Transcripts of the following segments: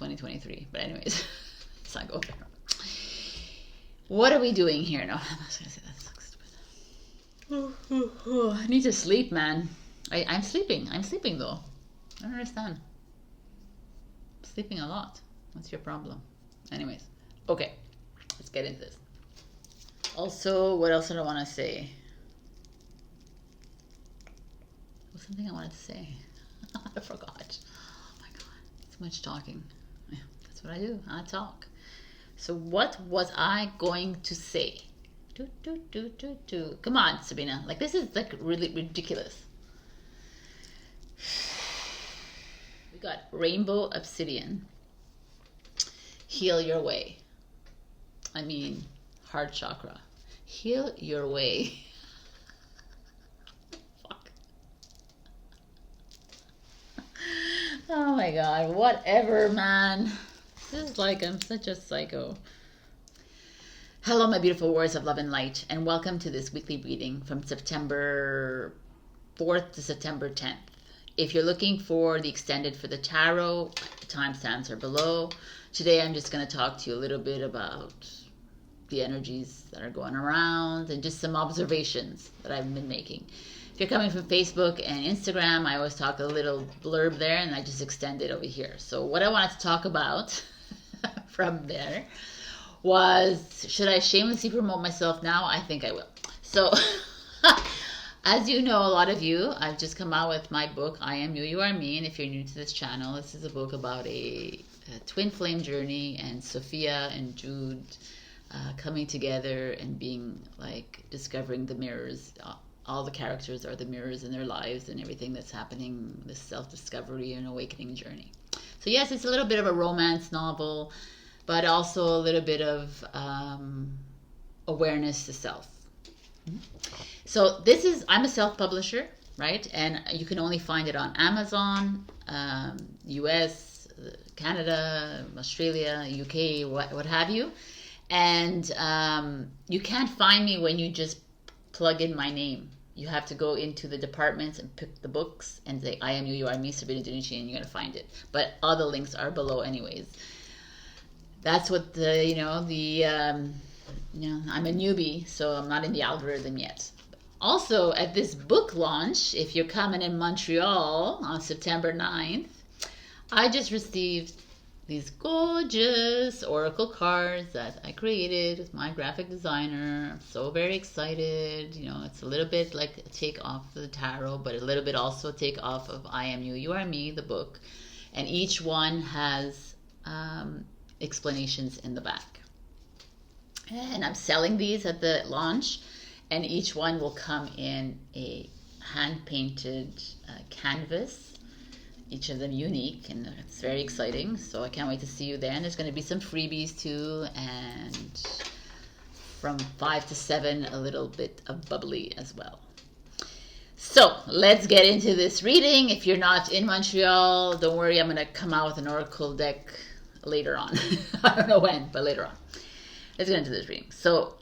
2023. But anyways, let's not go there. What are we doing here? No, I'm not gonna say that. I need to sleep, man. I'm sleeping. I'm sleeping though. I don't understand. I'm sleeping a lot. What's your problem? Anyways, okay, let's get into this. Also, what else did I want to say? What's something I wanted to say? I forgot. Oh my god, too much talking. Yeah, that's what I do. I talk. So what was I going to say? Come on, Sabrina. Like, this is like really ridiculous. We got Rainbow Obsidian. Heal your way. I mean, heart chakra. Heal your way. Fuck. Oh my god. Whatever, man. This is like, I'm such a psycho. Hello, my beautiful warriors of love and light, and welcome to this weekly reading from September 4th to September 10th. If you're looking for the extended for the tarot, the timestamps are below. Today I'm just going to talk to you a little bit about the energies that are going around and just some observations that I've been making. If you're coming from Facebook and Instagram, I always talk a little blurb there, and I just extend it over here. So what I wanted to talk about from there was, should I shamelessly promote myself now? I think I will. So, as you know, a lot of you, I've just come out with my book, I Am You, You Are Me. And if you're new to this channel, this is a book about a twin flame journey, and Sophia and Jude coming together and being like, discovering the mirrors. All the characters are the mirrors in their lives and everything that's happening, this self-discovery and awakening journey. So yes, it's a little bit of a romance novel, but also a little bit of awareness to self. So this is, I'm a self-publisher, right? And you can only find it on Amazon, US, Canada, Australia, UK, what have you. And you can't find me when you just plug in my name. You have to go into the departments and pick the books and say, I Am You, You Are Me, Sabrina Dunici, and you're going to find it. But all the links are below anyways. That's what the, I'm a newbie, so I'm not in the algorithm yet. Also, at this book launch, if you're coming in Montreal on September 9th, I just received these gorgeous oracle cards that I created with my graphic designer. I'm so very excited. It's a little bit like a take off of the tarot, but a little bit also a take off of I Am You, You Are Me, the book. And each one has explanations in the back. And I'm selling these at the launch, and each one will come in a hand-painted canvas, each of them unique, and it's very exciting. So I can't wait to see you there. And there's going to be some freebies too, and from 5 to 7 a little bit of bubbly as well. So let's get into this reading. If you're not in Montreal, don't worry, I'm going to come out with an oracle deck later on. I don't know when, but later on. Let's get into this reading. So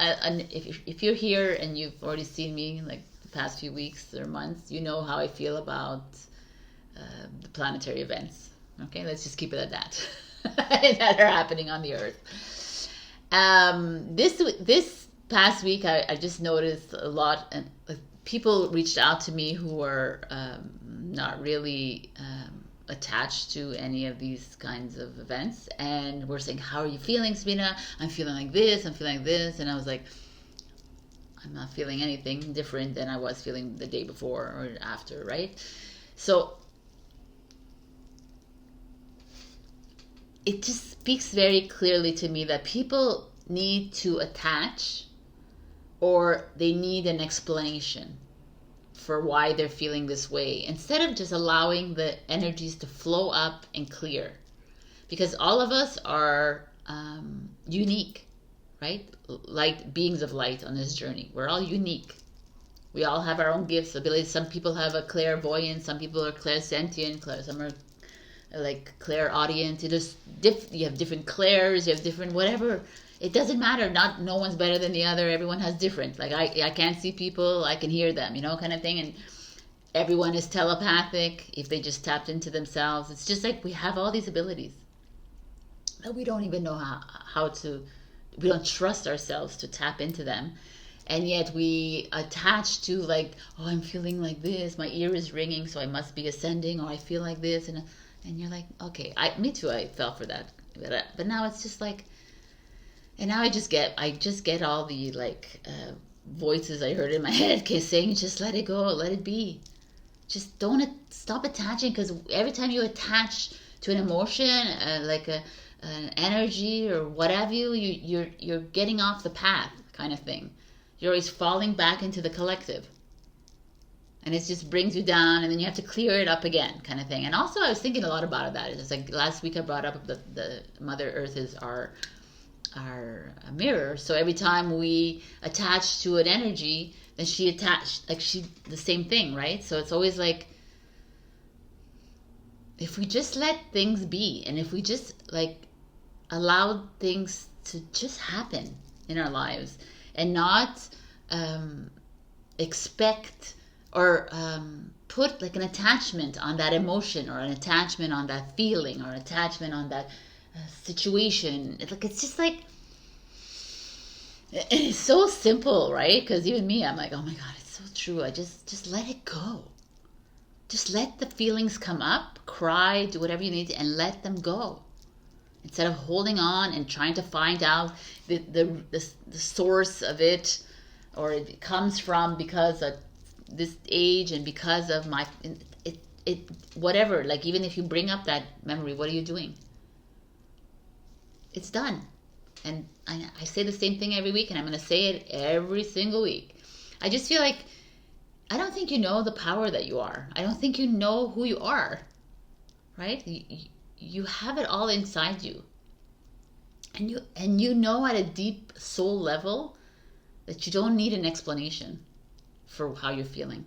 if you're here and you've already seen me like the past few weeks or months, you know how I feel about the planetary events. Okay, let's just keep it at that. That are happening on the earth. This past week, I just noticed a lot, and people reached out to me who are not really attached to any of these kinds of events, and were saying, how are you feeling, Sabrina? I'm feeling like this, I'm feeling like this. And I was like, I'm not feeling anything different than I was feeling the day before or after, right? So it just speaks very clearly to me that people need to attach, or they need an explanation for why they're feeling this way, instead of just allowing the energies to flow up and clear. Because all of us are unique, right? Light beings of light on this journey. We're all unique. We all have our own gifts, abilities. Some people have a clairvoyance, some people are clairsentient, some are like clairaudient. You have different clairs, you have different whatever. It doesn't matter. No one's better than the other. Everyone has different. Like I can't see people, I can hear them, kind of thing. And everyone is telepathic if they just tapped into themselves. It's just like we have all these abilities that we don't even know how to, we don't trust ourselves to tap into them. And yet we attach to like, oh, I'm feeling like this, my ear is ringing, so I must be ascending, or I feel like this, and you're like, okay, me too, I fell for that, but now it's just like, and now I just get all the like voices I heard in my head saying, just let it go, let it be, just don't stop attaching, because every time you attach to an emotion, like an energy or what have you, you're getting off the path, kind of thing. You're always falling back into the collective. And it just brings you down, and then you have to clear it up again, kind of thing. And also, I was thinking a lot about that. It's like last week I brought up the Mother Earth is our mirror. So every time we attach to an energy, then she attached, like the same thing, right? So it's always like, if we just let things be, and if we just like allow things to just happen in our lives, and not expect or put like an attachment on that emotion, or an attachment on that feeling, or an attachment on that situation. It's just like, it's so simple, right? Because even me, I'm like, oh my God, it's so true. I just let it go. Just let the feelings come up, cry, do whatever you need to, and let them go. Instead of holding on and trying to find out the source of it, or it comes from because of this age and because of my whatever. Like, even if you bring up that memory, what are you doing? It's done. And I say the same thing every week, and I'm going to say it every single week. I just feel like, I don't think you know the power that you are. I don't think you know who you are, right? You have it all inside you, and you know at a deep soul level that you don't need an explanation for how you're feeling,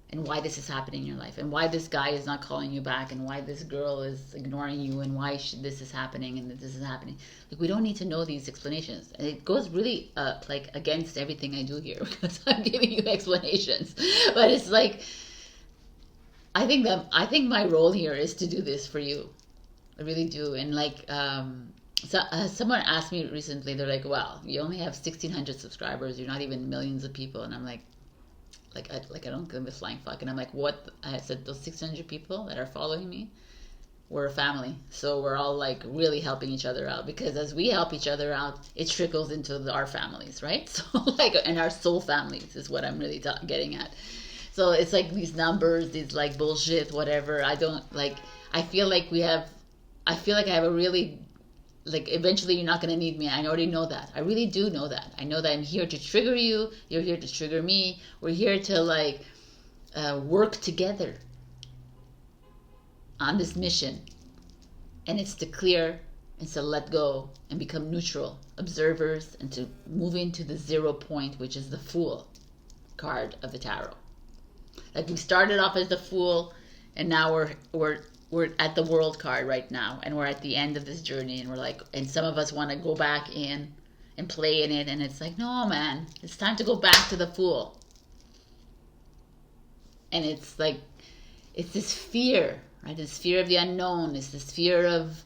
and why this is happening in your life, and why this guy is not calling you back, and why this girl is ignoring you, and why this is happening and this is happening. Like, we don't need to know these explanations, and it goes really like against everything I do here, because I'm giving you explanations. But it's like, I think my role here is to do this for you. I really do. And like, someone asked me recently, they're like, well, you only have 1,600 subscribers, you're not even millions of people. And I'm like I don't give a flying fuck. And I'm like, what? I said, those 600 people that are following me, we're a family. So we're all like really helping each other out, because as we help each other out, it trickles into our families, right? So like, and our soul families is what I'm really getting at. So it's like these numbers, these like bullshit, whatever. I don't like, I feel like I have a really, like, eventually you're not going to need me. I already know that. I really do know that. I know that I'm here to trigger you. You're here to trigger me. We're here to like work together on this mission. And it's to clear and to let go and become neutral observers, and to move into the 0 point, which is the Fool card of the tarot. Like, we started off as the Fool, and now we're at the World card right now, and we're at the end of this journey, and we're like, and some of us want to go back in and play in it, and it's like, no, man, it's time to go back to the Fool. And it's like, it's this fear, right? This fear of the unknown. It's this fear of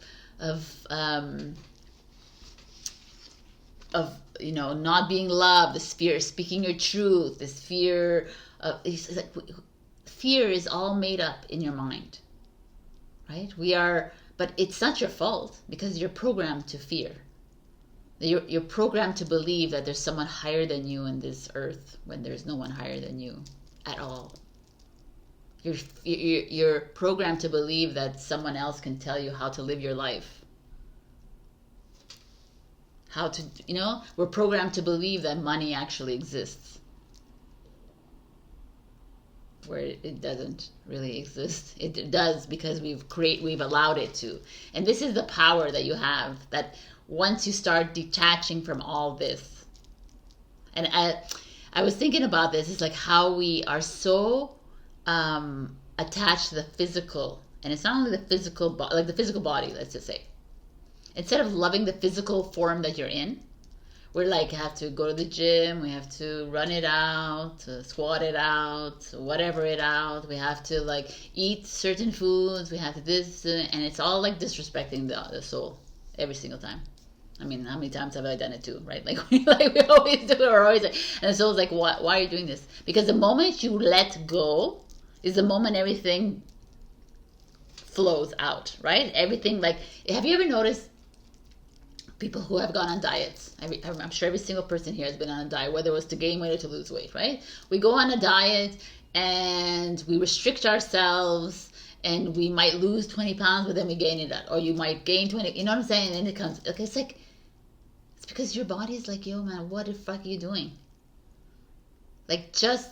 you know, not being loved. This fear of speaking your truth. This fear of, it's like, fear is all made up in your mind. Right? But it's not your fault, because you're programmed to fear. You're programmed to believe that there's someone higher than you in this earth, when there's no one higher than you at all. You're programmed to believe that someone else can tell you how to live your life. How to, you know, we're programmed to believe that money actually exists, where it doesn't really exist. It does, because we've allowed it to. And this is the power that you have, that once you start detaching from all this. And I was thinking about this, it's like how we are so attached to the physical. And it's not only the physical like the physical body, let's just say. Instead of loving the physical form that you're in, We're like, have to go to the gym, we have to run it out, squat it out, whatever it out. We have to like eat certain foods. We have to this, and it's all like disrespecting the soul every single time. I mean, how many times have I done it too, right? Like we always do it. We're always like, and the soul's like, why are you doing this? Because the moment you let go is the moment everything flows out, right? Everything, like, have you ever noticed people who have gone on diets? I'm sure every single person here has been on a diet, whether it was to gain weight or to lose weight, right? We go on a diet and we restrict ourselves and we might lose 20 pounds, but then we gain it, or you might gain 20, you know what I'm saying? And it comes, okay, it's like, it's because your body's like, yo, man, what the fuck are you doing? Like, just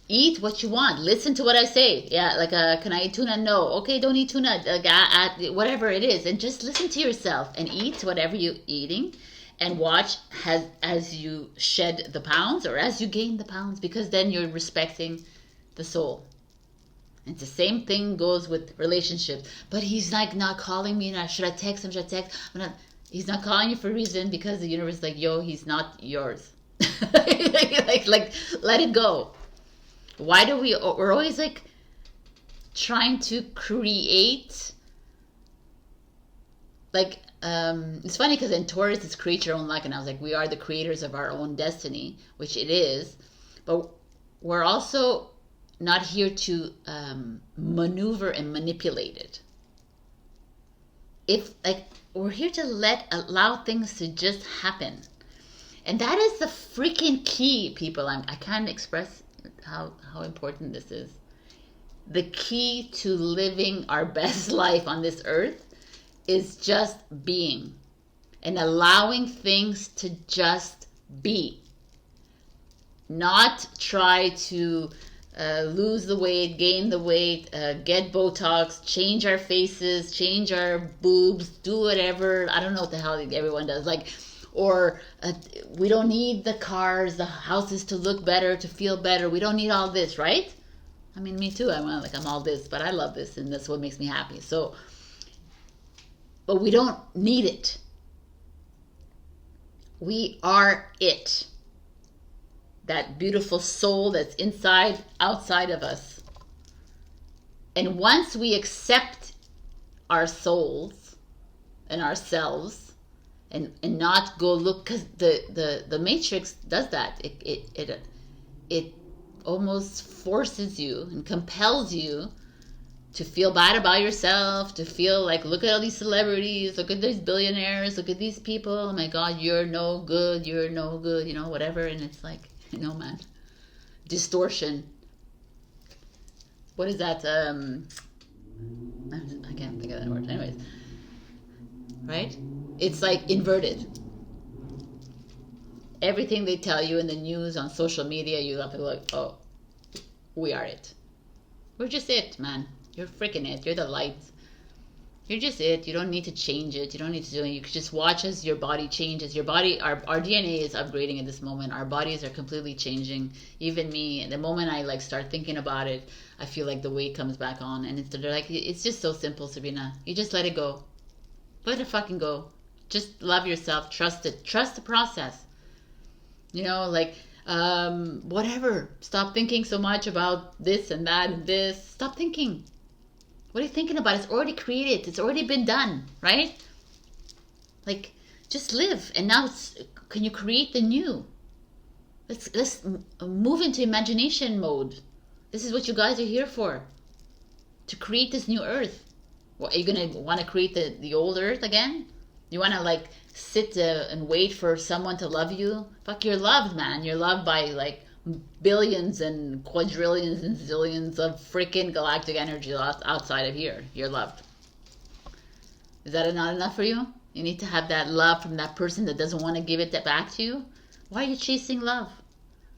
eat what you want. Listen to what I say. Yeah, like, can I eat tuna? No. Okay, don't eat tuna. Whatever it is. And just listen to yourself and eat whatever you're eating and watch as you shed the pounds or as you gain the pounds, because then you're respecting the soul. It's the same thing goes with relationships. But he's like not calling me. Should I text him? Should I text? He's not calling you for a reason, because the universe is like, yo, he's not yours. like, let it go. Why do we're always like trying to create, like, it's funny because in Taurus it's create your own luck, and I was like, we are the creators of our own destiny, which it is, but we're also not here to maneuver and manipulate it. If, like, we're here to allow things to just happen. And that is the freaking key, people. I can't express how important this is. The key to living our best life on this earth is just being and allowing things to just be. Not try to lose the weight, gain the weight, get Botox, change our faces, change our boobs, do whatever. I don't know what the hell everyone does. Like, or we don't need the cars, the houses to look better, to feel better. We don't need all this, right? I mean, me too. I'm all this, but I love this, and that's what makes me happy. So, but we don't need it. We are it. That beautiful soul that's inside, outside of us. And once we accept our souls and ourselves, and not go look, because the matrix does that. It almost forces you and compels you to feel bad about yourself, to feel like, look at all these celebrities, look at these billionaires, look at these people, oh my god, you're no good, you know, whatever. And it's like, no, man, distortion. What is that? I can't think of that word. Anyways, right? It's like inverted. Everything they tell you in the news, on social media, you have to be like, oh, we are it. We're just it, man. You're freaking it. You're the light. You're just it. You don't need to change it. You don't need to do it. You can just watch as your body changes. Your body, our DNA is upgrading at this moment. Our bodies are completely changing. Even me, and the moment I like start thinking about it, I feel like the weight comes back on. And they're like, it's just so simple, Sabrina. You just let it go. Let it fucking go. Just love yourself. Trust it. Trust the process. You know, like, whatever. Stop thinking so much about this and that and this. Stop thinking. What are you thinking about? It's already created. It's already been done, right? Like, just live. And now can you create the new? Let's move into imagination mode. This is what you guys are here for. To create this new earth. What, are you going to want to create the old earth again? You want to like sit and wait for someone to love you? Fuck, you're loved, man. You're loved by like billions and quadrillions and zillions of freaking galactic energy outside of here. You're loved. Is that not enough for you? You need to have that love from that person that doesn't want to give it back to you. Why are you chasing love?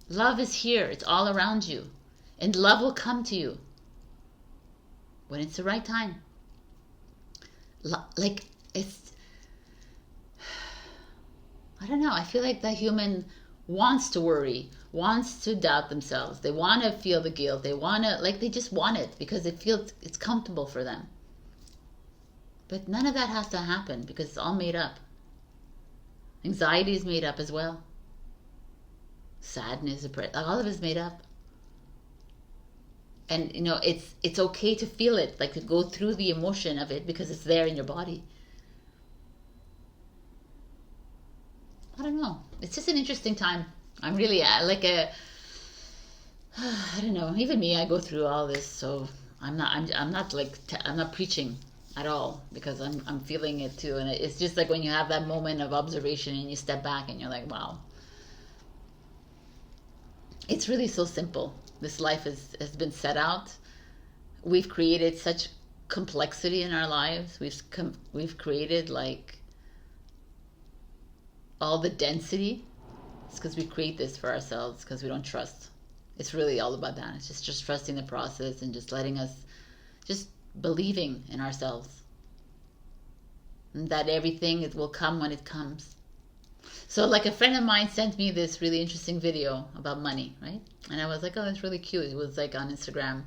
Love is here. It's all around you. And love will come to you when it's the right time. Like, it's, I don't know, I feel like the human wants to worry, wants to doubt themselves. They want to feel the guilt. They want to, like, they just want it because it feels, it's comfortable for them. But none of that has to happen because it's all made up. Anxiety is made up as well. Sadness, depression, all of it is made up. And you know, it's okay to feel it, like to go through the emotion of it, because it's there in your body. I don't know. It's just an interesting time. I'm really like a, I don't know. Even me, I go through all this, so I'm not like I'm not preaching at all, because I'm feeling it too. And it's just like when you have that moment of observation and you step back and you're like, wow. It's really so simple. This life has been set out. We've created such complexity in our lives. We've created like all the density. It's because we create this for ourselves, because we don't trust. It's really all about that. It's just trusting the process and just letting us, just believing in ourselves, and that everything will come when it comes. So like a friend of mine sent me this really interesting video about money, right? And I was like, oh, it's really cute. It was like on Instagram,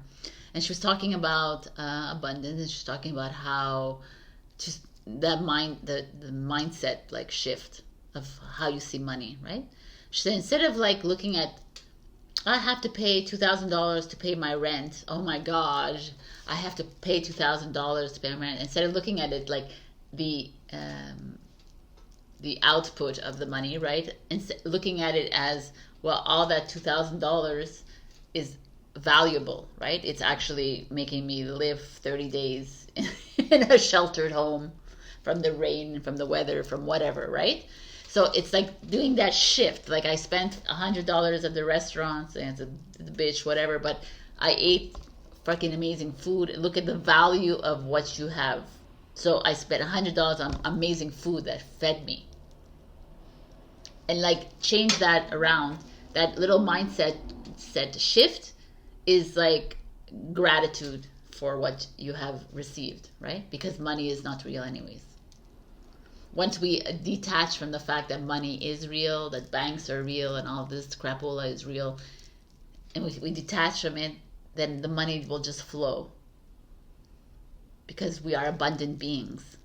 and she was talking about abundance, and she was talking about how just that the mindset like shift of how you see money, right? She said, instead of like looking at, I have to pay $2,000 to pay my rent, oh my gosh, I have to pay $2,000 to pay my rent, instead of looking at it like the output of the money, right? And looking at it as, well, all that $2,000 is valuable, right? It's actually making me live 30 days in a sheltered home from the rain, from the weather, from whatever, right? So it's like doing that shift. Like I spent $100 at the restaurants, and it's a bitch, whatever, but I ate fucking amazing food. Look at the value of what you have. So I spent $100 on amazing food that fed me. And like change that around. That little mindset shift is like gratitude for what you have received, right? Because money is not real anyways. Once we detach from the fact that money is real, that banks are real, and all this crapola is real, and we detach from it, then the money will just flow. Because we are abundant beings.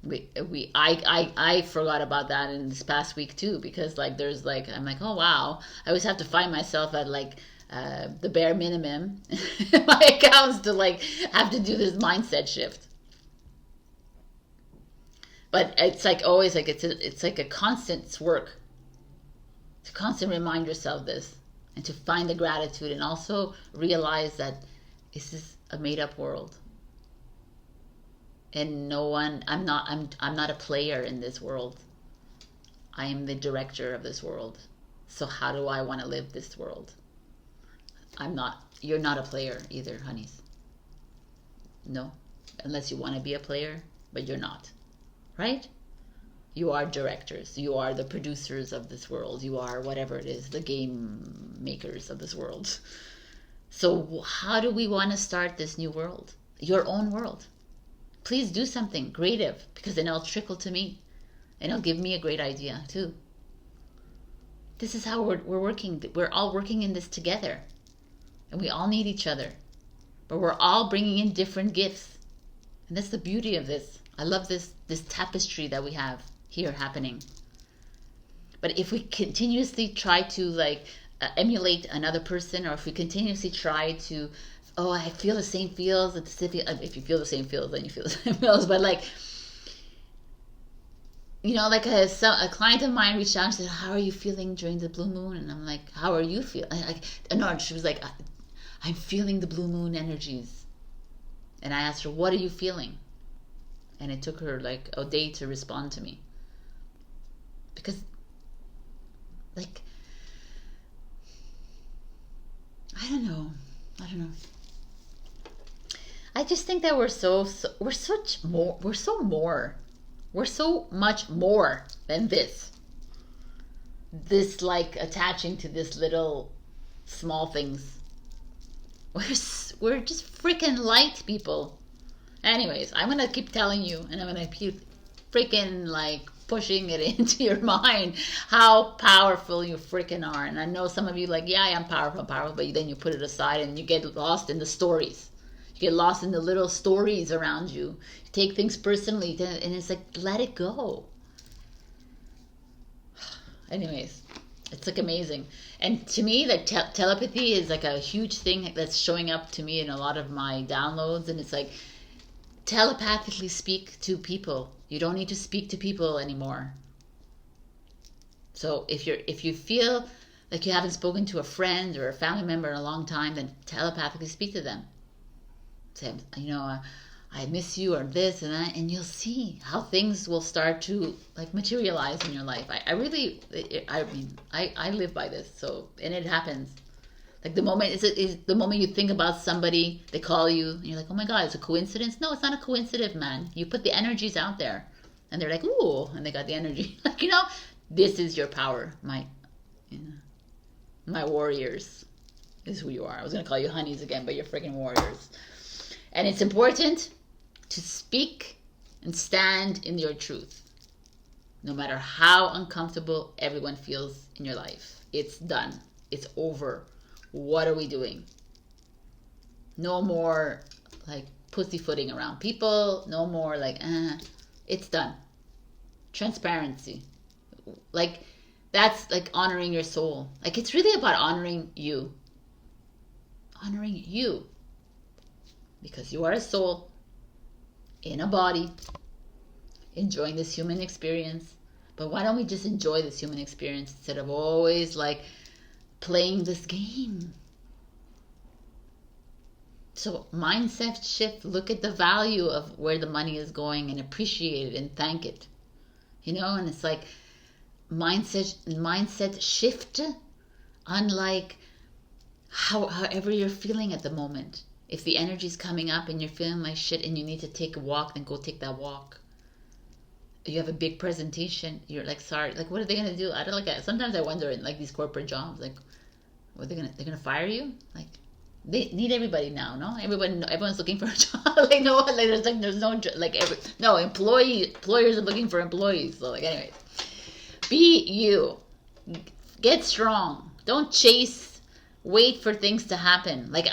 I forgot about that in this past week too, because like there's like, I'm like, oh wow, I always have to find myself at like the bare minimum in my accounts to like have to do this mindset shift. But it's like always like it's like a constant work to constantly remind yourself this, and to find the gratitude, and also realize that this is a made-up world, and I'm not a player in this world. I am the director of this world. So how do I want to live this world? You're not a player either, honeys. No, unless you want to be a player, but you're not. Right? You are directors. You are the producers of this world. You are whatever it is, the game makers of this world. So how do we want to start this new world? Your own world. Please do something creative, because then it'll trickle to me, and it'll give me a great idea too. This is how we're working. We're all working in this together, and we all need each other, but we're all bringing in different gifts, and that's the beauty of this. I love this tapestry that we have here happening. But if we continuously try to like emulate another person, or if we continuously try to, oh, I feel the same feels, if you feel the same feels, then you feel the same feels. But like, you know, like a client of mine reached out and said, how are you feeling during the blue moon? And I'm like, how are you feeling? No, she was like, I'm feeling the blue moon energies. And I asked her, what are you feeling? And it took her like a day to respond to me. Because, like, I don't know. I just think that we're so much more than this. This like attaching to this little small things. We're just freaking light, people. Anyways, I'm gonna keep telling you, and I'm gonna keep freaking like pushing it into your mind how powerful you freaking are. And I know some of you like, yeah, I am powerful, but then you put it aside and you get lost in the stories. You get lost in the little stories around you. You take things personally, and it's like, let it go. Anyways, it's like amazing. And to me, like telepathy is like a huge thing that's showing up to me in a lot of my downloads. And it's like telepathically speak to people. You don't need to speak to people anymore. So if you feel like you haven't spoken to a friend or a family member in a long time, then telepathically speak to them. Say, I miss you, or this and that, and you'll see how things will start to like materialize in your life. I live by this. So, and it happens. Like the moment the moment you think about somebody, they call you, and you're like, oh my God, it's a coincidence. No, it's not a coincidence, man. You put the energies out there, and they're like, ooh, and they got the energy. Like, this is your power, my warriors is who you are. I was gonna call you honeys again, but you're freaking warriors. And it's important to speak and stand in your truth, no matter how uncomfortable everyone feels in your life. It's done. It's over. What are we doing? No more like pussyfooting around people. No more like, it's done. Transparency. Like, that's like honoring your soul. Like, it's really about honoring you. Honoring you. Because you are a soul in a body, enjoying this human experience. But why don't we just enjoy this human experience instead of always like playing this game? So mindset shift, look at the value of where the money is going and appreciate it and thank it. And it's like mindset shift, unlike however you're feeling at the moment. If the energy's coming up and you're feeling like shit and you need to take a walk, then go take that walk. You have a big presentation, you're like, sorry, like, what are they gonna do? I don't like it. Sometimes I wonder in like these corporate jobs, like, what they're gonna fire you? Like, they need everybody now, no? Everyone's looking for a job. Like, no, like there's no like employers are looking for employees. So like, anyways, be you. Get strong. Don't chase. Wait for things to happen. Like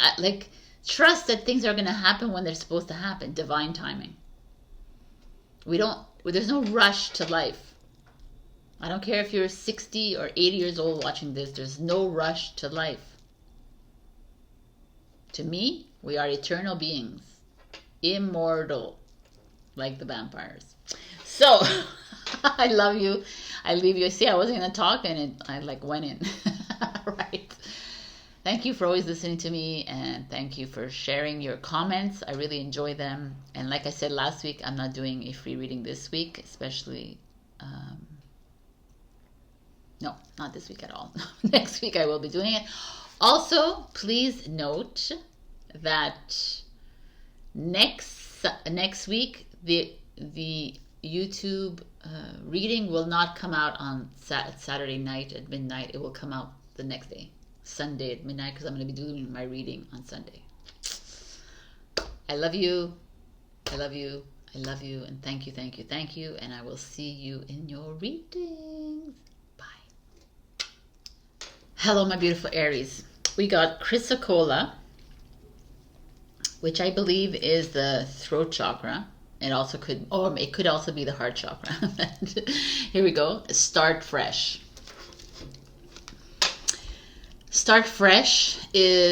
trust that things are going to happen when they're supposed to happen. Divine timing. There's no rush to life. I don't care if you're 60 or 80 years old watching this. There's no rush to life. To me, we are eternal beings. Immortal. Like the vampires. So, I love you. I leave you. See, I wasn't going to talk and I like went in. Right. Thank you for always listening to me, and thank you for sharing your comments. I really enjoy them. And like I said last week, I'm not doing a free reading this week, especially, no, not this week at all. Next week I will be doing it. Also, please note that next week, the YouTube reading will not come out on Saturday night at midnight. It will come out the next day. Sunday at midnight, because I'm going to be doing my reading on Sunday. I love you. I love you. I love you. And thank you, thank you, thank you. And I will see you in your readings. Bye. Hello, my beautiful Aries. We got Chrysocolla, which I believe is the throat chakra. It also could, or it could also be the heart chakra. Here we go. Start fresh. Start fresh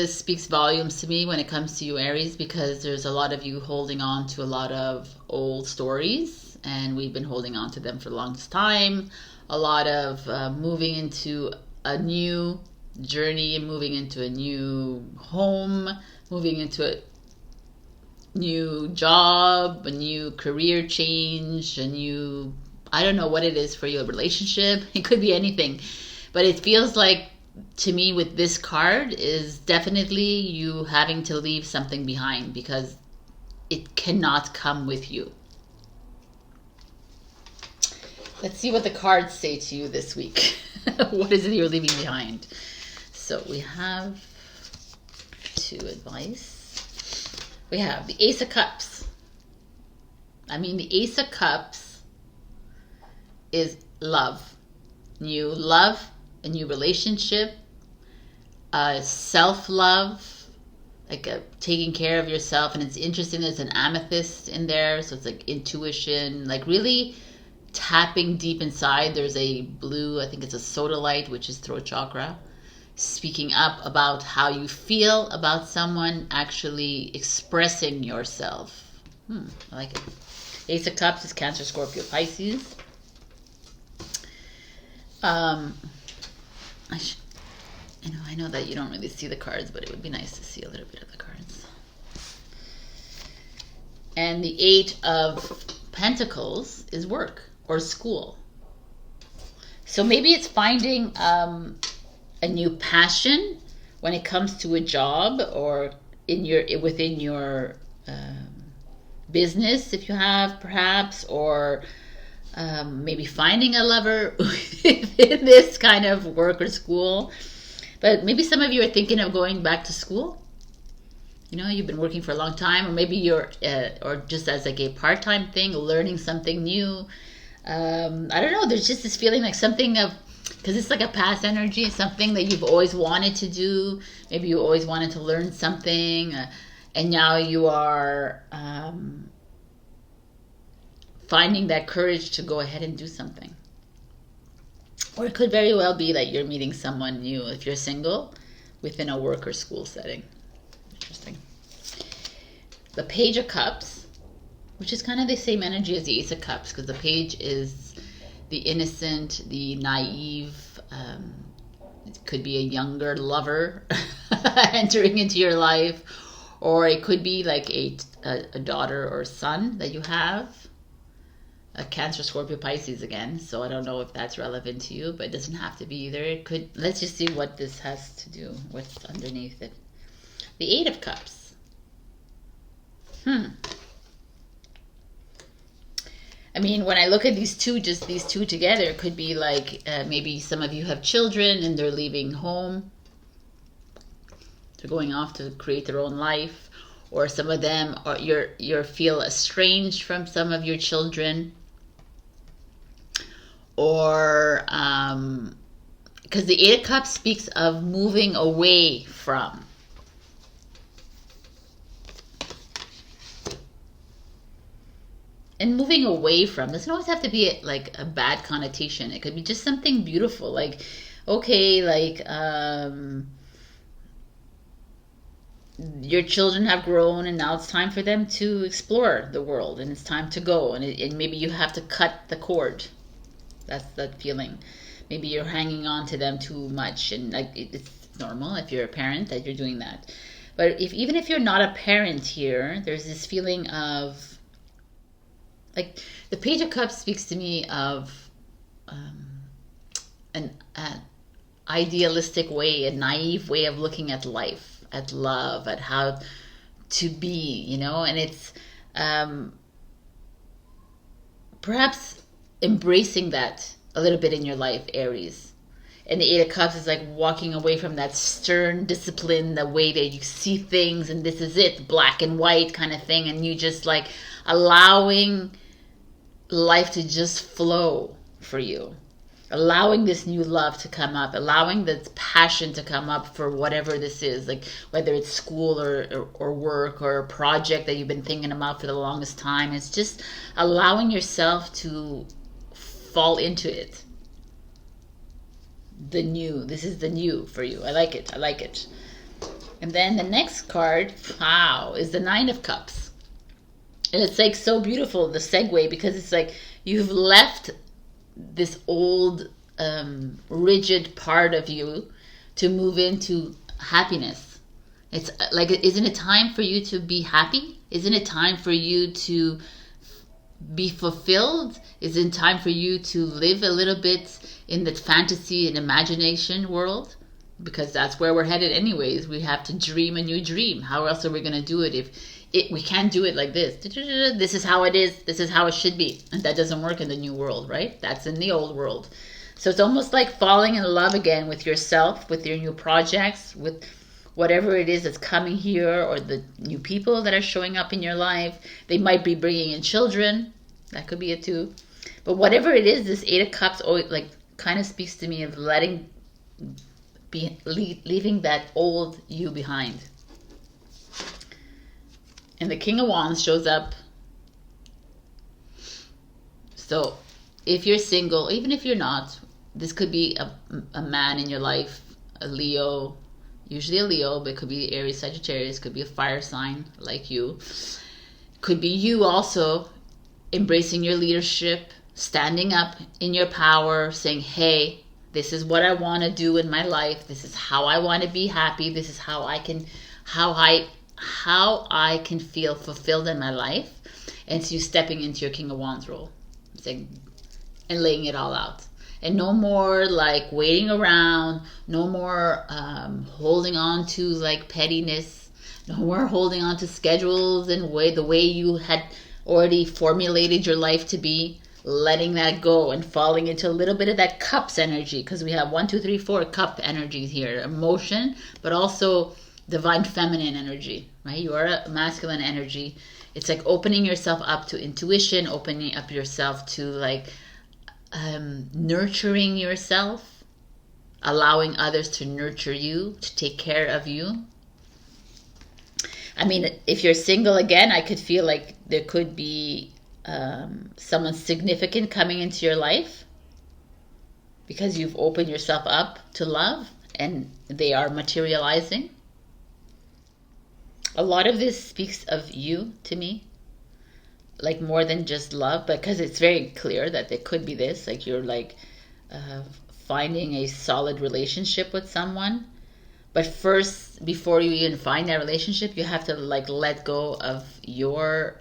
speaks volumes to me when it comes to you, Aries, because there's a lot of you holding on to a lot of old stories, and we've been holding on to them for the longest time. A lot of moving into a new journey, moving into a new home, moving into a new job, a new career change, a new, I don't know what it is for you, a relationship. It could be anything, but it feels like, to me, with this card, is definitely you having to leave something behind because it cannot come with you. Let's see what the cards say to you this week. What is it you're leaving behind? So we have 2 advice. We have the Ace of Cups. I mean, the Ace of Cups is love. New love, a new relationship, self-love, like taking care of yourself. And it's interesting, there's an amethyst in there, so it's like intuition, like really tapping deep inside. There's a blue, I think it's a soda light, which is throat chakra, speaking up about how you feel about someone, actually expressing yourself. I like it. Ace of Cups is Cancer, Scorpio, Pisces. I know that you don't really see the cards, but it would be nice to see a little bit of the cards. And the Eight of Pentacles is work or school. So maybe it's finding a new passion when it comes to a job, or within your business, if you have, perhaps, or maybe finding a lover in this kind of work or school. But maybe some of you are thinking of going back to school. You've been working for a long time, or maybe you're, or just as like a part-time thing, learning something new. I don't know. There's just this feeling like something of, because it's like a past energy, something that you've always wanted to do. Maybe you always wanted to learn something, and now you are finding that courage to go ahead and do something. Or it could very well be that you're meeting someone new, if you're single, within a work or school setting. Interesting. The Page of Cups, which is kind of the same energy as the Ace of Cups, because the Page is the innocent, the naive. It could be a younger lover entering into your life, or it could be like a daughter or son that you have. A Cancer, Scorpio, Pisces again. So I don't know if that's relevant to you, but it doesn't have to be either. It could. Let's just see what this has to do. What's underneath it? The Eight of Cups. I mean, when I look at these two, just these two together, it could be like maybe some of you have children and they're leaving home. They're going off to create their own life, or some of them are you feel estranged from some of your children, or because the Eight of Cups speaks of moving away from. And moving away from doesn't always have to be like a bad connotation. It could be just something beautiful, like, okay, like your children have grown and now it's time for them to explore the world and it's time to go, and maybe you have to cut the cord. That's that feeling. Maybe you're hanging on to them too much, and like it's normal if you're a parent that you're doing that. But even if you're not a parent here, there's this feeling of, like, the Page of Cups speaks to me of an idealistic way, a naive way of looking at life, at love, at how to be, and it's perhaps embracing that a little bit in your life, Aries. And the Eight of Cups is like walking away from that stern discipline, the way that you see things, and this is it, black and white kind of thing, and you just like allowing life to just flow for you, allowing this new love to come up, allowing this passion to come up for whatever this is, like whether it's school or work or a project that you've been thinking about for the longest time. It's just allowing yourself to fall into it. The new, this is the new for you. I like it. And then the next card, wow, is the Nine of Cups. And it's like so beautiful, the segue, because it's like you've left this old rigid part of you to move into happiness. It's like, isn't it time for you to be happy? Isn't it time for you to be fulfilled? Isn't it time for you to live a little bit in the fantasy and imagination world? Because that's where we're headed anyways. We have to dream a new dream. How else are we going to do it if we can't do it like this? This is how it is. This is how it should be. And that doesn't work in the new world, right? That's in the old world. So it's almost like falling in love again with yourself, with your new projects, with whatever it is that's coming here, or the new people that are showing up in your life. They might be bringing in children. That could be it too. But whatever it is, this Eight of Cups always, like, kind of speaks to me of leaving that old you behind. And the King of Wands shows up. So if you're single, even if you're not, this could be a man in your life, a Leo, usually a Leo, but it could be Aries, Sagittarius, could be a fire sign like you. Could be you also embracing your leadership, standing up in your power, saying, hey, this is what I want to do in my life. This is how I want to be happy. This is how I can feel fulfilled in my life. And so you stepping into your King of Wands role, saying, and laying it all out. And no more like waiting around, no more holding on to like pettiness, no more holding on to schedules and the way you had already formulated your life to be. Letting that go and falling into a little bit of that cups energy, because we have 1, 2, 3, 4 cup energies here. Emotion, but also divine feminine energy, right? You are a masculine energy. It's like opening yourself up to intuition, opening up yourself to like nurturing yourself, allowing others to nurture you, to take care of you. I mean, if you're single again, I could feel like there could be someone significant coming into your life because you've opened yourself up to love and they are materializing. A lot of this speaks of you to me, like more than just love, because it's very clear that there could be this, like you're like finding a solid relationship with someone. But first, before you even find that relationship, you have to like let go of your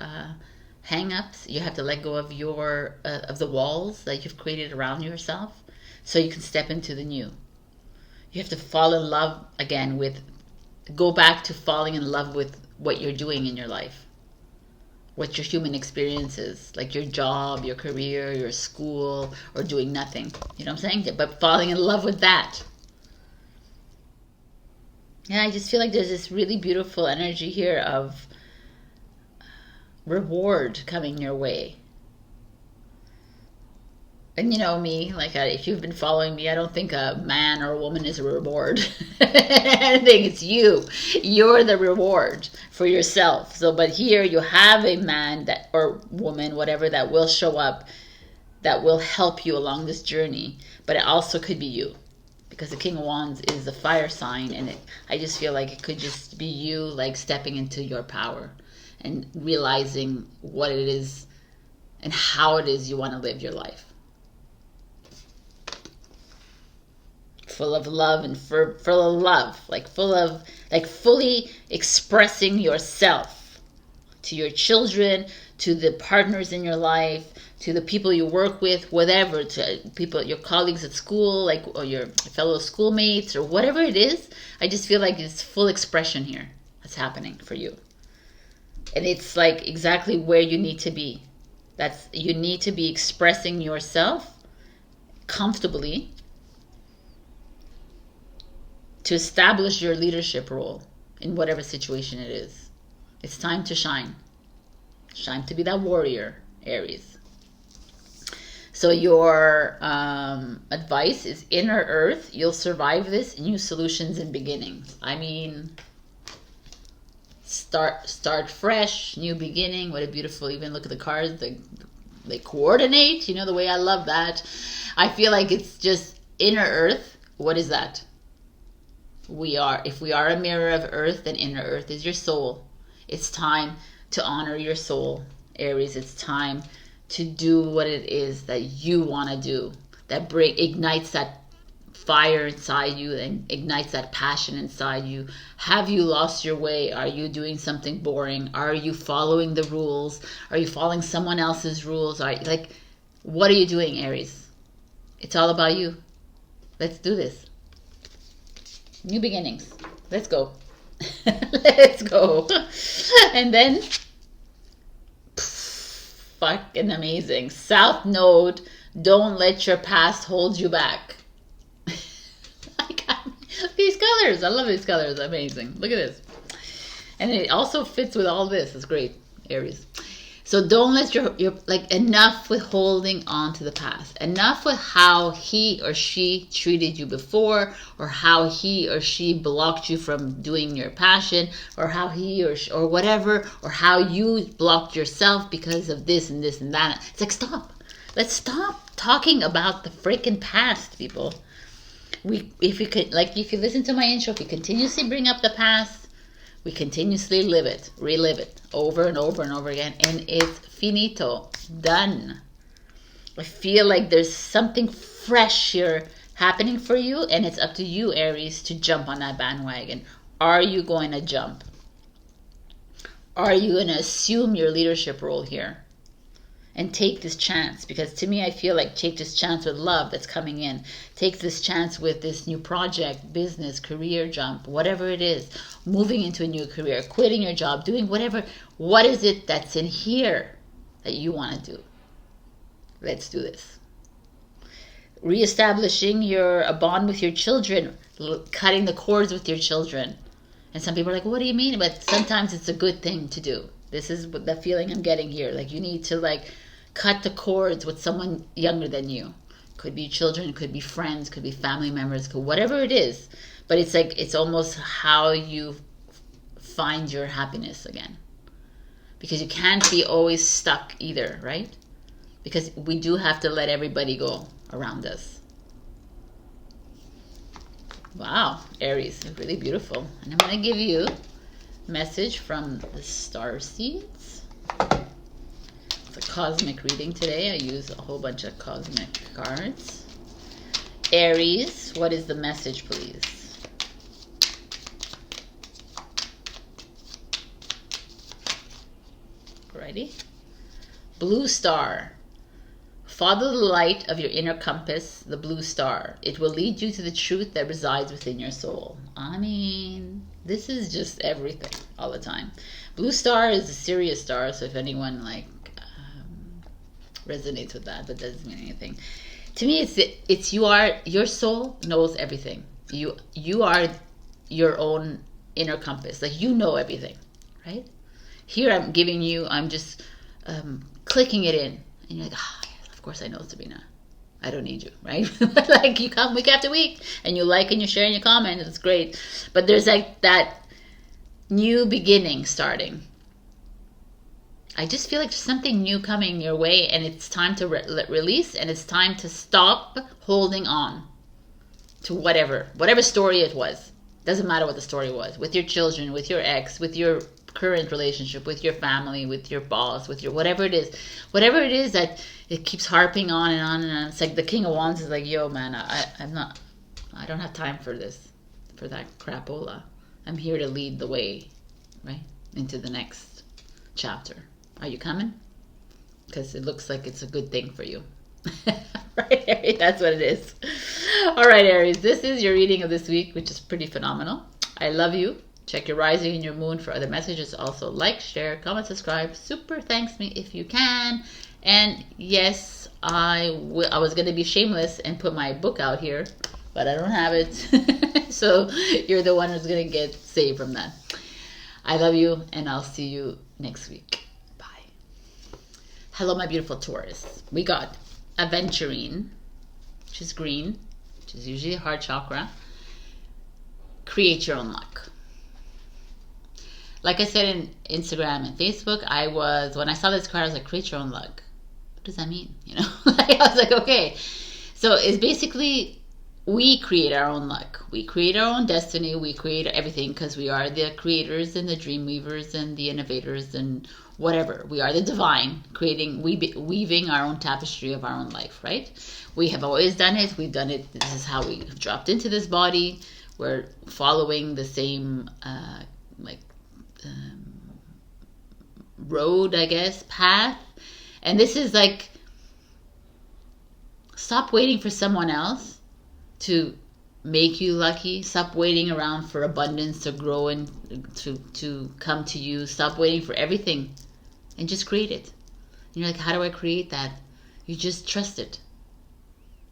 hang-ups. You have to let go of your of the walls that you've created around yourself so you can step into the new. You have to fall in love again go back to falling in love with what you're doing in your life, what your human experience is, like your job, your career, your school, or doing nothing. You know what I'm saying? But falling in love with that. Yeah, I just feel like there's this really beautiful energy here of reward coming your way. And you know me, like if you've been following me, I don't think a man or a woman is a reward. I think it's you. You're the reward for yourself. So, but here you have a man that or woman, whatever, that will show up, that will help you along this journey. But it also could be you, because the King of Wands is the fire sign, and I just feel like it could just be you, like stepping into your power and realizing what it is and how it is you want to live your life. Full of love and full of love, like full of, like fully expressing yourself to your children, to the partners in your life, to the people you work with, whatever, to people, your colleagues at school, like, or your fellow schoolmates, or whatever it is. I just feel like it's full expression here that's happening for you. And it's like exactly where you need to be. You need to be expressing yourself comfortably to establish your leadership role in whatever situation it is. It's time to shine. It's time to be that warrior, Aries. So your advice is inner earth. You'll survive this. New solutions and beginnings. I mean, start fresh, new beginning. What a beautiful, even look at the cards. They coordinate. You know, the way I love that. I feel like it's just inner earth. What is that? If we are a mirror of earth, then inner earth is your soul. It's time to honor your soul, Aries. It's time to do what it is that you want to do, that ignites that fire inside you and ignites that passion inside you. Have you lost your way? Are you doing something boring? Are you following the rules? Are you following someone else's rules? What are you doing, Aries? It's all about you. Let's do this. New beginnings. Let's go. Let's go. And then, fucking amazing. South Node, don't let your past hold you back. I got these colors. I love these colors. Amazing. Look at this. And it also fits with all this. It's great, Aries. So don't let your enough with holding on to the past. Enough with how he or she treated you before, or how he or she blocked you from doing your passion, or how he or whatever, or how you blocked yourself because of this and this and that. It's like, stop. Let's stop talking about the freaking past, people. If you could, like, if you listen to my intro, if you continuously bring up the past, we continuously live it, relive it over and over and over again, and it's finito, done. I feel like there's something fresh here happening for you, and it's up to you, Aries, to jump on that bandwagon. Are you going to jump? Are you going to assume your leadership role here and take this chance? Because to me, I feel like take this chance with love that's coming in. Take this chance with this new project, business, career jump, whatever it is, moving into a new career, quitting your job, doing whatever. What is it that's in here that you want to do? Let's do this. Reestablishing a bond with your children, cutting the cords with your children. And some people are like, what do you mean? But sometimes it's a good thing to do. This is the feeling I'm getting here. Like, you need to, like, cut the cords with someone younger than you. Could be children, could be friends, could be family members, whatever it is. But it's like, it's almost how you find your happiness again. Because you can't be always stuck either, right? Because we do have to let everybody go around us. Wow, Aries, really beautiful. And I'm going to give you a message from the Starseeds. It's a cosmic reading today. I use a whole bunch of cosmic cards. Aries, what is the message, please? Ready? Blue star. Follow the light of your inner compass, the blue star. It will lead you to the truth that resides within your soul. I mean, this is just everything all the time. Blue star is a serious star, so if anyone like resonates with that, but doesn't mean anything. To me, it's your soul knows everything. You are your own inner compass. Like, you know everything, right? Here I'm just clicking it in, and you're like, of course I know, Sabrina. I don't need you, right? Like, you come week after week, and you like and you share and you comment, and it's great. But there's like that new beginning starting. I just feel like there's something new coming your way, and it's time to release, and it's time to stop holding on to whatever story it was. Doesn't matter what the story was. With your children, with your ex, with your current relationship, with your family, with your boss, with your whatever it is that it keeps harping on and on and on. It's like the King of Wands is like, yo man, I don't have time for this, for that crapola. I'm here to lead the way, right, into the next chapter. Are you coming? Because it looks like it's a good thing for you. Right, Aries? That's what it is. All right, Aries, this is your reading of this week, which is pretty phenomenal. I love you. Check your rising and your moon for other messages. Also, like, share, comment, subscribe. Super thanks me if you can. And yes, I was going to be shameless and put my book out here, but I don't have it. So you're the one who's going to get saved from that. I love you, and I'll see you next week. Bye. Hello, my beautiful Taurus. We got Aventurine, which is green, which is usually a heart chakra. Create your own luck. Like I said in Instagram and Facebook, when I saw this card, I was like, create your own luck. What does that mean? You know, I was like, okay. So it's basically, we create our own luck. We create our own destiny. We create everything because we are the creators and the dream weavers and the innovators and whatever. We are the divine, weaving our own tapestry of our own life, right? We have always done it. We've done it. This is how we dropped into this body. We're following the same, road, I guess, path. And this is like, stop waiting for someone else to make you lucky. Stop waiting around for abundance to grow and to come to you. Stop waiting for everything and just create it. And you're like, how do I create that? You just trust it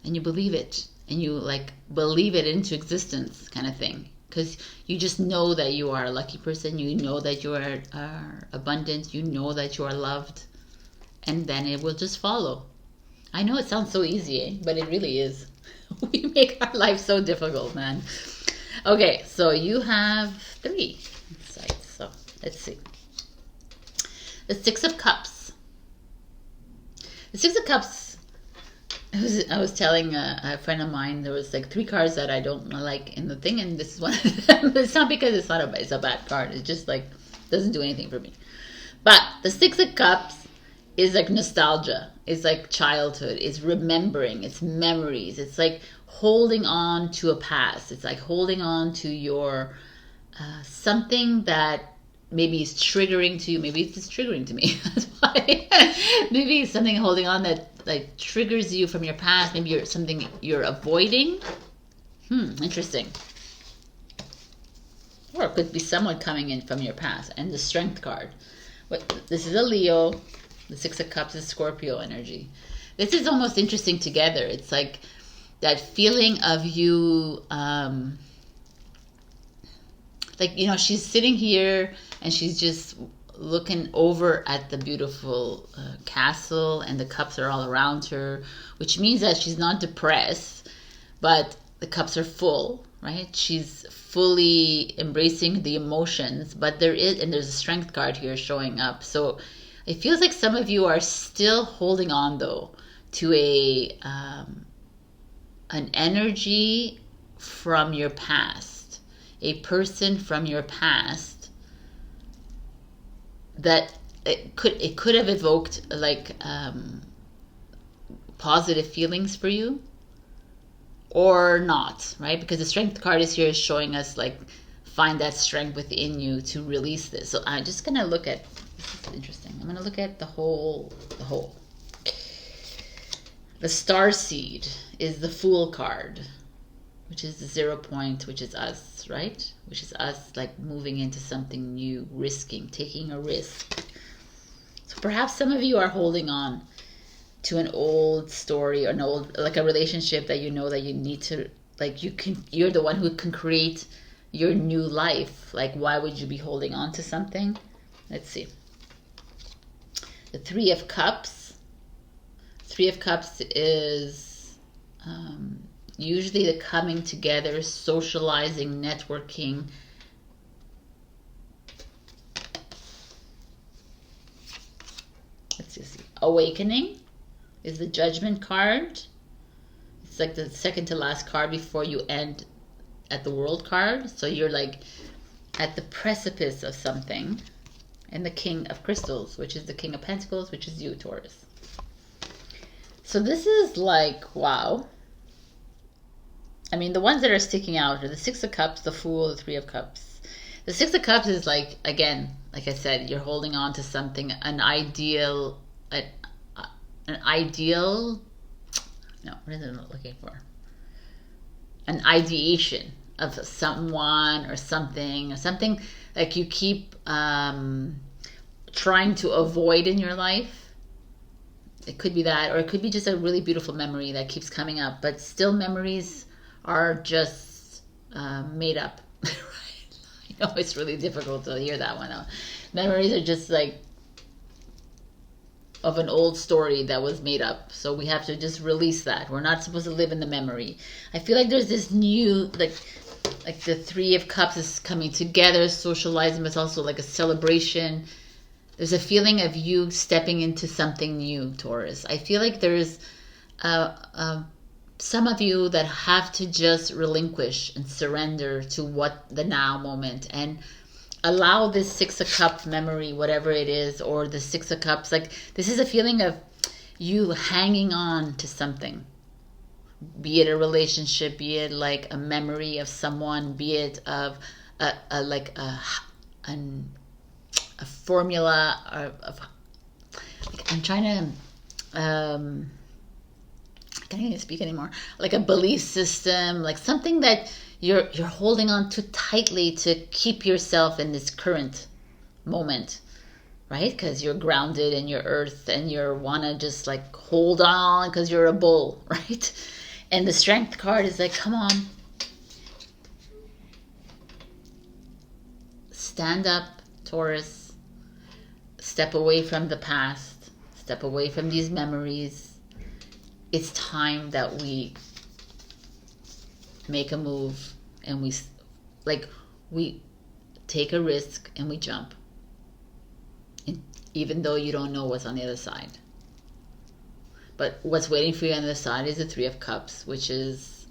and you believe it and you like believe it into existence, kind of thing. Because you just know that you are a lucky person. You know that you are abundant. You know that you are loved. And then it will just follow. I know it sounds so easy, but it really is. We make our life so difficult, man. Okay, so you have 3 insights. So let's see. The 6 of Cups. The 6 of Cups I was telling a friend of mine there was like 3 cards that I don't like in the thing, and this is one of them. It's not because it's a bad card. It's just like doesn't do anything for me. But the 6 of Cups is like nostalgia. It's like childhood. It's remembering. It's memories. It's like holding on to a past. It's like holding on to your something that maybe is triggering to you. Maybe it's triggering to me. That's why. Maybe it's something holding on that like triggers you from your past. Maybe you're something you're avoiding. Interesting. Or it could be someone coming in from your past. And the Strength card. This is a Leo. The 6 of Cups is Scorpio energy. This is almost interesting together. It's like that feeling of you, like, you know, she's sitting here and she's just looking over at the beautiful castle, and the cups are all around her, which means that she's not depressed, but the cups are full, right? She's fully embracing the emotions, but there's a Strength card here showing up. So it feels like some of you are still holding on though to an energy from your past, a person from your past that it could have evoked like positive feelings for you or not, right? Because the Strength card is here showing us like find that strength within you to release this. So I'm just gonna look at, this is interesting, I'm gonna look at the whole. The Starseed is the Fool card, which is the 0 point, which is us, right? Which is us like moving into something new, risking, taking a risk. So perhaps some of you are holding on to an old story or an old, like a relationship that you know that you need to, like you're the one who can create your new life. Like why would you be holding on to something? Let's see. The 3 of Cups. 3 of Cups is usually the coming together, socializing, networking. Let's just see. Awakening is the Judgment card. It's like the second to last card before you end at the World card. So you're like at the precipice of something. And the King of Crystals, which is the King of Pentacles, which is you, Taurus. So this is like, wow. I mean, the ones that are sticking out are the 6 of Cups, the Fool, the 3 of Cups. The 6 of Cups is like, again, like I said, you're holding on to something, an ideal, no, what is it I'm looking for? An ideation of someone or something like you keep trying to avoid in your life. It could be that, or it could be just a really beautiful memory that keeps coming up, but still memories are just made up. Right? I know it's really difficult to hear that one out. Memories are just like of an old story that was made up. So we have to just release that. We're not supposed to live in the memory. I feel like there's this new, like the 3 of Cups is coming together, socializing, but it's also like a celebration. There's a feeling of you stepping into something new, Taurus. I feel like there's some of you that have to just relinquish and surrender to what the now moment and allow this 6 of Cups memory, whatever it is, or the 6 of Cups. Like this is a feeling of you hanging on to something, be it a relationship, be it like a memory of someone, be it of a formula of I'm trying to I can't even speak anymore, like a belief system, like something that you're holding on to tightly to keep yourself in this current moment, right? Because you're grounded in your earth and you want to just like hold on because you're a bull, right? And the Strength card is like, come on, stand up, Taurus. Step away from the past. Step away from these memories. It's time that we make a move and we take a risk and we jump. And even though you don't know what's on the other side. But what's waiting for you on the side is the Three of Cups, which is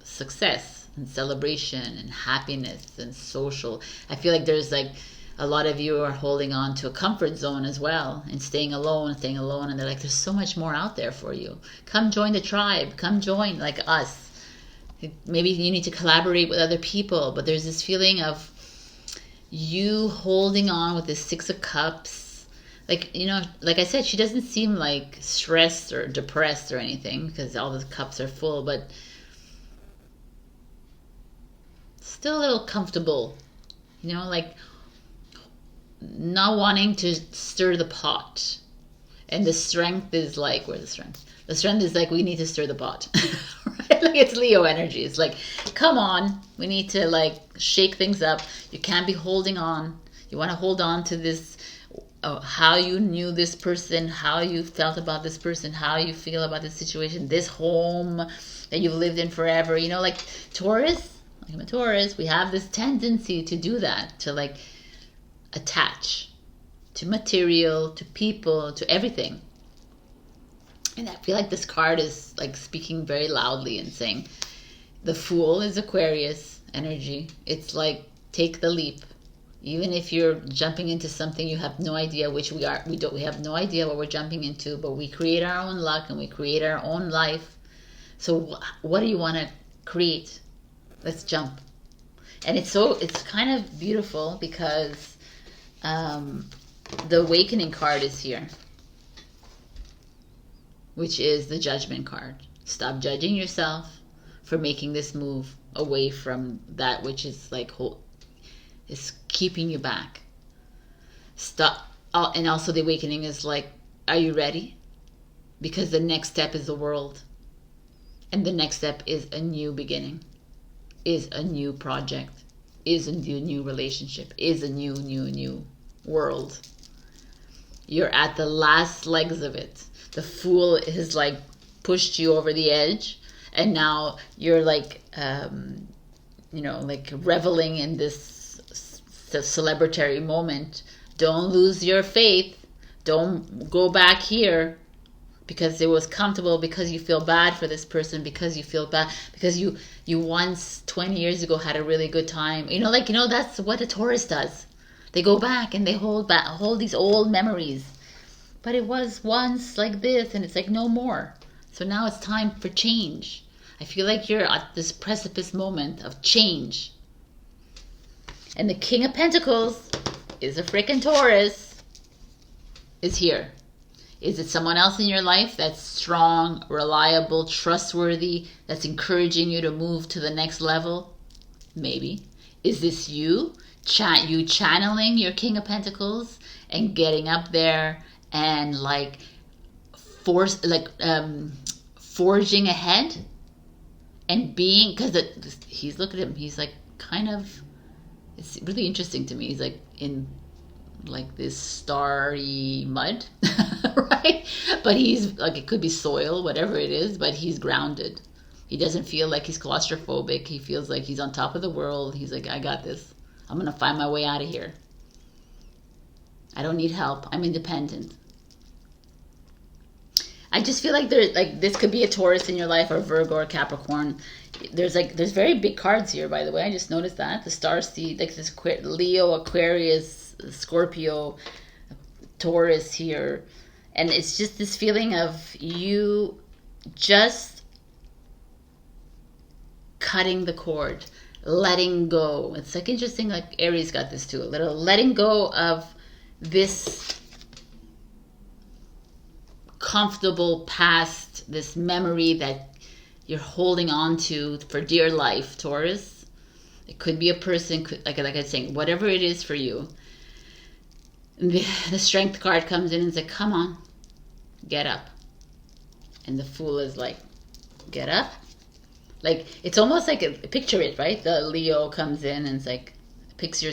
success and celebration and happiness and social. I feel like there's like a lot of you are holding on to a comfort zone as well and staying alone, and they're like, there's so much more out there for you. Come join the tribe. Come join like us. Maybe you need to collaborate with other people, but there's this feeling of you holding on with this Six of Cups. Like, you know, like I said, she doesn't seem like stressed or depressed or anything because all the cups are full, but still a little comfortable, you know, like not wanting to stir the pot. And the strength is like, where's the strength? The strength is like, we need to stir the pot. Right? Like, it's Leo energy. It's like, come on, we need to like shake things up. You can't be holding on. You want to hold on to this, how you knew this person, how you felt about this person, how you feel about this situation, this home that you've lived in forever. You know, like Taurus, like I'm a Taurus, we have this tendency to do that, to like attach to material, to people, to everything. And I feel like this card is like speaking very loudly and saying the Fool is Aquarius energy. It's like, take the leap. Even if you're jumping into something you have no idea, which we have no idea what we're jumping into, but we create our own luck and we create our own life. So what do you want to create? Let's jump. And it's kind of beautiful because the Awakening card is here, which is the Judgment card. Stop judging yourself for making this move away from that which is like is keeping you back. Stop. And also the Awakening is like, are you ready? Because the next step is the world. And the next step is a new beginning, is a new project, is a new relationship, is a new world. You're at the last legs of it. The Fool has like pushed you over the edge, and now you're like, you know, like reveling in this celebratory moment. Don't lose your faith. Don't go back here because it was comfortable, because you feel bad for this person, because you feel bad, because you once 20 years ago had a really good time. You know, like, you know, that's what a Taurus does. They go back and they hold these old memories. But it was once like this, and it's like no more. So now it's time for change. I feel like you're at this precipice moment of change. And the King of Pentacles is a freaking Taurus, is here. Is it someone else in your life that's strong, reliable, trustworthy, that's encouraging you to move to the next level? Maybe. Is this you? You channeling your King of Pentacles and getting up there and like forging ahead and being, because he's, look at him, he's like kind of, it's really interesting to me. He's like in like this starry mud, right? But he's like, it could be soil, whatever it is, but he's grounded. He doesn't feel like he's claustrophobic. He feels like he's on top of the world. He's like, I got this. I'm going to find my way out of here. I don't need help. I'm independent. I just feel like this could be a Taurus in your life, or Virgo or Capricorn. There's very big cards here, by the way. I just noticed that. The Starseed, like this Leo, Aquarius, Scorpio, Taurus here. And it's just this feeling of you just cutting the cord, letting go. It's like interesting, like Aries got this too, a little letting go of this comfortable past, this memory that you're holding on to for dear life, Taurus. It could be a person, like I was saying, whatever it is for you. And the Strength card comes in and says, come on, get up. And the Fool is like, get up. Like, it's almost like, picture it, right? The Leo comes in and it's like, picks you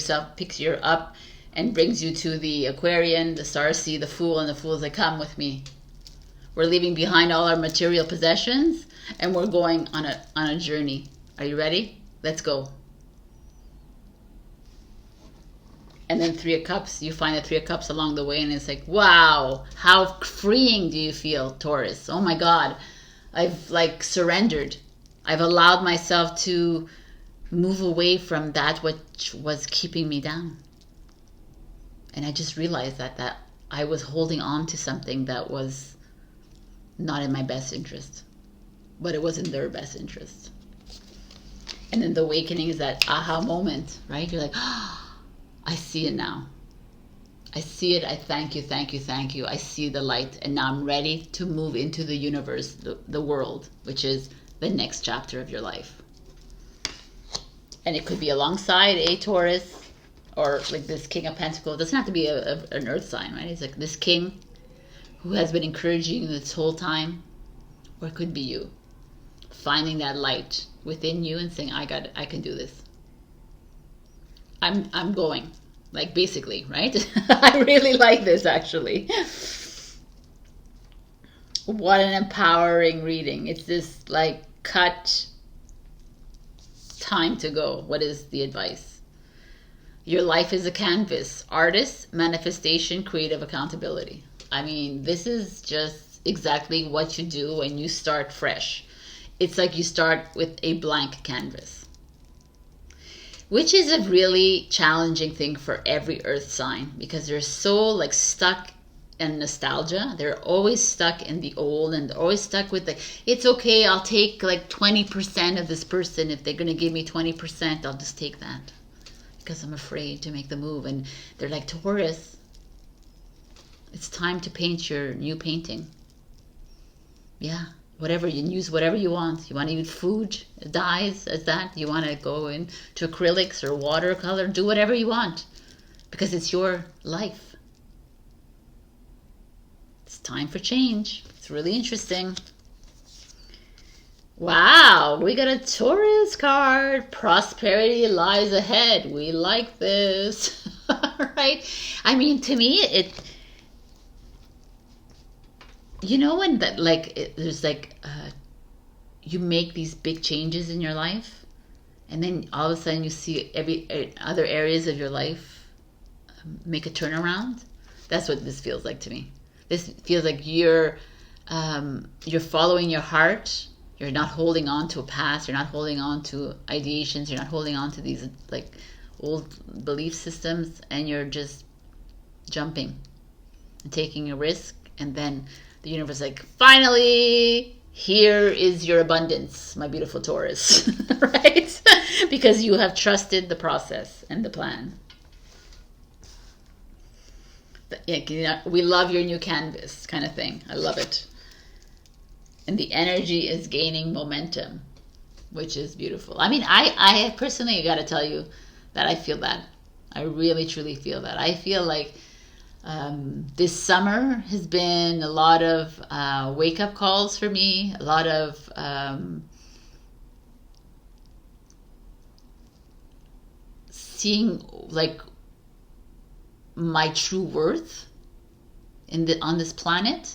up and brings you to the Aquarian, the Starseed, the Fool, and the Fool is like, come with me. We're leaving behind all our material possessions and we're going on a journey. Are you ready? Let's go. And then Three of Cups, you find the Three of Cups along the way, and it's like, wow, how freeing do you feel, Taurus? Oh my God, I've like surrendered. I've allowed myself to move away from that which was keeping me down. And I just realized that I was holding on to something that was not in my best interest, but it was in their best interest. And then the awakening is that aha moment, right? You're like, oh, I see it now. I see it. I thank you, thank you, thank you. I see the light, and now I'm ready to move into the universe, the world, which is the next chapter of your life. And it could be alongside a Taurus, or like this King of Pentacles. It doesn't have to be an earth sign, right? It's like this king who has been encouraging you this whole time. Or it could be you finding that light within you and saying, I can do this. I'm going. Like, basically, right? I really like this, actually. What an empowering reading. It's this like cut time to go. What is the advice? Your life is a canvas. Artist, manifestation, creative accountability. I mean, this is just exactly what you do when you start fresh. It's like you start with a blank canvas, which is a really challenging thing for every earth sign, because they're so like stuck in nostalgia. They're always stuck in the old, and they're always stuck with like, it's okay, I'll take like 20% of this person. If they're going to give me 20%, I'll just take that, because I'm afraid to make the move. And they're like, Taurus, it's time to paint your new painting. Yeah, whatever, you use whatever you want. You want to use food, dyes as that. You want to go into acrylics or watercolor. Do whatever you want, because it's your life. It's time for change. It's really interesting. Wow, we got a Taurus card. Prosperity lies ahead. We like this. Right? I mean, to me, you know, when that there's like you make these big changes in your life, and then all of a sudden you see every other areas of your life make a turnaround. That's what this feels like to me. This feels like you're following your heart. You're not holding on to a past. You're not holding on to ideations. You're not holding on to these like old belief systems, and you're just jumping and taking a risk. And then the universe is like, finally, here is your abundance, my beautiful Taurus, right? Because you have trusted the process and the plan. Yeah, we love your new canvas kind of thing. I love it. And the energy is gaining momentum, which is beautiful. I mean, I personally got to tell you that I feel that. I really, truly feel that. I feel like this summer has been a lot of wake-up calls for me, a lot of seeing like my true worth on this planet.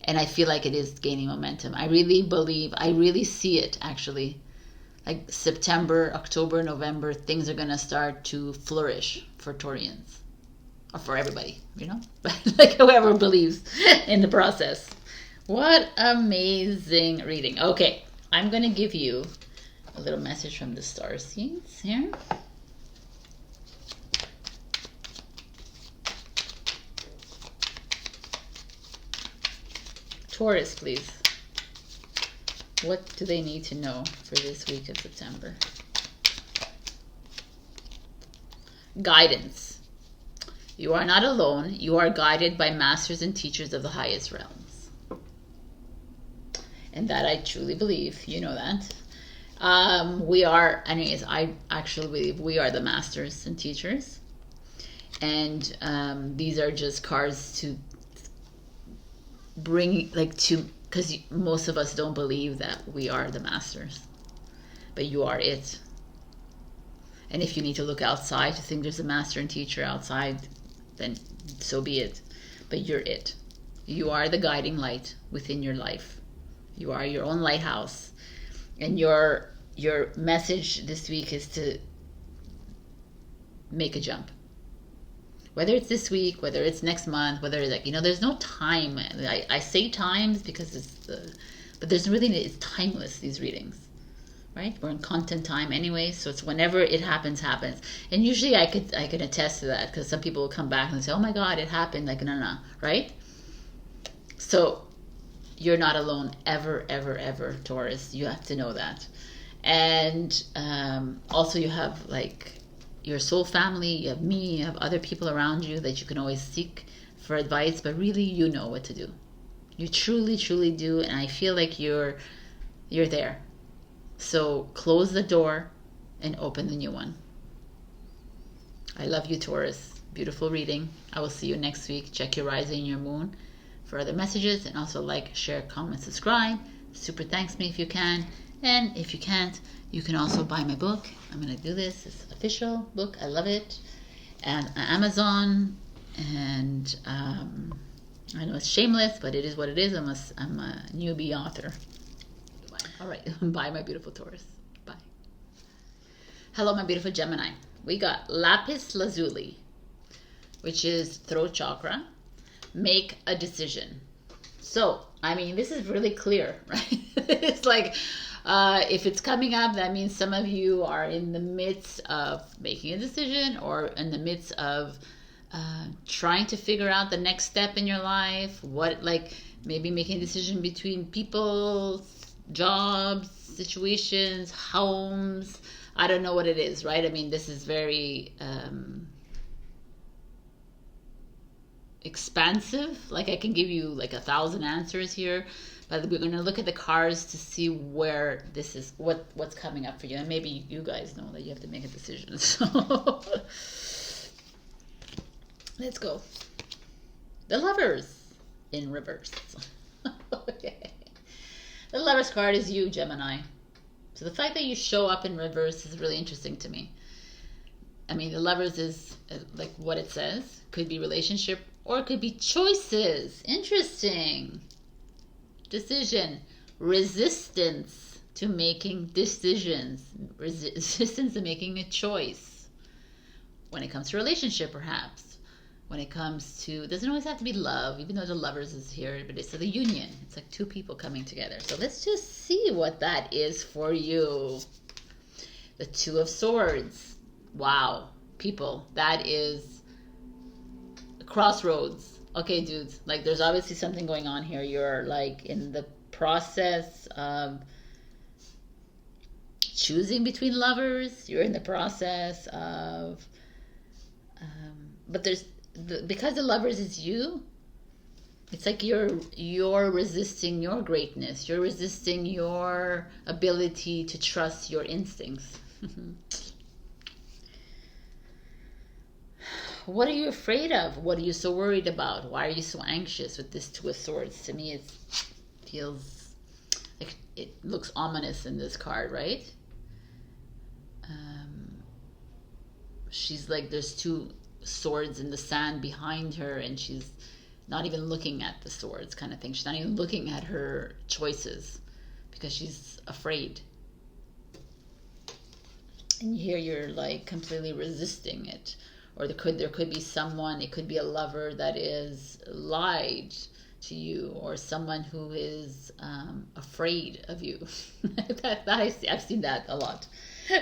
And I feel like it is gaining momentum. I really believe, I really see it actually. Like September, October, November, things are going to start to flourish for Taurians. Or for everybody, you know? Like whoever believes in the process. What amazing reading. Okay, I'm going to give you a little message from the Starseeds here. Taurus, please. What do they need to know for this week of September? Guidance. You are not alone. You are guided by masters and teachers of the highest realms. And that I truly believe. You know that. We are, anyways, I actually believe we are the masters and teachers. And these are just cards to bring, like, to, because most of us don't believe that we are the masters, but you are it. And if you need to look outside to think there's a master and teacher outside, then so be it. But you're it. You are the guiding light within your life. You are your own lighthouse. And your message this week is to make a jump. Whether it's this week, whether it's next month, whether it's like, you know, there's no time. I say times because but there's really, it's timeless, these readings, right? We're in content time anyway, so it's whenever it happens. And usually I can attest to that, because some people will come back and say, oh my God, it happened, like, no, right? So you're not alone ever, ever, ever, Taurus. You have to know that. And also you have like your soul family, you have me, you have other people around you that you can always seek for advice, but really you know what to do. You truly, truly do, and I feel like you're there. So close the door and open the new one. I love you, Taurus. Beautiful reading. I will see you next week. Check your rising and your moon for other messages, and also like, share, comment, subscribe. Super thanks me if you can. And if you can't, you can also buy my book. I'm going to do this. It's an official book. I love it. And Amazon. And I know it's shameless, but it is what it is. I'm a newbie author. All right. Bye, my beautiful Taurus. Bye. Hello, my beautiful Gemini. We got Lapis Lazuli, which is throat chakra. Make a decision. So, I mean, this is really clear, right? It's like, if it's coming up, that means some of you are in the midst of making a decision, or in the midst of trying to figure out the next step in your life. What, like, maybe making a decision between people, jobs, situations, homes. I don't know what it is, right? I mean, this is very expansive. Like, I can give you like 1,000 answers here, but we're going to look at the cards to see where this is, what's coming up for you. And maybe you guys know that you have to make a decision. So let's go. The Lovers in reverse. Okay. The Lovers card is you, Gemini. So the fact that you show up in reverse is really interesting to me. I mean, the Lovers is like what it says. Could be relationship, or it could be choices. Interesting. Decision. Resistance to making decisions. Resistance to making a choice. When it comes to relationship, perhaps. When it comes to, it doesn't always have to be love, even though the Lovers is here, but it's the union. It's like two people coming together. So let's just see what that is for you. The Two of Swords. Wow. People, that is crossroads. Okay, dudes, like there's obviously something going on here. You're like in the process of choosing between lovers. You're in the process of but there's because the Lovers is you, it's like you're resisting your greatness. You're resisting your ability to trust your instincts. What are you afraid of? What are you so worried about? Why are you so anxious with this Two of Swords? To me, it feels like it looks ominous in this card, right? She's like, there's two swords in the sand behind her, and she's not even looking at the swords, kind of thing. She's not even looking at her choices because she's afraid. And here you're like completely resisting it. Or there could be someone, it could be a lover that is lied to you, or someone who is afraid of you. I've seen that a lot.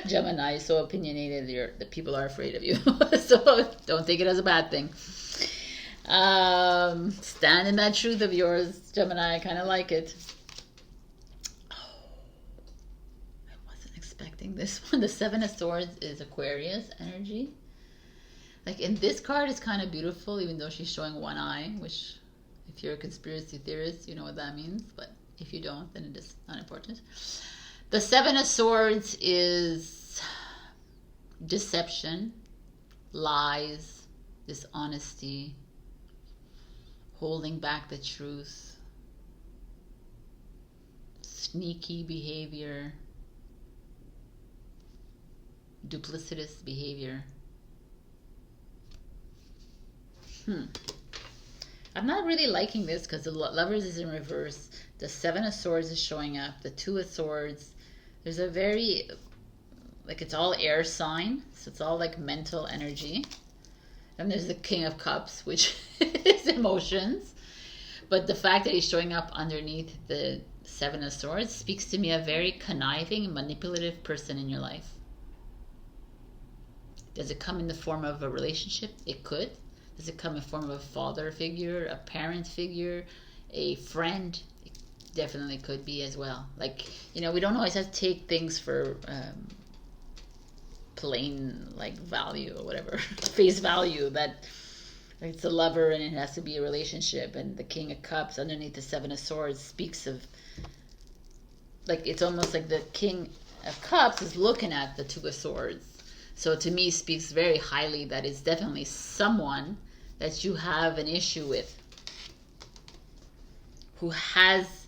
Gemini is so opinionated, the people are afraid of you. So don't take it as a bad thing. Stand in that truth of yours, Gemini. I kind of like it. Oh, I wasn't expecting this one. The Seven of Swords is Aquarius energy. Like in this card, it's kind of beautiful, even though she's showing one eye, which if you're a conspiracy theorist, you know what that means. But if you don't, then it is not important. The Seven of Swords is deception, lies, dishonesty, holding back the truth, sneaky behavior, duplicitous behavior. I'm not really liking this because the Lovers is in reverse. The Seven of Swords is showing up. The Two of Swords. There's a very, like, it's all air sign. So it's all like mental energy. And there's the King of Cups, which is emotions. But the fact that he's showing up underneath the Seven of Swords speaks to me a very conniving, manipulative person in your life. Does it come in the form of a relationship? It could. Does it come in the form of a father figure, a parent figure, a friend? It definitely could be as well. Like, you know, we don't always have to take things for plain, like, value or whatever, face value, that it's a lover and it has to be a relationship. And the King of Cups underneath the Seven of Swords speaks of, like, it's almost like the King of Cups is looking at the Two of Swords. So to me, speaks very highly that it's definitely someone that you have an issue with, who has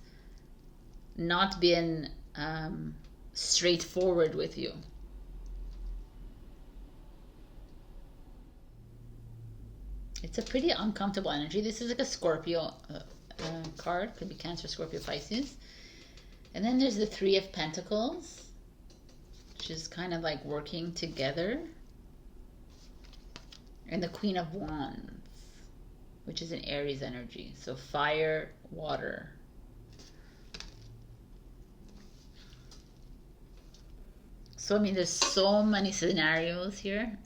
not been straightforward with you. It's a pretty uncomfortable energy. This is like a Scorpio card. Could be Cancer, Scorpio, Pisces. And then there's the Three of Pentacles, which is kind of like working together. And the Queen of Wands, which is an Aries energy. So fire, water. So, I mean, there's so many scenarios here.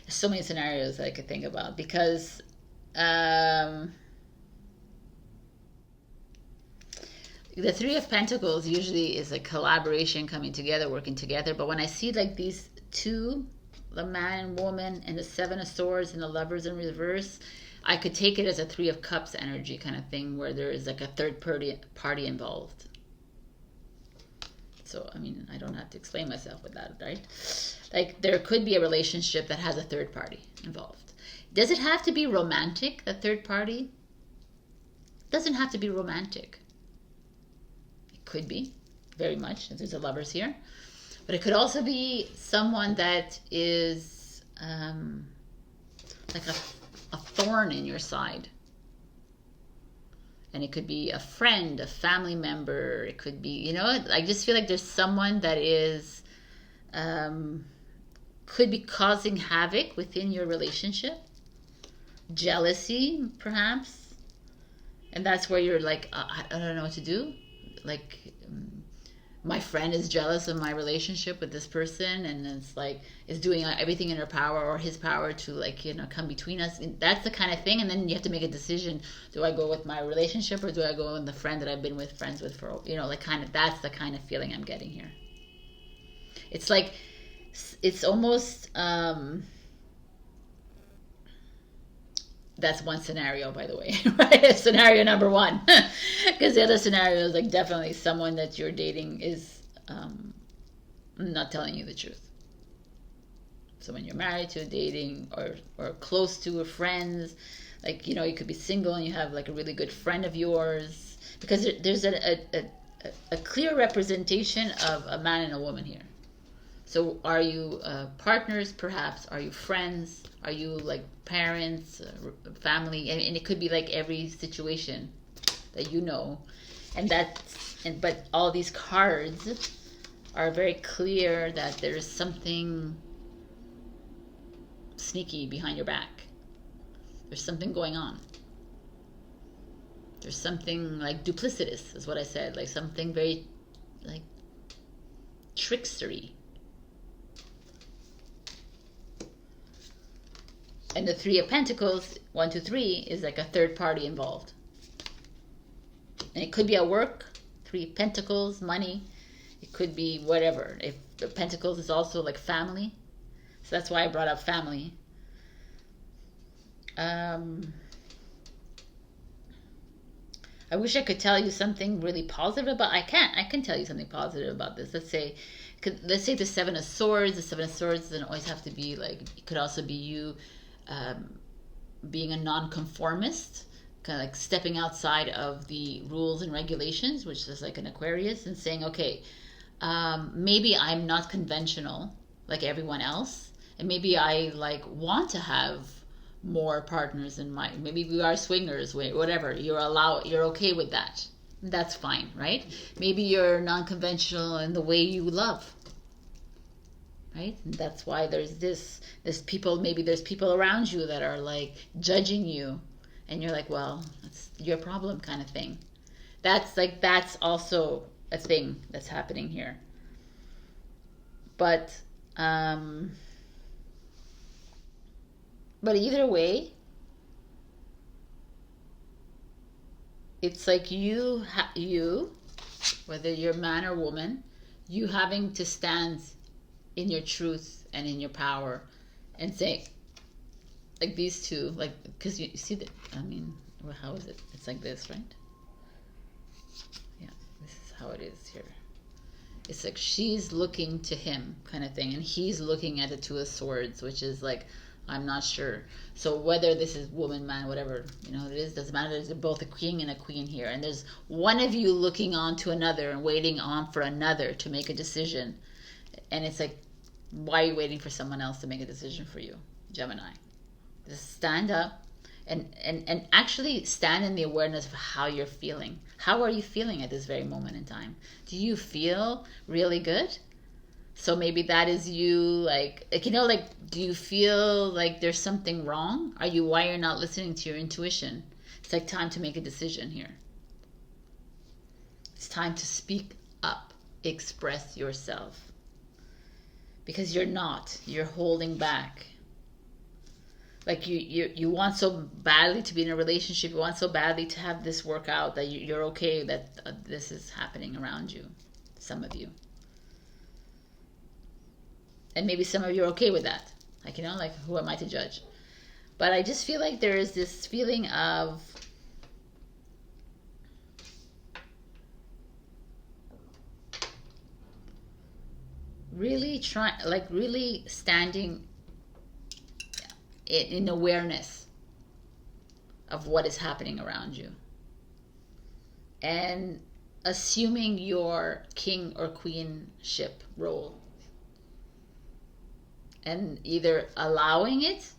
There's so many scenarios that I could think about, because the Three of Pentacles usually is a collaboration, coming together, working together. But when I see like these two, the man and woman, and the Seven of Swords and the Lovers in reverse, I could take it as a Three of Cups energy kind of thing, where there is like a third party involved. So, I mean, I don't have to explain myself with that, right? Like, there could be a relationship that has a third party involved. Does it have to be romantic, the third party? It doesn't have to be romantic. It could be, very much. There's a Lovers here. But it could also be someone that is like a thorn in your side. And it could be a friend, a family member. It could be, you know, I just feel like there's someone that is, could be causing havoc within your relationship. Jealousy, perhaps. And that's where you're like, I don't know what to do. Like, my friend is jealous of my relationship with this person, and it's like, is doing everything in her power or his power to, like, you know, come between us. And that's the kind of thing. And then you have to make a decision. Do I go with my relationship, or do I go with the friend that I've been friends with for, you know, like, kind of, that's the kind of feeling I'm getting here. It's like, it's almost, that's one scenario, by the way, right? Scenario number one. Because the other scenario is like, definitely someone that you're dating is not telling you the truth. So when you're married to, dating, or close to, or friends, like, you know, you could be single and you have like a really good friend of yours, because there's a clear representation of a man and a woman here. So are you partners, perhaps? Are you friends? Are you like parents, family? And it could be like every situation that you know. But all these cards are very clear that there's something sneaky behind your back. There's something going on. There's something like duplicitous, is what I said. Like something very like trickstery. And the Three of Pentacles, 1, 2, 3, is like a third party involved. And it could be at work, Three of Pentacles, money. It could be whatever. If the Pentacles is also like family. So that's why I brought up family. I wish I could tell you something really positive, but I can't. I can tell you something positive about this. Let's say the Seven of Swords. The Seven of Swords doesn't always have to be like, it could also be you being a non-conformist, kind of like stepping outside of the rules and regulations, which is like an Aquarius, and saying, okay, maybe I'm not conventional like everyone else, and maybe I like want to have more partners in my, maybe we are swingers, whatever, you're okay with that. That's fine, right? Maybe you're non-conventional in the way you love. right? And that's why there's people, maybe there's people around you that are like judging you, and you're like, well, that's your problem, kind of thing. That's also a thing that's happening here. But either way, it's like you, whether you're man or woman, you having to stand in your truth and in your power and say, like these two, like, because you see that, I mean, well, how is it? It's like this, right? Yeah, this is how it is here. It's like she's looking to him, kind of thing, and he's looking at the Two of Swords, which is like, I'm not sure. So whether this is woman, man, whatever, you know, it is, doesn't matter. There's both a king and a queen here, and there's one of you looking on to another and waiting on for another to make a decision. And it's like, why are you waiting for someone else to make a decision for you, Gemini? Just stand up and actually stand in the awareness of how you're feeling. How are you feeling at this very moment in time? Do you feel really good? So maybe that is you, like, you know, like, do you feel like there's something wrong? Why you're not listening to your intuition? It's like time to make a decision here. It's time to speak up, express yourself. Because you're holding back. Like you want so badly to be in a relationship, you want so badly to have this work out that you're okay that this is happening around you, some of you. And maybe some of you are okay with that. Like, you know, like, who am I to judge? But I just feel like there is this feeling of really really standing in awareness of what is happening around you. And assuming your king or queenship role. And either allowing it,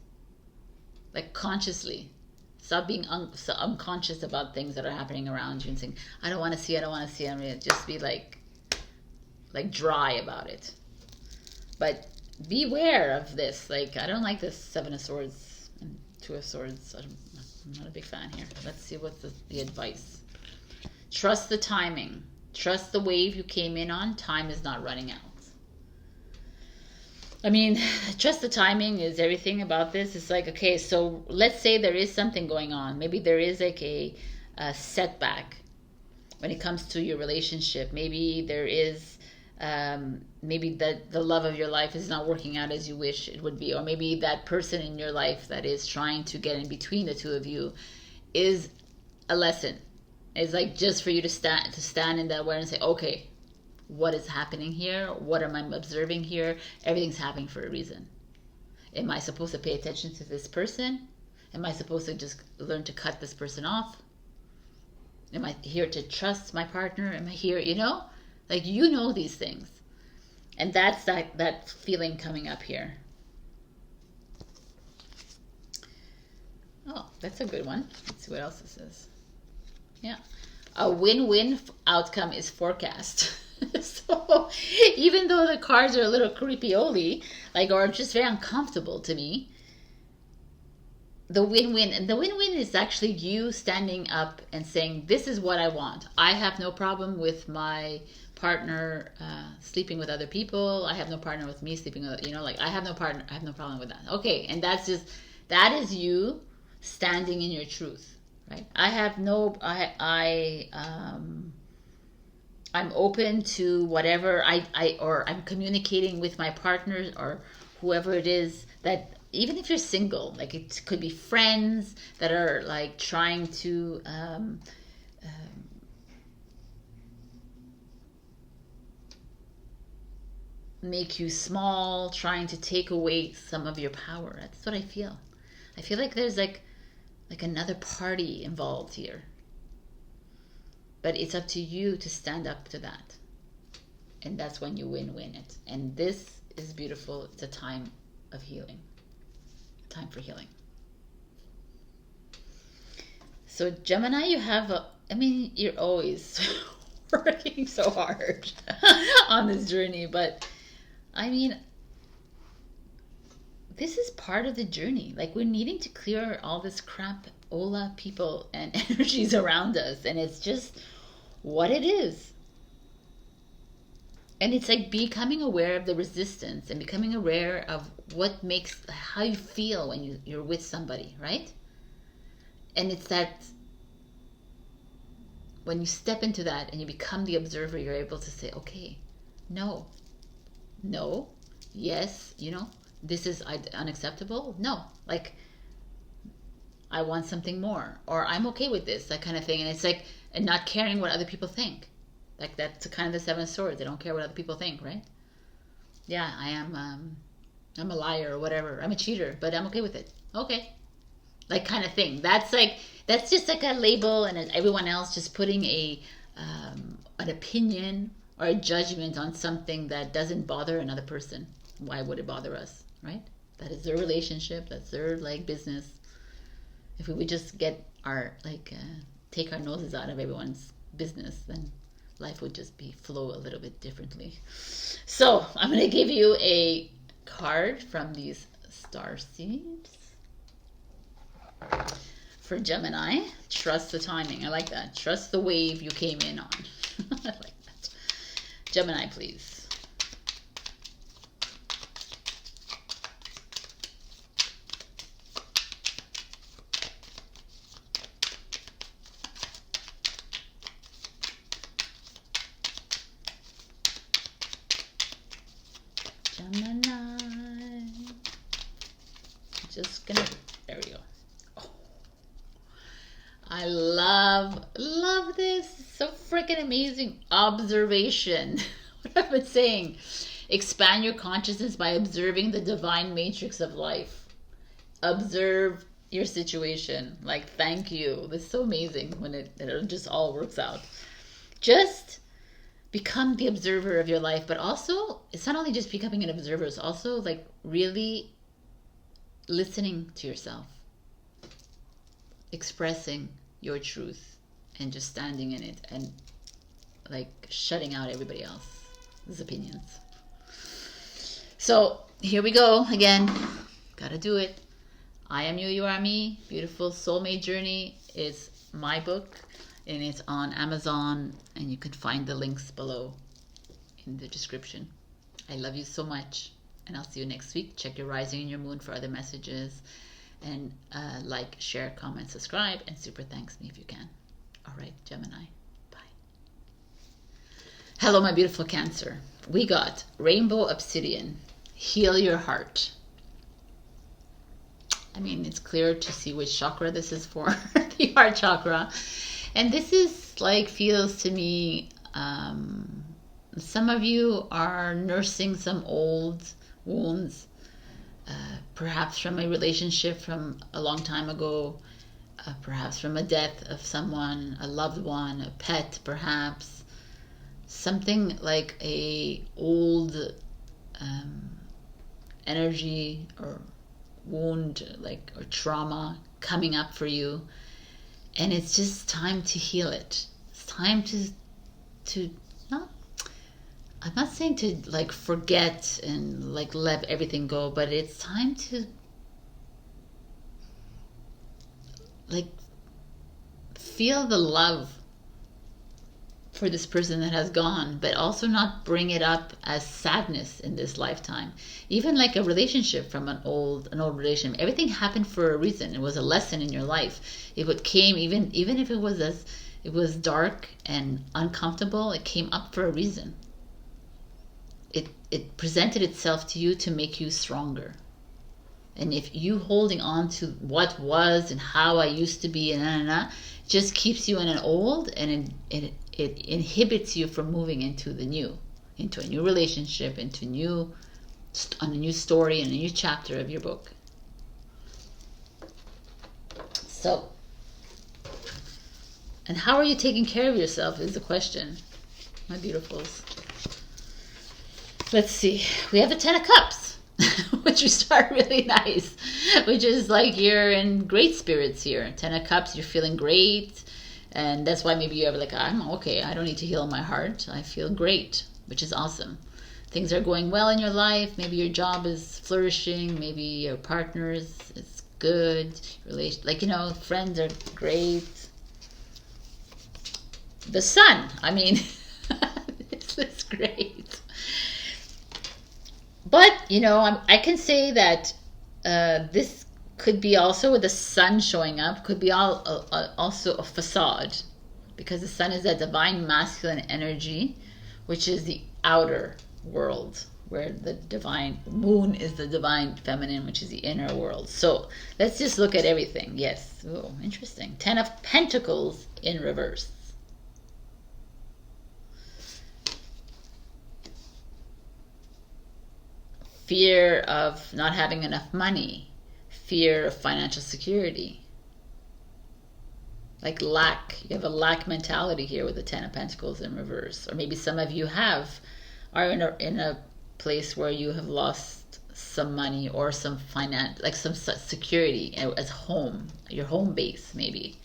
like consciously, stop being so unconscious about things that are happening around you and saying, I don't want to see, I mean, just be like dry about it. But beware of this. Like, I don't like this Seven of Swords and Two of Swords. I'm not a big fan here. Let's see what's the advice. Trust the timing. Trust the wave you came in on. Time is not running out. I mean, trust the timing is everything about this. It's like, okay, so let's say there is something going on. Maybe there is like a setback when it comes to your relationship. Maybe there is, maybe that the love of your life is not working out as you wish it would be. Or maybe that person in your life that is trying to get in between the two of you is a lesson. It's like just for you to stand in that awareness and say, okay, what is happening here? What am I observing here? Everything's happening for a reason. Am I supposed to pay attention to this person? Am I supposed to just learn to cut this person off? Am I here to trust my partner? Am I here, you know? Like, you know these things. And that's that feeling coming up here. Oh, that's a good one. Let's see what else this is. Yeah. A win-win outcome is forecast. So even though the cards are a little creepy-oly, like, or just very uncomfortable to me, the win-win, and the win-win is actually you standing up and saying, this is what I want. I have no problem with my partner sleeping with other people. I have no partner with me sleeping with, you know, like, I have no problem with that. Okay, and that is you standing in your truth, right? I'm open to whatever or I'm communicating with my partner or whoever it is, that even if you're single, like, it could be friends that are like trying to make you small, trying to take away some of your power. That's what I feel. I feel like there's like another party involved here. But it's up to you to stand up to that. And that's when you win it. And this is beautiful. It's a time of healing. Time for healing. So Gemini, you have you're always working so hard on this journey. But I mean, this is part of the journey. Like, we're needing to clear all this crap, Ola people and energies around us. And it's just what it is. And it's like becoming aware of the resistance and becoming aware of what makes, how you feel when you're with somebody, right? And it's that when you step into that and you become the observer, you're able to say, okay, no, yes, you know, this is unacceptable. No, like, I want something more, or I'm okay with this, that kind of thing. And it's like, and not caring what other people think. Like, that's kind of the Seven of Swords. They don't care what other people think, right? Yeah, I'm a liar or whatever. I'm a cheater, but I'm okay with it. Okay. Like, kind of thing. That's like, that's just like a label, and everyone else just putting an opinion or a judgment on something that doesn't bother another person. Why would it bother us, right? That is their relationship. That's their, like, business. If we would just get our, like, take our noses out of everyone's business, then life would just flow a little bit differently. So I'm going to give you a card from these Starseeds for Gemini. Trust the timing. I like that. Trust the wave you came in on. I like that. Gemini, please. Gemini. Just gonna, there we go. Oh. I love this. It's so freaking amazing. Observation. What I've been saying. Expand your consciousness by observing the divine matrix of life. Observe your situation. Like, thank you. This is so amazing when it just all works out. Just become the observer of your life, but also it's not only just becoming an observer, it's also like really listening to yourself, expressing your truth, and just standing in it, and like shutting out everybody else's opinions. So here we go again. Gotta do it. I Am You, You Are Me. Beautiful Soulmate Journey is my book, and it's on Amazon, and you can find the links below in the description. I love you so much, and I'll see you next week. Check your rising and your moon for other messages, and like, share, comment, subscribe, and super thanks me if you can. All right, Gemini, bye. Hello, my beautiful Cancer. We got Rainbow Obsidian, Heal Your Heart. I mean, it's clear to see which chakra this is for, the heart chakra. And this is like, feels to me, some of you are nursing some old wounds, perhaps from a relationship from a long time ago, perhaps from a death of someone, a loved one, a pet, perhaps. Something like a old energy or wound, like, or trauma coming up for you. And it's just time to heal it. It's time to not, I'm not saying to like forget and like let everything go, but it's time to like feel the love for this person that has gone, but also not bring it up as sadness in this lifetime. Even like a relationship from an old relationship, everything happened for a reason. It was a lesson in your life. It came, even if it was dark and uncomfortable, it came up for a reason. It presented itself to you to make you stronger. And if you holding on to what was and how I used to be and just keeps you in an old, and it inhibits you from moving into the new, into a new relationship, into a new story and a new chapter of your book. So, and how are you taking care of yourself is the question, my beautifuls. Let's see. We have the Ten of Cups, which we start really nice, which is like you're in great spirits here. Ten of Cups, you're feeling great. And that's why maybe you have like, I'm okay, I don't need to heal my heart. I feel great, which is awesome. things are going well in your life. Maybe your job is flourishing. Maybe your partner is good. Like, you know, friends are great. The sun, I mean, this is great. But, you know, I can say that this could be also with the sun showing up, could be also a facade, because the sun is a divine masculine energy, which is the outer world, where the divine moon is the divine feminine, which is the inner world. So let's just look at everything. Yes. Oh, interesting. 10 of Pentacles in reverse. Fear of not having enough money, fear of financial security, like lack. You have a lack mentality here with the 10 of Pentacles in reverse. Or maybe some of you are in a place where you have lost some money or some finance, like some security as home, your home base maybe.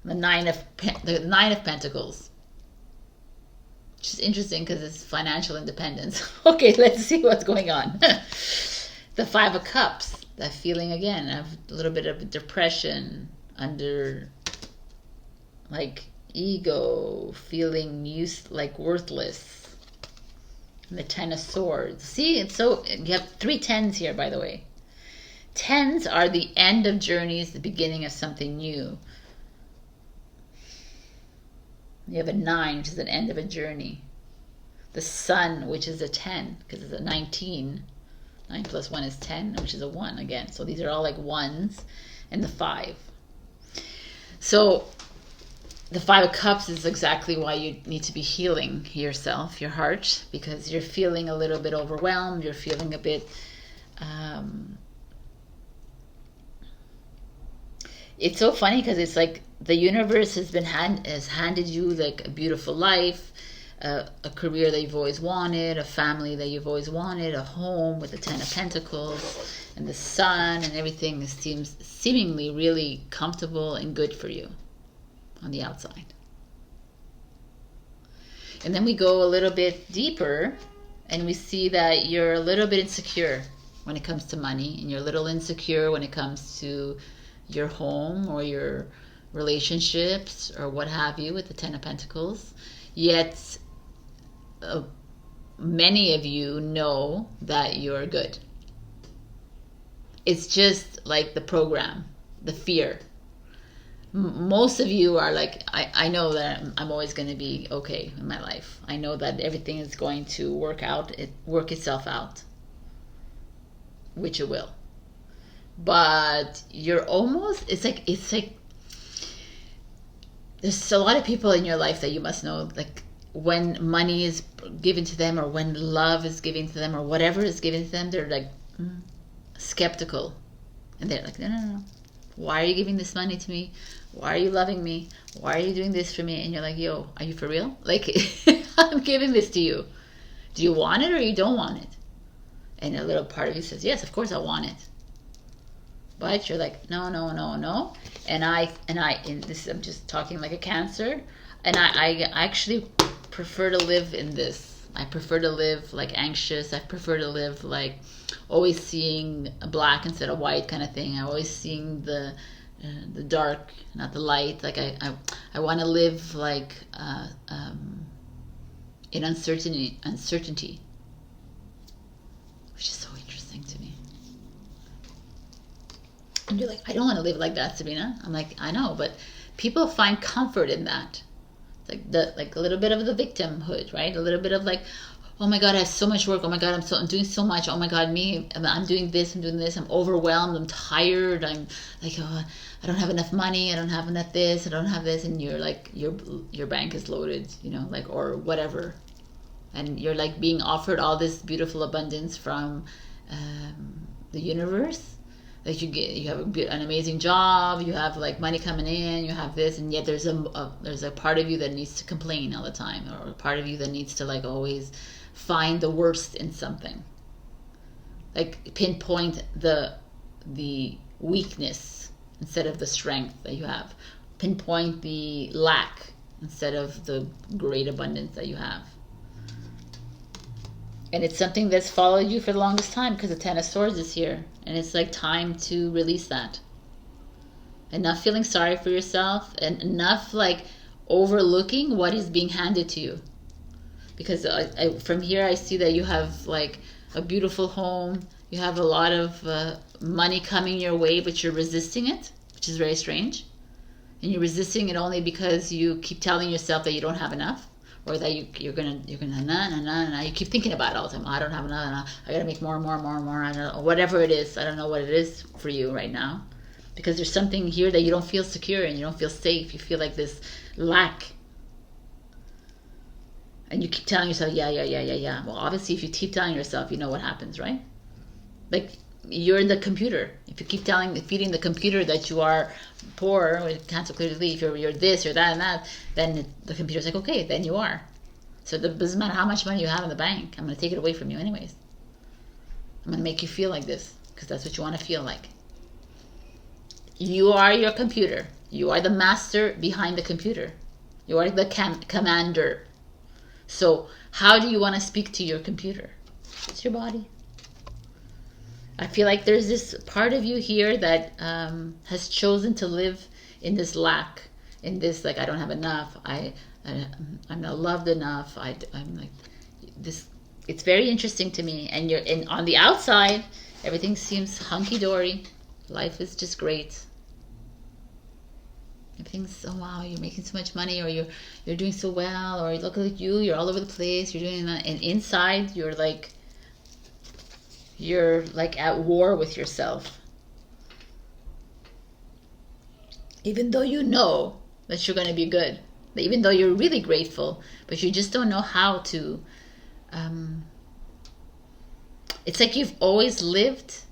The 9 of Pentacles. Which is interesting because it's financial independence. Okay, let's see what's going on. The 5 of Cups. That feeling again of a little bit of depression, under like ego, feeling like worthless. And the 10 of Swords. See, it's so, you have 3 10s here, by the way. 10s are the end of journeys, the beginning of something new. You have a 9, which is an end of a journey. The Sun, which is a 10, because it's a 19. 9 plus 1 is 10, which is a 1 again. So these are all like 1s. And the 5. So the 5 of Cups is exactly why you need to be healing yourself, your heart, because you're feeling a little bit overwhelmed. You're feeling a bit... it's so funny because it's like the universe has handed you like a beautiful life, a career that you've always wanted, a family that you've always wanted, a home with the 10 of Pentacles and the Sun, and everything seems seemingly really comfortable and good for you on the outside. And then we go a little bit deeper and we see that you're a little bit insecure when it comes to money, and you're a little insecure when it comes to your home or your relationships or what have you with the 10 of Pentacles. Yet many of you know that you're good. It's just like the program, the fear. Most of you are like, I know that I'm always going to be okay in my life. I know that everything is going to work itself out, which it will. But you're almost, it's like there's a lot of people in your life that you must know, like when money is given to them or when love is given to them or whatever is given to them, they're like skeptical, and they're like, no, why are you giving this money to me? Why are you loving me? Why are you doing this for me? And you're like, yo, are you for real? Like, I'm giving this to you. Do you want it or you don't want it? And a little part of you says, yes, of course I want it. But you're like, no. And I'm just talking like a Cancer. And I actually prefer to live in this. I prefer to live like anxious. I prefer to live like always seeing black instead of white kind of thing. I always seeing the dark, not the light. Like I want to live like in uncertainty, which is so interesting to me. And you're like, I don't want to live like that, Sabrina. I'm like, I know, but people find comfort in that. Like a little bit of the victimhood, right? A little bit of like, oh my God, I have so much work. Oh my God, I'm doing so much. Oh my God, I'm doing this. I'm overwhelmed. I'm tired. I'm like, oh, I don't have enough money. I don't have enough this. I don't have this. And you're like, your bank is loaded, like, or whatever. And you're like being offered all this beautiful abundance from the universe. Like you have an amazing job, you have like money coming in, you have this, and yet there's a part of you that needs to complain all the time, or a part of you that needs to like always find the worst in something. Like pinpoint the weakness instead of the strength that you have. Pinpoint the lack instead of the great abundance that you have. And it's something that's followed you for the longest time because the Ten of Swords is here. And it's like time to release that. Enough feeling sorry for yourself and enough like overlooking what is being handed to you. Because from here I see that you have like a beautiful home. You have a lot of money coming your way, but you're resisting it, which is very strange. And you're resisting it only because you keep telling yourself that you don't have enough. Or that you're gonna you keep thinking about it all the time. I don't have enough. I gotta make more. I don't know, whatever it is. I don't know what it is for you right now, because there's something here that you don't feel secure and you don't feel safe. You feel like this lack, and you keep telling yourself, yeah. Well, obviously, if you keep telling yourself, you know what happens, right? Like you're the computer. If you keep feeding the computer that you are poor, or cancel clearly, if you're this, you're that, and that, then the computer's like, okay, then you are. So it doesn't matter how much money you have in the bank. I'm going to take it away from you anyways. I'm going to make you feel like this because that's what you want to feel like. You are your computer. You are the master behind the computer. You are the commander. So how do you want to speak to your computer? It's your body. I feel like there's this part of you here that has chosen to live in this lack, in this like I don't have enough, I'm not loved enough. I'm like this. It's very interesting to me. And on the outside, everything seems hunky dory. Life is just great. Everything's oh wow, you're making so much money, or you're doing so well, or look at you, you're all over the place. You're doing that, and inside you're like at war with yourself. Even though you know that you're going to be good, even though you're really grateful, but you just don't know how to. It's like you've always lived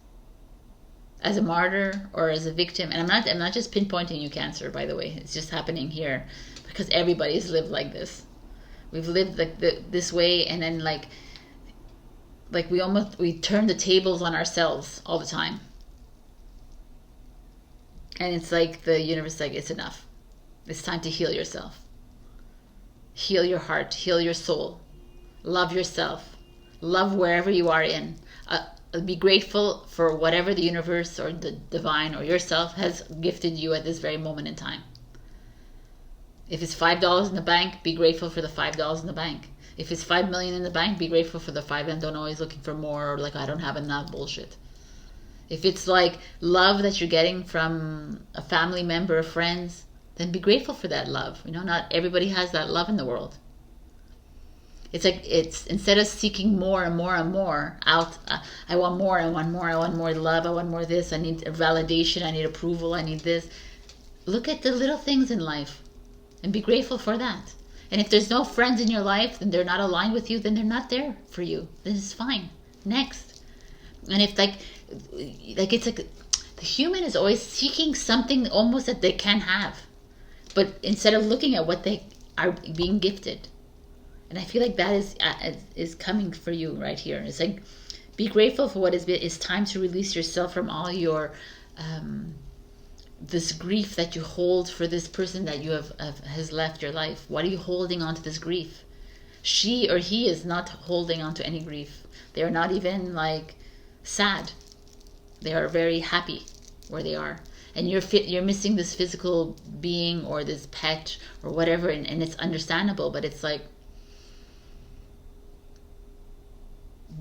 as a martyr or as a victim. And I'm not just pinpointing you, Cancer, by the way. It's just happening here because everybody's lived like this. We've lived like this way, and then like we turn the tables on ourselves all the time. And it's like the universe is like, it's enough. It's time to heal yourself. Heal your heart, heal your soul. Love yourself. Love wherever you are in. Be grateful for whatever the universe or the divine or yourself has gifted you at this very moment in time. If it's $5 in the bank, be grateful for the $5 in the bank. If it's 5 million in the bank, be grateful for the 5 and don't always looking for more, or like I don't have enough bullshit. If it's like love that you're getting from a family member or friends, then be grateful for that love. You know, not everybody has that love in the world. It's like it's instead of seeking more and more and more out, I want more, I want more, I want more love, I want more this, I need validation, I need approval, I need this. Look at the little things in life and be grateful for that. And if there's no friends in your life, then they're not aligned with you, then they're not there for you. Then it's fine. Next. And if like it's like the human is always seeking something almost that they can have, but instead of looking at what they are being gifted. And I feel like that is coming for you right here. It's like be grateful for what is. It's time to release yourself from all your this grief that you hold for this person that you has left your life. What are you holding on to this grief? She or he is not holding on to any grief. They are not even like sad. They are very happy where they are. And you're missing this physical being or this pet or whatever, and it's understandable, but it's like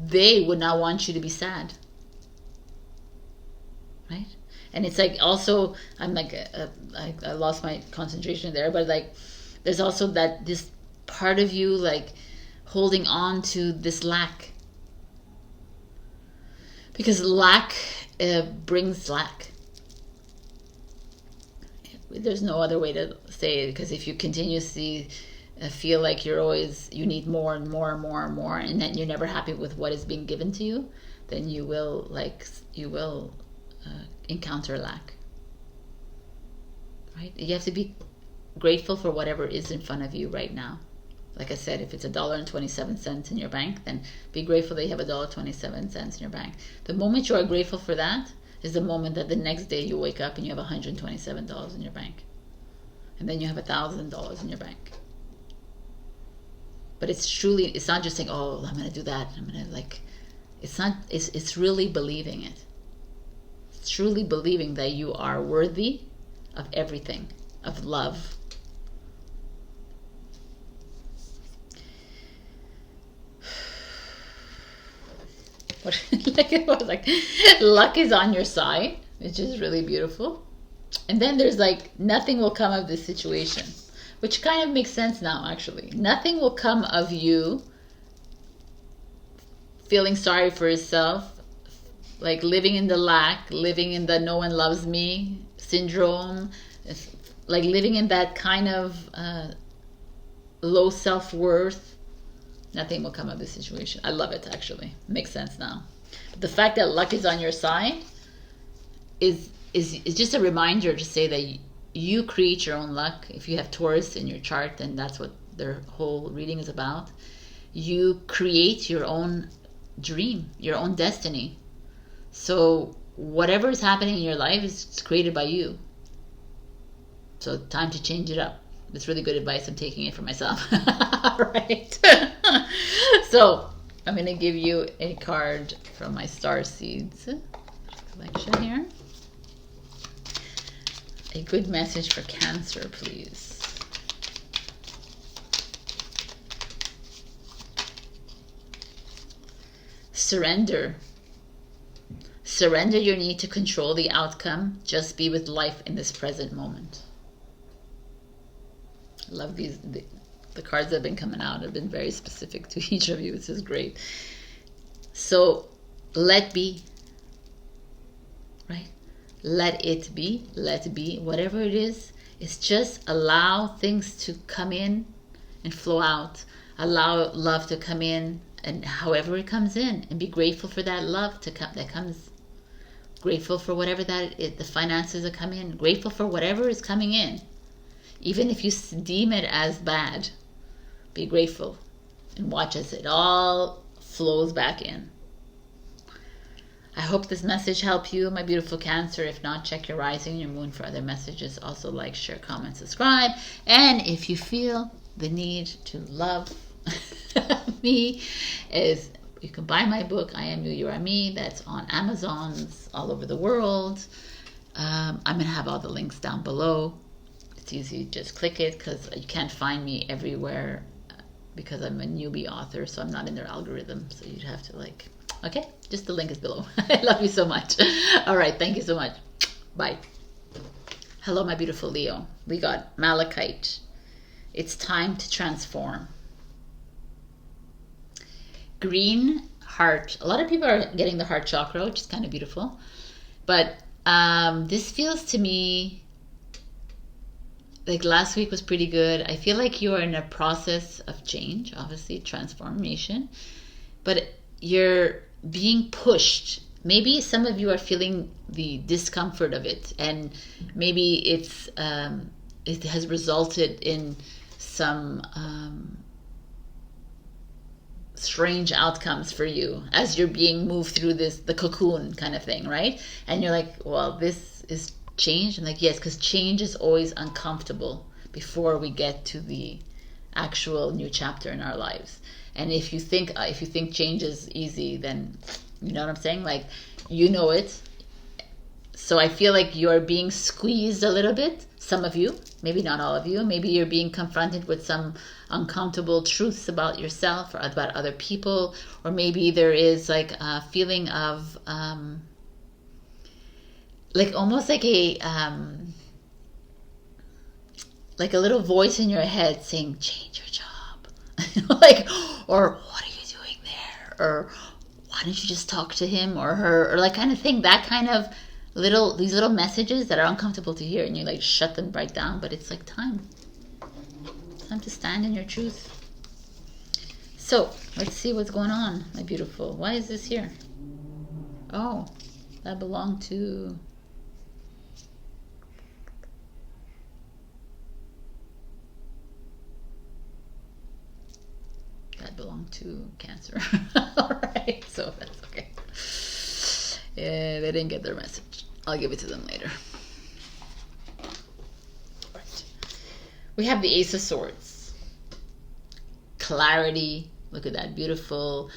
they would not want you to be sad, right? And it's like also I'm like I lost my concentration there, but like there's also that this part of you like holding on to this lack, because lack brings lack. There's no other way to say it, because if you continuously feel like you need more and more and more and more, and then you're never happy with what is being given to you, then you will encounter lack, right? You have to be grateful for whatever is in front of you right now. Like I said, if it's $1.27 in your bank, then be grateful that you have $1.27 in your bank. The moment you are grateful for that is the moment that the next day you wake up and you have $127 in your bank, and then you have $1,000 in your bank. But it's truly, it's not just saying, oh, I'm going to do that. I'm going to like, it's not, it's really believing it. It's truly believing that you are worthy of everything, of love. Like it was like, luck is on your side, which is really beautiful. And then there's like, nothing will come of this situation, which kind of makes sense now, actually. Nothing will come of you feeling sorry for yourself, like living in the lack, living in the no one loves me syndrome, like living in that kind of low self-worth. Nothing will come of this situation. I love it, actually. Makes sense now. But the fact that luck is on your side is just a reminder to say that you create your own luck. If you have Taurus in your chart, then that's what their whole reading is about. You create your own dream, your own destiny. So whatever is happening in your life is created by you. So time to change it up. It's really good advice. I'm taking it for myself. Right. So I'm going to give you a card from my Starseeds collection here. A good message for Cancer, please. Surrender. Surrender your need to control the outcome. Just be with life in this present moment. I love these. The cards that have been coming out have been very specific to each of you. This is great. So let be. Right? Let it be. Let be. Whatever it is, it's just allow things to come in and flow out. Allow love to come in, and however it comes in, and be grateful for that love that comes. Grateful for whatever the finances that come in. Grateful for whatever is coming in. Even if you deem it as bad, be grateful and watch as it all flows back in. I hope this message helped you, my beautiful Cancer. If not, check your rising and your moon for other messages. Also like, share, comment, subscribe. And if you feel the need to love me, you can buy my book, I Am You, You Are Me. That's on Amazons all over the world. I'm going to have all the links down below. It's easy, just click it, because you can't find me everywhere because I'm a newbie author, so I'm not in their algorithm. So you'd have to like, okay, just the link is below. I love you so much. All right, thank you so much. Bye. Hello, my beautiful Leo. We got Malachite. It's time to transform. Green heart. A lot of people are getting the heart chakra, which is kind of beautiful. But this feels to me like last week was pretty good. I feel like you're in a process of change, obviously transformation, but you're being pushed. Maybe some of you are feeling the discomfort of it, and maybe it has resulted in some strange outcomes for you as you're being moved through the cocoon kind of thing, right? And you're like, well, this is change. And like, yes, because change is always uncomfortable before we get to the actual new chapter in our lives. And if you think change is easy, then you know what I'm saying, like, you know it. So I feel like you're being squeezed a little bit. Some of you, maybe not all of you, maybe you're being confronted with some uncomfortable truths about yourself or about other people, or maybe there is like a feeling of like almost like a little voice in your head saying, change your job. Like, or what are you doing there? Or why don't you just talk to him or her? Or like kind of thing, that kind of these little messages that are uncomfortable to hear, and you like shut them right down. But it's like time to stand in your truth. So let's see what's going on, my beautiful. Why is this here? Oh, that belonged to... that belonged to Cancer. All right, so that's okay. Yeah, they didn't get their message. I'll give it to them later. All right. We have the Ace of Swords. clarity. Look at that beautiful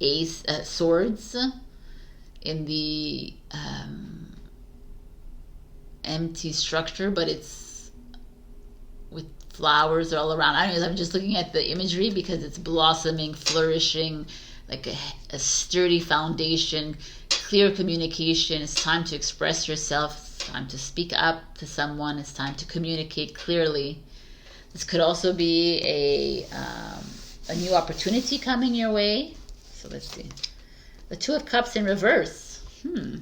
ace, swords in the empty structure, but it's with flowers all around. I don't know, I'm just looking at the imagery because it's blossoming, flourishing, like a sturdy foundation, clear communication. It's time to express yourself. It's time to speak up to someone. It's time to communicate clearly. This could also be a new opportunity coming your way. So let's see. The Two of Cups in reverse. The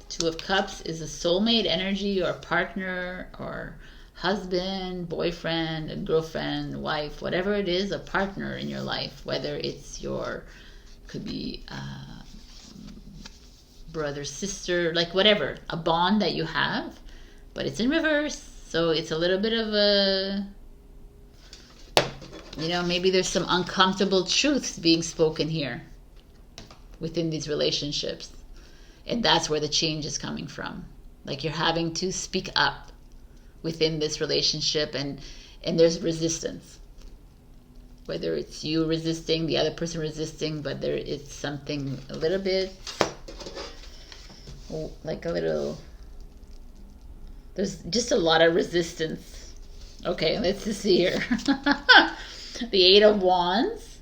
Two of Cups is a soulmate energy, or partner, or husband, boyfriend, girlfriend, wife, whatever it is, a partner in your life. Whether it's your, could be brother, sister, like whatever, a bond that you have, but it's in reverse. So it's a little bit of a, you know, maybe there's some uncomfortable truths being spoken here within these relationships. And that's where the change is coming from. Like you're having to speak up within this relationship, and there's resistance. Whether it's you resisting, the other person resisting, but there is something a little bit, like a little, there's just a lot of resistance. Okay, let's just see here. The Eight of Wands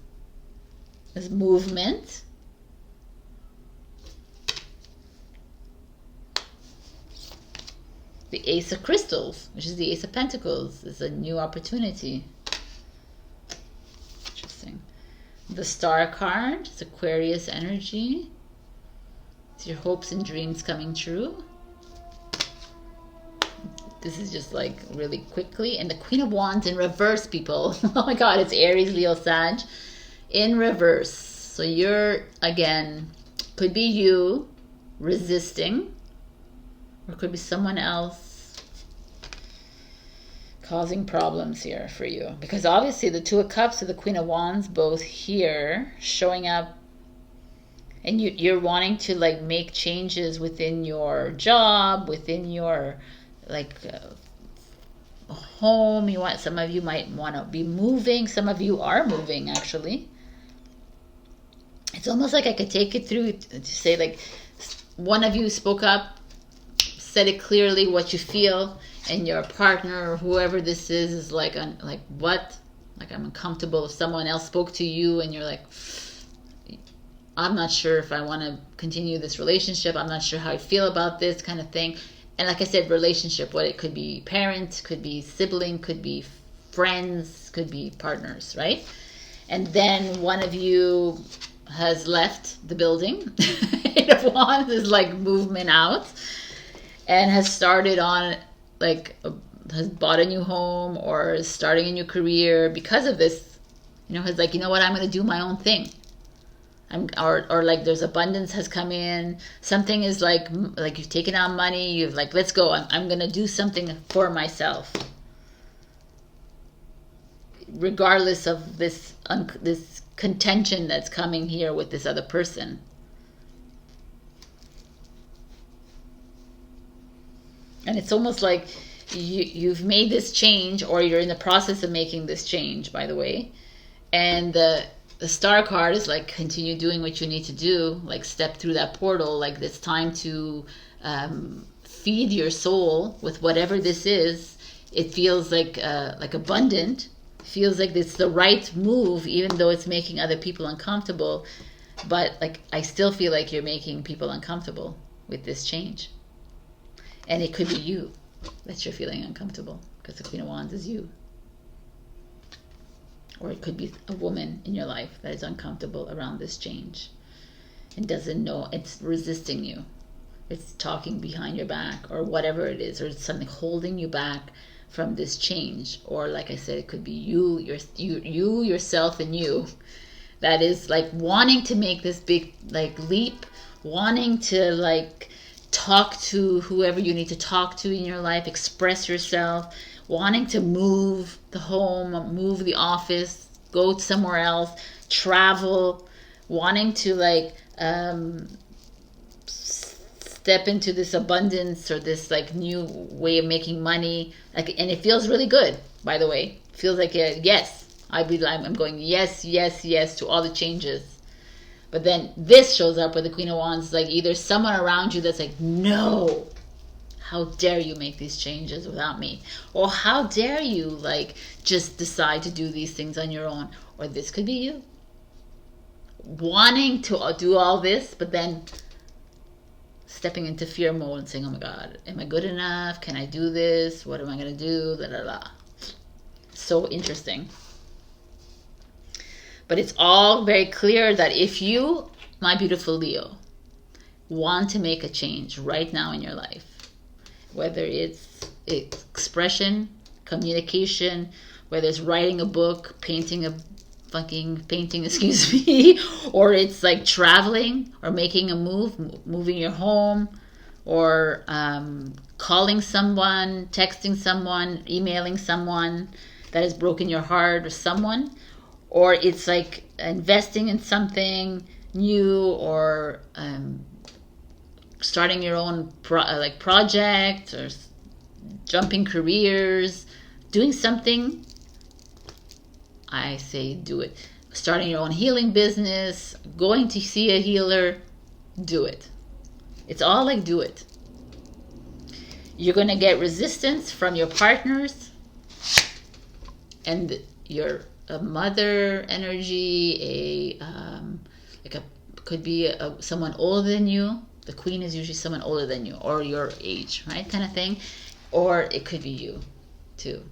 is movement. The Ace of Crystals, which is the Ace of Pentacles, is a new opportunity. Interesting. The Star card is Aquarius energy. It's your hopes and dreams coming true. This is just like really quickly. And the Queen of Wands in reverse, people. Oh my God, it's Aries, Leo, Sag in reverse. So you're, again, could be you resisting, or could be someone else causing problems here for you. Because obviously the Two of Cups and the Queen of Wands both here showing up, and you're wanting to like make changes within your job, within your like home. You want, some of you might want to be moving. Some of you are moving, actually. It's almost like I could take it through to say like one of you spoke up, said it clearly what you feel, and your partner or whoever this is like what? Like, I'm uncomfortable. If someone else spoke to you and you're like, I'm not sure if I want to continue this relationship. I'm not sure how I feel about this kind of thing. And like I said, relationship, what it could be, parent, could be sibling, could be friends, could be partners, right? And then one of you has left the building. Eight of Wands is like movement out, and has started on like has bought a new home or is starting a new career because of this. You know, has like, you know what, I'm going to do my own thing. Or like there's abundance has come in. Something is like you've taken out money. You've like, let's go. I'm going to do something for myself, regardless of this contention that's coming here with this other person. And it's almost like you've made this change, or you're in the process of making this change, by the way. And the Star card is like, continue doing what you need to do, like step through that portal. Like it's time to feed your soul with whatever this is. It feels like abundant. Feels like it's the right move, even though it's making other people uncomfortable. But like, I still feel like you're making people uncomfortable with this change. And it could be you that you're feeling uncomfortable, because the Queen of Wands is you. Or it could be a woman in your life that is uncomfortable around this change and doesn't know, it's resisting you. It's talking behind your back, or whatever it is, or it's something holding you back from this change. Or like I said, it could be you yourself and you that is like wanting to make this big like leap, wanting to like talk to whoever you need to talk to in your life, express yourself, wanting to move the home, move the office, go somewhere else, travel, wanting to like step into this abundance or this like new way of making money, like, and it feels really good, by the way. It feels like yes, I'm going yes, yes, yes to all the changes. But then this shows up with the Queen of Wands, like either someone around you that's like, no, how dare you make these changes without me, or how dare you like just decide to do these things on your own. Or this could be you wanting to do all this, but then stepping into fear mode and saying, oh my God, am I good enough? Can I do this? What am I going to do? La, la, la. So interesting. But it's all very clear that if you, my beautiful Leo, want to make a change right now in your life, whether it's expression, communication, whether it's writing a book, painting, excuse me, or it's like traveling or making a move, moving your home, or calling someone, texting someone, emailing someone that has broken your heart, or someone, or it's like investing in something new, or starting your own project, or jumping careers, doing something, I say do it. Starting your own healing business, going to see a healer, do it. It's all like do it. You're going to get resistance from your partners and your mother energy, could be someone older than you. The Queen is usually someone older than you or your age, right? Kind of thing. Or it could be you too.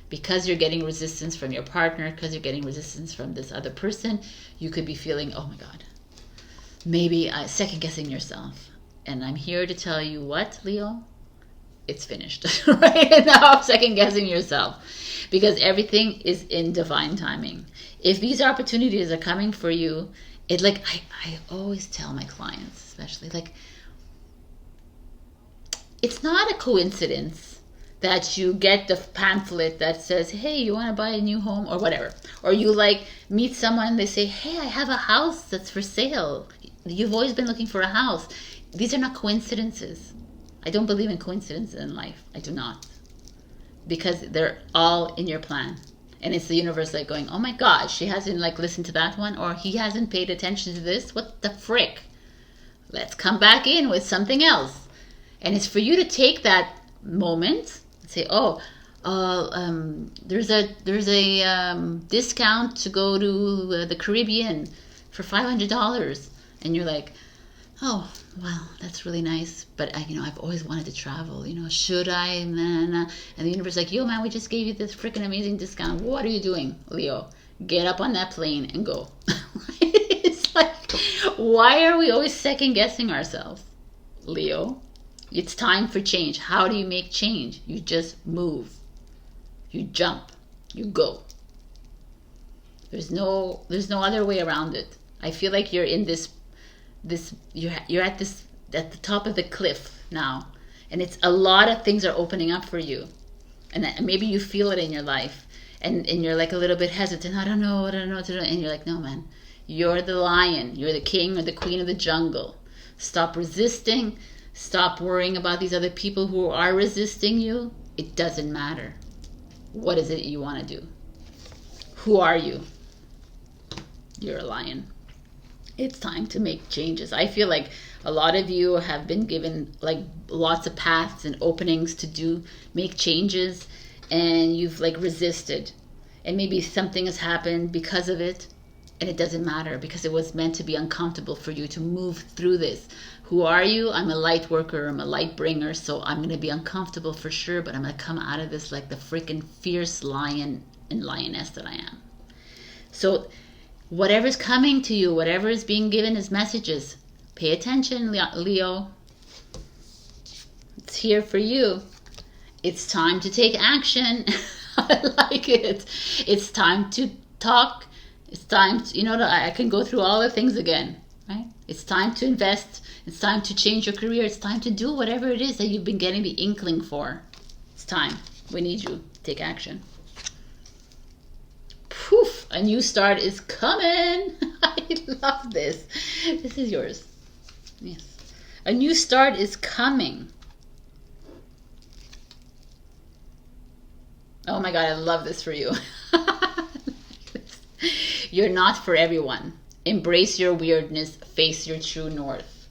Because you're getting resistance from your partner, because you're getting resistance from this other person, you could be feeling, oh my God, maybe second guessing yourself. And I'm here to tell you what, Leo? It's finished. Right now, second guessing yourself, because everything is in divine timing. If these opportunities are coming for you, I always tell my clients, especially, like, it's not a coincidence that you get the pamphlet that says, hey, you want to buy a new home or whatever. Or you like meet someone, they say, hey, I have a house that's for sale. You've always been looking for a house. These are not coincidences. I don't believe in coincidences in life. I do not. Because they're all in your plan. And it's the universe like going, oh my God, she hasn't like listened to that one, or he hasn't paid attention to this. What the frick? Let's come back in with something else. And it's for you to take that moment and say, there's a discount to go to the Caribbean for $500. And you're like, oh, well, that's really nice, but I've always wanted to travel. Should I? And the universe is like, yo, man, we just gave you this freaking amazing discount. What are you doing, Leo? Get up on that plane and go. It's like, why are we always second guessing ourselves, Leo? It's time for change. How do you make change? You just move. You jump. You go. There's no other way around it. I feel like you're in you're at the top of the cliff now, and it's a lot of things are opening up for you, and maybe you feel it in your life, and you're like a little bit hesitant. I don't know what to do. And you're like, no, man, you're the lion, you're the king or the queen of the jungle. Stop resisting. Stop worrying about these other people who are resisting you. It doesn't matter. What is it you want to do? Who are you? You're a lion. It's time to make changes. I feel like a lot of you have been given like lots of paths and openings to make changes, and you've like resisted, and maybe something has happened because of it, and it doesn't matter because it was meant to be uncomfortable for you to move through this. Who are you? I'm a light worker. I'm a light bringer, so I'm going to be uncomfortable for sure, but I'm going to come out of this like the freaking fierce lion and lioness that I am. So whatever's coming to you, whatever is being given as messages, pay attention, Leo. It's here for you. It's time to take action. I like it. It's time to talk. It's time to, I can go through all the things again, right? It's time to invest. It's time to change your career. It's time to do whatever it is that you've been getting the inkling for. It's time. We need you to take action. Poof, a new start is coming. I love this. This is yours. Yes. A new start is coming. Oh my God, I love this for you. You're not for everyone. Embrace your weirdness. Face your true north.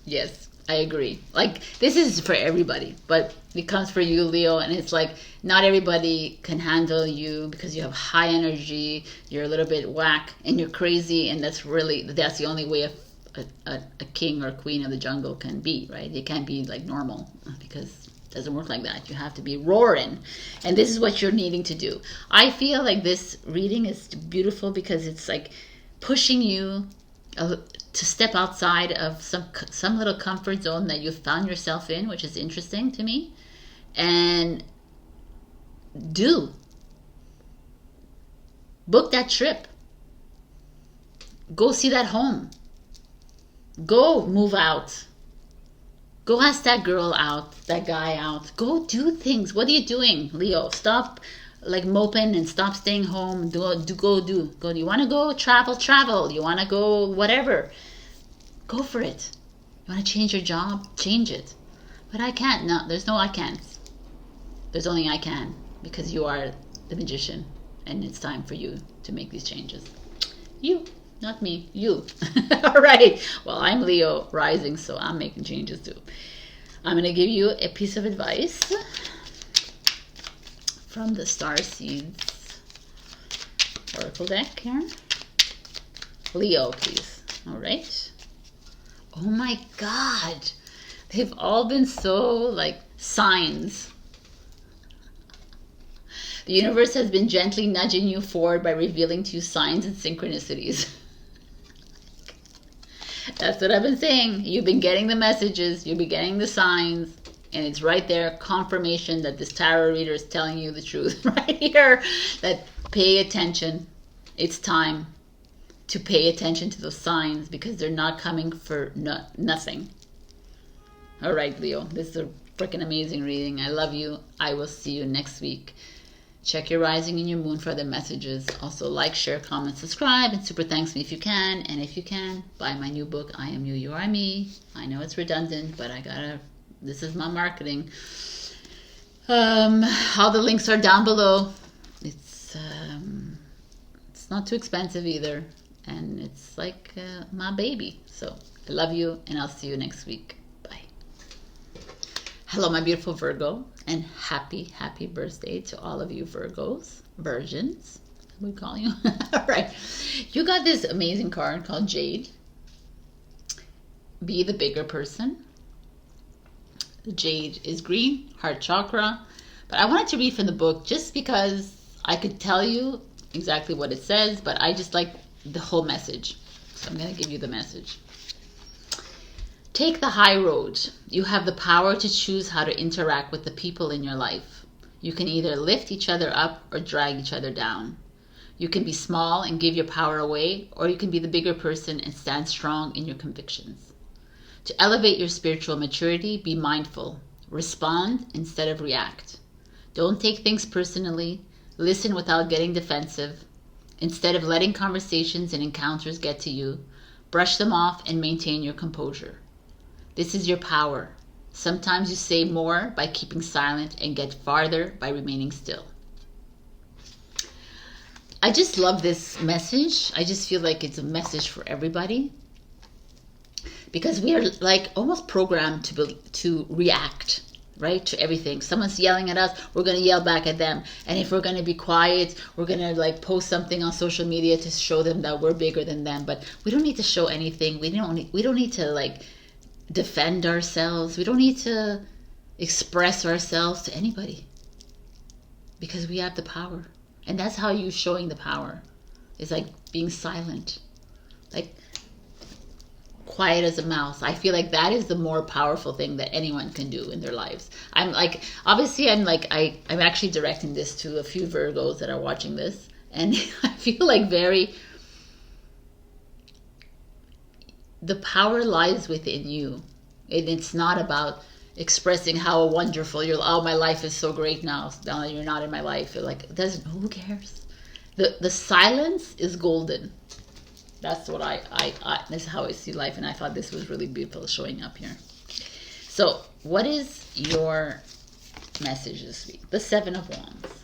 Yes, I agree. Like, this is for everybody, but it comes for you, Leo, and it's like not everybody can handle you because you have high energy, you're a little bit whack, and you're crazy, and that's the only way a king or queen of the jungle can be, right? You can't be like normal because it doesn't work like that. You have to be roaring, and this is what you're needing to do. I feel like this reading is beautiful because it's like pushing you to step outside of some little comfort zone that you found yourself in, which is interesting to me, and book that trip, go see that home, go move out, go ask that girl out, that guy out, go do things. What are you doing, Leo? Stop like moping and stop staying home. Go. You want to go travel, you want to go whatever, go for it. You want to change your job, change it. But I can't. No, there's no I can't. There's only I can, because you are the magician, and it's time for you to make these changes. You, not me, you. All right. Well, I'm Leo rising, so I'm making changes too. I'm going to give you a piece of advice from the Starseed Oracle deck here. Leo, please. All right. Oh my God. They've all been so like signs. The universe has been gently nudging you forward by revealing to you signs and synchronicities. That's what I've been saying. You've been getting the messages, you've been getting the signs, and it's right there, confirmation that this tarot reader is telling you the truth right here, that pay attention. It's time to pay attention to those signs because they're not coming for nothing. All right, Leo, this is a freaking amazing reading. I love you. I will see you next week. Check your rising and your moon for other messages. Also like, share, comment, subscribe, and super thanks me if you can. And if you can, buy my new book, I Am You, You Are Me. I know it's redundant, but this is my marketing. All the links are down below. It's not too expensive either. And it's like my baby. So I love you, and I'll see you next week. Bye. Hello, my beautiful Virgo, and happy birthday to all of you Virgos, virgins, we call you. All right, you got this amazing card called Jade. Be the bigger person. The Jade is green, heart chakra, but I wanted to read from the book just because I could tell you exactly what it says, but I just like the whole message, so I'm going to give you the message. Take the high road. You have the power to choose how to interact with the people in your life. You can either lift each other up or drag each other down. You can be small and give your power away, or you can be the bigger person and stand strong in your convictions. To elevate your spiritual maturity, be mindful. Respond instead of react. Don't take things personally. Listen without getting defensive. Instead of letting conversations and encounters get to you, brush them off and maintain your composure. This is your power. Sometimes you say more by keeping silent and get farther by remaining still. I just love this message. I just feel like it's a message for everybody, because we are like almost programmed to react, right, to everything. Someone's yelling at us, we're going to yell back at them. And if we're going to be quiet, we're going to like post something on social media to show them that we're bigger than them. But we don't need to show anything. We don't need to like defend ourselves. We don't need to express ourselves to anybody, because we have the power. And that's how you're showing the power, is like being silent, like quiet as a mouse. I feel like that is the more powerful thing that anyone can do in their lives. I'm actually directing this to a few Virgos that are watching this, and I feel like the power lies within you. And it's not about expressing how wonderful my life is so great now that you're not in my life. Who cares? The silence is golden. That's what this is how I see life, and I thought this was really beautiful showing up here. So, what is your message this week? The Seven of Wands.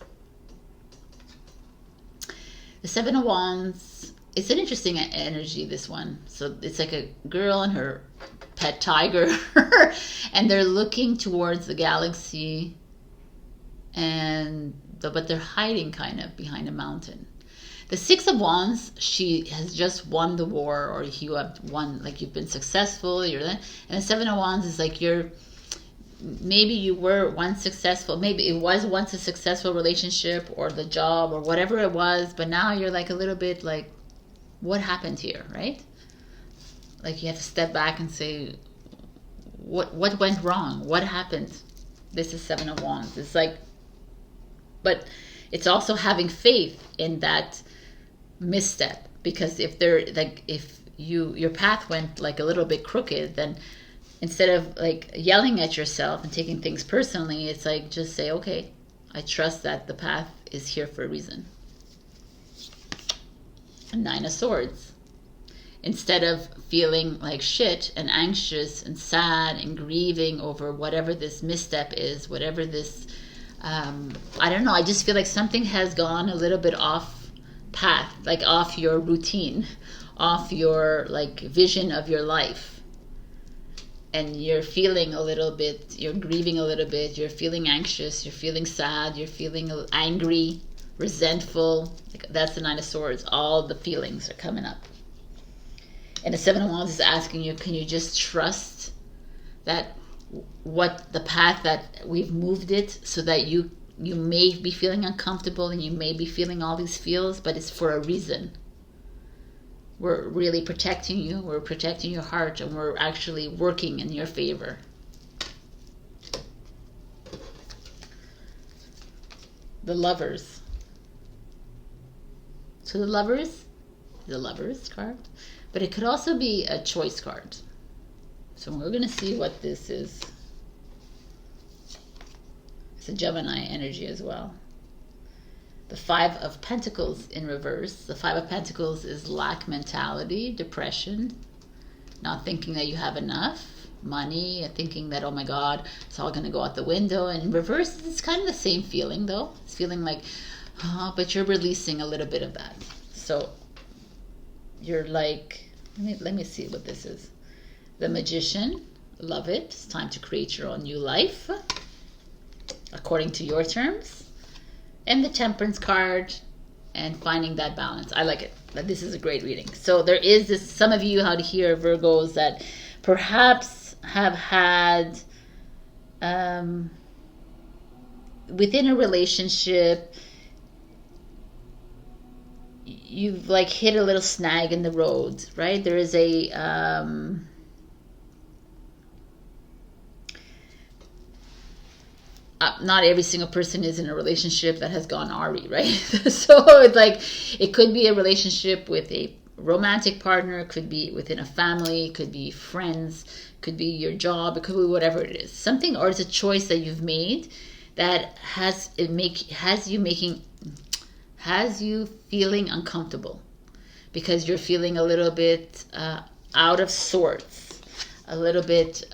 The Seven of Wands, it's an interesting energy, this one. So it's like a girl and her pet tiger, and they're looking towards the galaxy, but they're hiding kind of behind a mountain. The Six of Wands, she has just won the war, or you have won, like you've been successful. And the Seven of Wands is like maybe you were once successful, maybe it was once a successful relationship or the job or whatever it was, but now you're like a little bit like, what happened here, right? Like you have to step back and say, what went wrong? What happened? This is Seven of Wands. It's like, but it's also having faith in that misstep, because if your path went like a little bit crooked, then instead of like yelling at yourself and taking things personally, it's like just say, okay, I trust that the path is here for a reason. A Nine of Swords. Instead of feeling like shit and anxious and sad and grieving over whatever this misstep is, whatever this, I don't know, I just feel like something has gone a little bit off path, like off your routine, off your like vision of your life. And you're feeling a little bit, you're grieving a little bit, you're feeling anxious, you're feeling sad, you're feeling angry, resentful. That's the Nine of Swords. All the feelings are coming up. And the Seven of Wands is asking you, can you just trust that what the path that we've moved it, so that you may be feeling uncomfortable and you may be feeling all these feels, but it's for a reason. We're really protecting you, we're protecting your heart, and we're actually working in your favor. The Lovers. So the Lovers card, but it could also be a choice card. So we're going to see what this is. It's a Gemini energy as well. The Five of Pentacles in reverse. The Five of Pentacles is lack mentality, depression, not thinking that you have enough money, thinking that, oh my God, it's all going to go out the window. And in reverse, it's kind of the same feeling though. It's feeling like, oh, but you're releasing a little bit of that. So you're like, let me see what this is. The Magician, love it. It's time to create your own new life according to your terms. And the Temperance card, and finding that balance. I like it. This is a great reading. So there is this, some of you out here, Virgos, that perhaps have had within a relationship, you've like hit a little snag in the road, right? There is a not every single person is in a relationship that has gone RE, right? So it's like, it could be a relationship with a romantic partner, it could be within a family, it could be friends, could be your job, it could be whatever it is. Something, or it's a choice that you've made that has you feeling uncomfortable, because you're feeling a little bit out of sorts, a little bit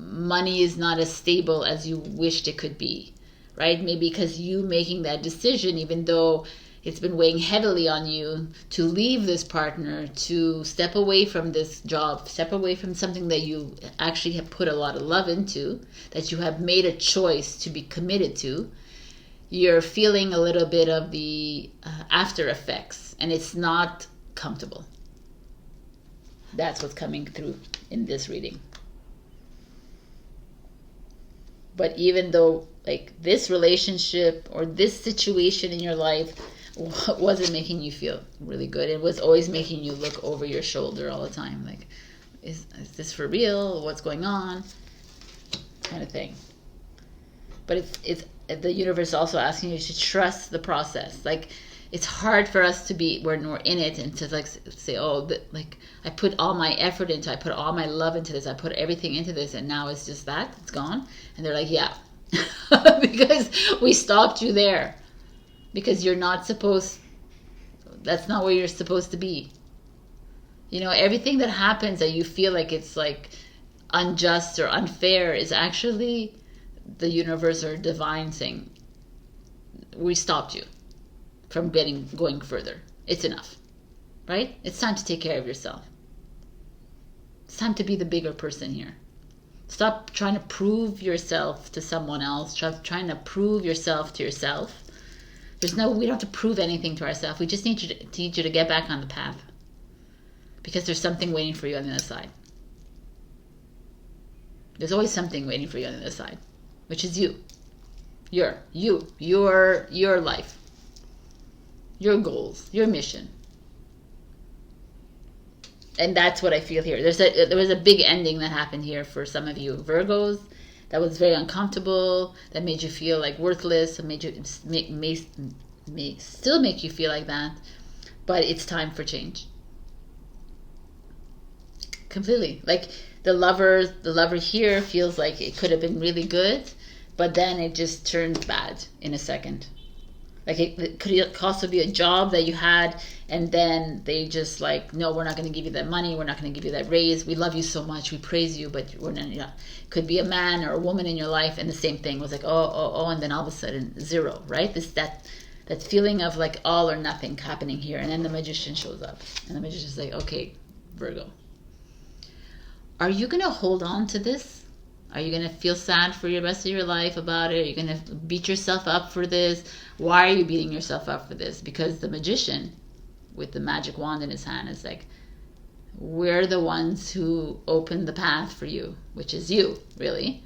money is not as stable as you wished it could be, right? Maybe because you making that decision, even though it's been weighing heavily on you to leave this partner, to step away from this job, step away from something that you actually have put a lot of love into, that you have made a choice to be committed to, you're feeling a little bit of the after effects, and it's not comfortable. That's what's coming through in this reading. But even though like this relationship or this situation in your life wasn't making you feel really good, it was always making you look over your shoulder all the time, like, is this for real? What's going on? Kind of thing. But it's the universe also asking you to trust the process. Like, it's hard for us to be when we're in it and to like say, oh, like I put all my effort into, I put all my love into this, I put everything into this, and now it's just that, it's gone. And they're like, yeah, because we stopped you there, because you're not supposed, That's not where you're supposed to be. You know, everything that happens that you feel like it's like unjust or unfair is actually the universe or divine saying, we stopped you from going further. It's enough, right? It's time to take care of yourself. It's time to be the bigger person here. Stop trying to prove yourself to someone else. Trying to prove yourself to yourself. We don't have to prove anything to ourselves. We just need you to get back on the path. Because there's something waiting for you on the other side. There's always something waiting for you on the other side, which is you. Your life. Your goals, your mission. And that's what I feel here. There was a big ending that happened here for some of you Virgos. That was very uncomfortable. That made you feel like worthless. It made you may still make you feel like that. But it's time for change. Completely. Like the lover here feels like it could have been really good, but then it just turned bad in a second. Like it could also be a job that you had, and then they just like, no, we're not going to give you that money. We're not going to give you that raise. We love you so much. We praise you, but we're not. You know, could be a man or a woman in your life, and the same thing was like, oh, and then all of a sudden zero, right? That feeling of like all or nothing happening here, and then the magician shows up, and the magician's like, okay, Virgo, are you going to hold on to this? Are you going to feel sad for the rest of your life about it? Are you going to beat yourself up for this? Why are you beating yourself up for this? Because the magician with the magic wand in his hand is like, we're the ones who opened the path for you, which is you, really.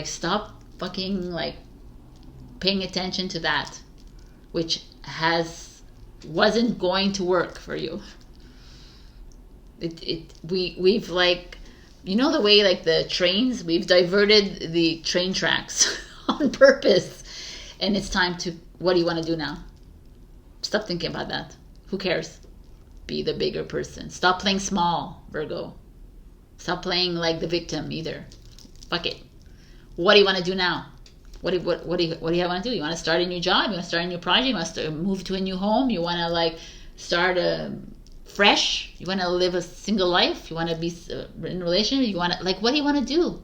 Stop fucking like paying attention to that, which wasn't going to work for you. We've like, you know the way like the trains, we've diverted the train tracks on purpose, and it's time to, what do you want to do now? Stop thinking about that. Who cares? Be the bigger person. Stop playing small, Virgo. Stop playing like the victim either. Fuck it. What do you want to do now? What do you want to do? You want to start a new job? You want to start a new project? You want to move to a new home? You want to like start fresh? You want to live a single life? You want to be in a relationship? You want to, like, what do you want to do?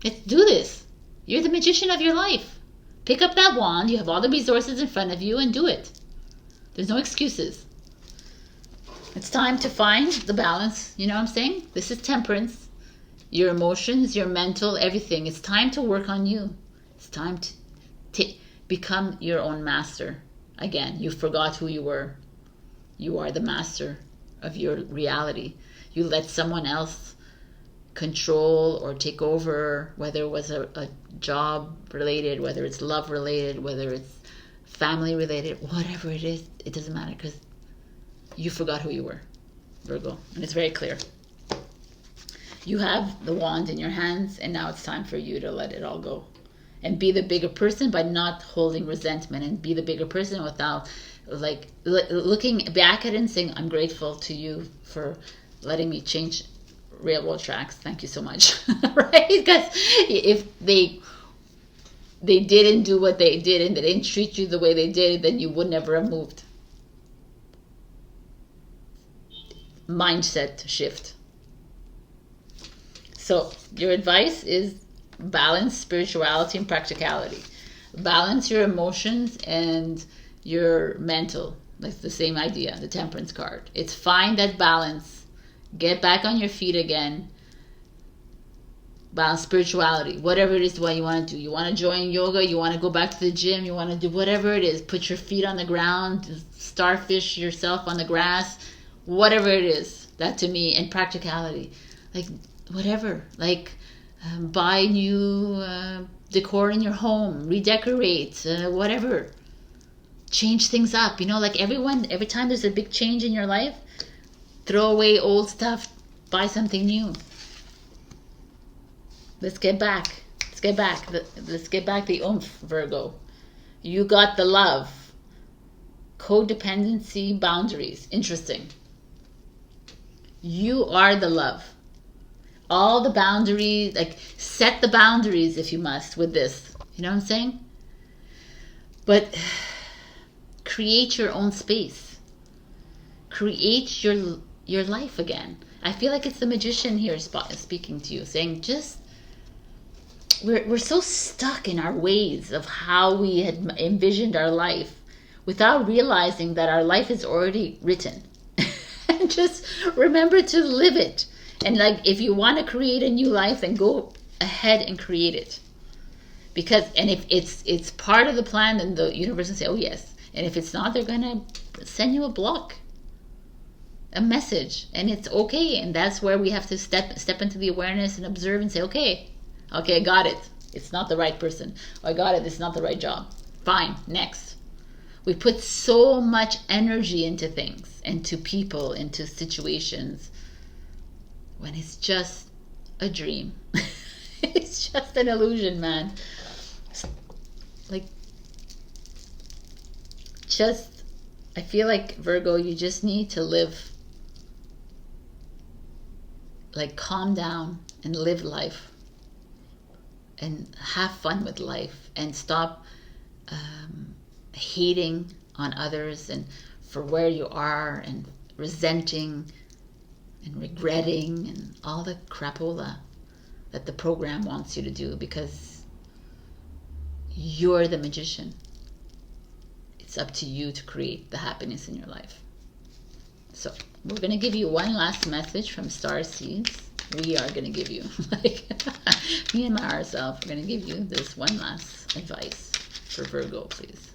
Let's do this. You're the magician of your life. Pick up that wand. You have all the resources in front of you, and do it. There's no excuses. It's time to find the balance. You know what I'm saying? This is temperance. Your emotions, your mental, everything. It's time to work on you. It's time to become your own master. Again, you forgot who you were. You are the master of your reality. You let someone else control or take over, whether it was a job related, whether it's love related, whether it's family related, whatever it is, it doesn't matter, because you forgot who you were, Virgo. And it's very clear. You have the wand in your hands, and now it's time for you to let it all go. And be the bigger person by not holding resentment, and be the bigger person without like looking back at it and saying, I'm grateful to you for letting me change railroad tracks. Thank you so much. Right? Because if they didn't do what they did and they didn't treat you the way they did, then you would never have moved. Mindset shift. So your advice is balance spirituality and practicality. Balance your emotions and your mental. That's the same idea, the temperance card. It's find that balance. Get back on your feet again. Balance spirituality. Whatever it is what you want to do. You want to join yoga, you want to go back to the gym, you want to do whatever it is. Put your feet on the ground, starfish yourself on the grass. Whatever it is. That to me, and practicality. Like whatever. Like buy new decor in your home. Redecorate. Whatever. Change things up. You know, like every time there's a big change in your life, throw away old stuff, buy something new. Let's get back. Let's get back the oomph, Virgo. You got the love. Codependency, boundaries. Interesting. You are the love. All the boundaries, like set the boundaries if you must with this. You know what I'm saying? But create your own space. Create your life again. I feel like it's the magician here speaking to you, saying just, we're so stuck in our ways of how we had envisioned our life without realizing that our life is already written. And just remember to live it. And like, if you want to create a new life, then go ahead and create it. Because, and if it's part of the plan, then the universe will say, oh yes. And if it's not, they're gonna send you a block, a message, and it's okay. And that's where we have to step into the awareness and observe and say, okay, I got it. It's not the right person. I got it. It's not the right job. Fine. Next. We put so much energy into things, into people, into situations, when it's just a dream. It's just an illusion, man. Like, just, I feel like, Virgo, you just need to live, like, calm down and live life and have fun with life, and stop hating on others and for where you are, and resenting and regretting and all the crapola that the program wants you to do, because you're the magician. It's up to you to create the happiness in your life. So we're going to give you one last message from Starseeds. We are going to give you, like, me and my ourselves, we're going to give you this one last advice for Virgo, please.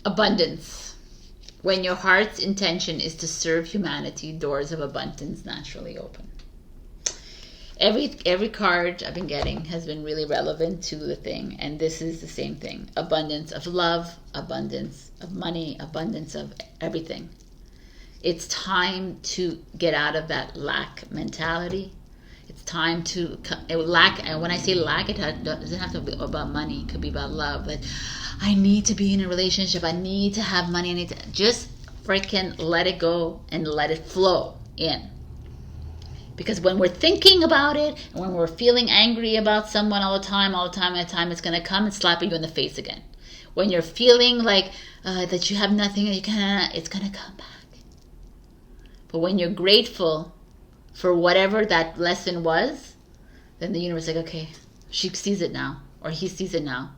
Abundance. When your heart's intention is to serve humanity, doors of abundance naturally open. Every card I've been getting has been really relevant to the thing, and this is the same thing. Abundance of love, abundance of money, abundance of everything. It's time to get out of that lack mentality. It's time to lack, and when I say lack, it doesn't have to be about money. It could be about love. Like, I need to be in a relationship. I need to have money. I need to just freaking let it go and let it flow in. Because when we're thinking about it, and when we're feeling angry about someone all the time, it's going to come and slap you in the face again. When you're feeling like that you have nothing, it's going to come back. But when you're grateful for whatever that lesson was, then the universe is like, okay, she sees it now, or he sees it now.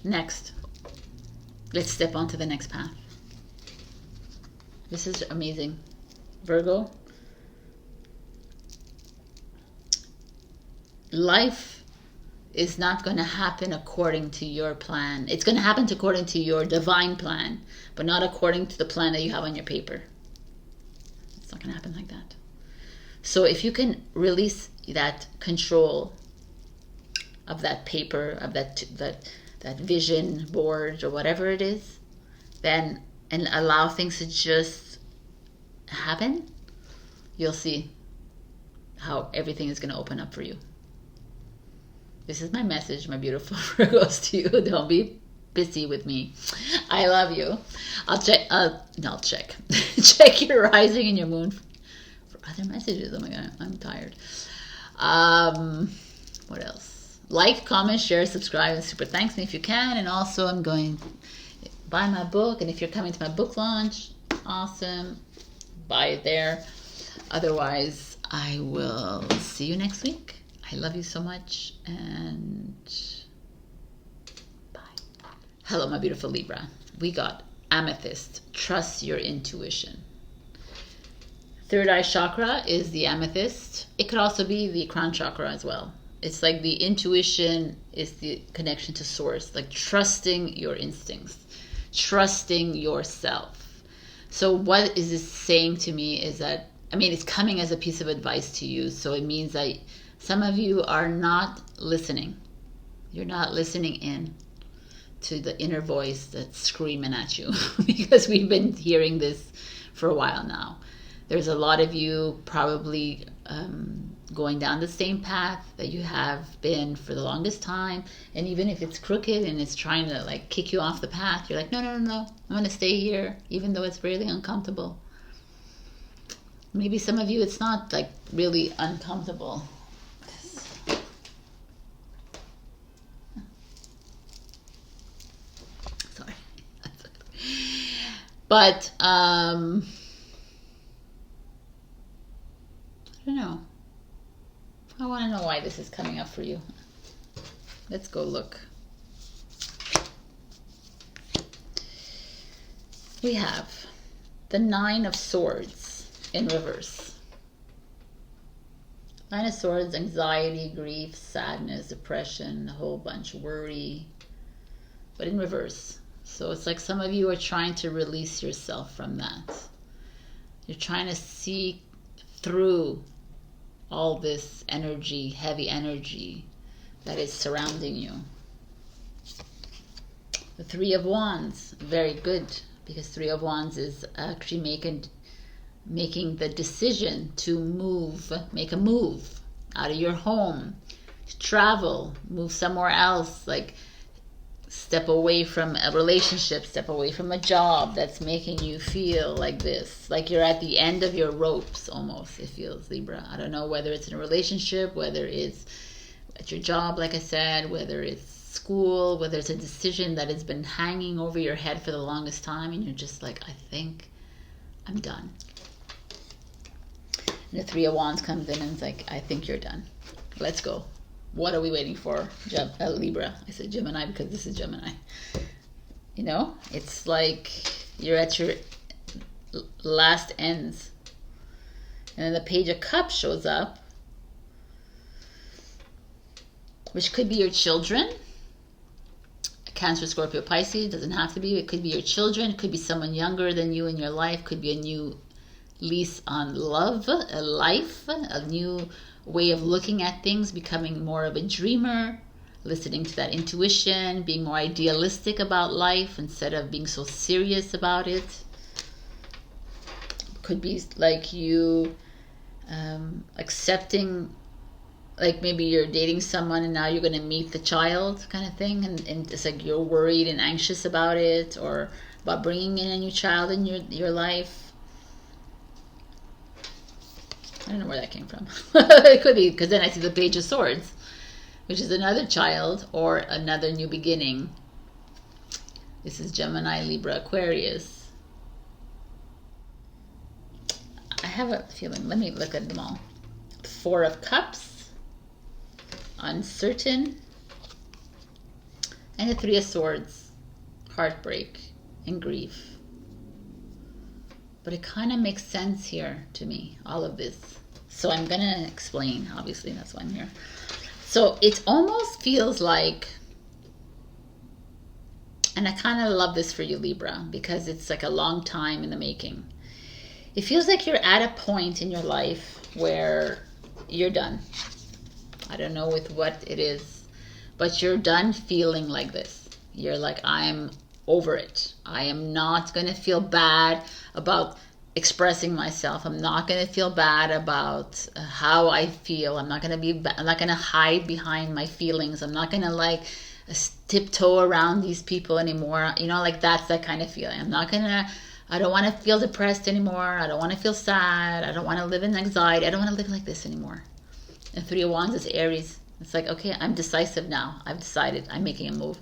Next, let's step on to the next path. This is amazing. Virgo, life is not going to happen according to your plan. It's going to happen according to your divine plan, but not according to the plan that you have on your paper. It's not going to happen like that. So if you can release that control of that paper, of that vision board or whatever it is, then, and allow things to just happen, you'll see how everything is going to open up for you. This is my message, my beautiful Virgos, to you. Don't be pissy with me. I love you. I'll check. Check your rising and your moon for other messages. Oh my god, I'm tired. What else? Like, comment, share, subscribe, and super thanks me if you can. And also, I'm going to buy my book. And if you're coming to my book launch, awesome. Buy it there. Otherwise, I will see you next week. I love you so much. And bye. Hello, my beautiful Libra. We got Amethyst. Trust your intuition. Third eye chakra is the amethyst. It could also be the crown chakra as well. It's like the intuition is the connection to source, like trusting your instincts, trusting yourself. So what is this saying to me is that, I mean, it's coming as a piece of advice to you. So it means that some of you are not listening. You're not listening in to the inner voice that's screaming at you because we've been hearing this for a while now. There's a lot of you probably going down the same path that you have been for the longest time. And even if it's crooked and it's trying to like kick you off the path, you're like, no, no, no, no, I'm going to stay here, even though it's really uncomfortable. Maybe some of you, it's not like really uncomfortable. Sorry. But, I don't know. I want to know why this is coming up for you. Let's go look. We have the Nine of Swords in reverse. Nine of Swords, anxiety, grief, sadness, depression, a whole bunch, worry, but in reverse. So it's like some of you are trying to release yourself from that. You're trying to see through all this energy, heavy energy that is surrounding you. The Three of Wands, very good, because Three of Wands is actually making the decision to move, make a move out of your home, travel, move somewhere else, like step away from a relationship, step away from a job that's making you feel like this, like you're at the end of your ropes almost, it feels, Libra. I don't know whether it's in a relationship, whether it's at your job, like I said, whether it's school, whether it's a decision that has been hanging over your head for the longest time and you're just like, I think I'm done. And the Three of Wands comes in and it's like, I think you're done. Let's go. What are we waiting for? Libra. I said Gemini because this is Gemini. You know, it's like you're at your last ends. And then the Page of Cups shows up, which could be your children. Cancer, Scorpio, Pisces. Doesn't have to be. It could be your children. It could be someone younger than you in your life. Could be a new lease on love, a life, a new way of looking at things, becoming more of a dreamer, listening to that intuition, being more idealistic about life instead of being so serious about it. Could be like you accepting, like maybe you're dating someone and now you're going to meet the child kind of thing, and it's like you're worried and anxious about it, or about bringing in a new child in your life. I don't know where that came from. It could be, because then I see the Page of Swords, which is another child or another new beginning. This is Gemini, Libra, Aquarius. I have a feeling, let me look at them all. Four of Cups, uncertain, and the Three of Swords, heartbreak and grief. But it kind of makes sense here to me, all of this. So I'm going to explain, obviously, that's why I'm here. So it almost feels like, and I kind of love this for you, Libra, because it's like a long time in the making. It feels like you're at a point in your life where you're done. I don't know with what it is, but you're done feeling like this. You're like, I'm over it. I am not going to feel bad about expressing myself. I'm not going to feel bad about how I feel. I'm not going to hide behind my feelings. I'm not going to like tiptoe around these people anymore. You know, like that's that kind of feeling. I don't want to feel depressed anymore. I don't want to feel sad. I don't want to live in anxiety. I don't want to live like this anymore. And Three of Wands is Aries. It's like, okay, I'm decisive now. I've decided. I'm making a move.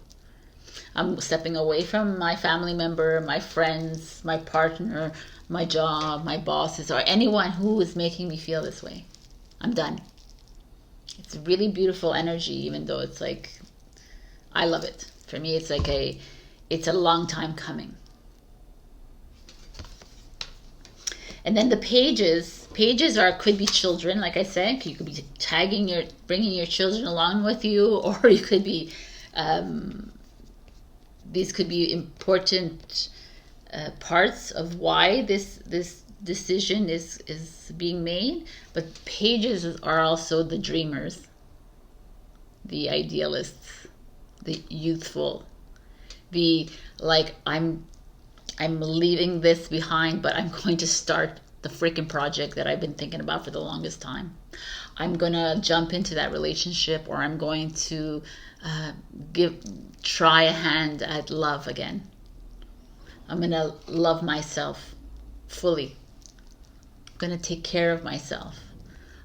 I'm stepping away from my family member, my friends, my partner, my job, my bosses, or anyone who is making me feel this way. I'm done. It's a really beautiful energy, even though it's like, I love it. For me, it's like it's a long time coming. And then the pages could be children, like I said. You could be bringing your children along with you, or you could be, these could be important parts of why this decision is being made. But pages are also the dreamers, the idealists, the youthful, the like, I'm leaving this behind, but I'm going to start the freaking project that I've been thinking about for the longest time. I'm gonna jump into that relationship, or I'm going to try a hand at love again. I'm gonna love myself fully. I'm gonna take care of myself.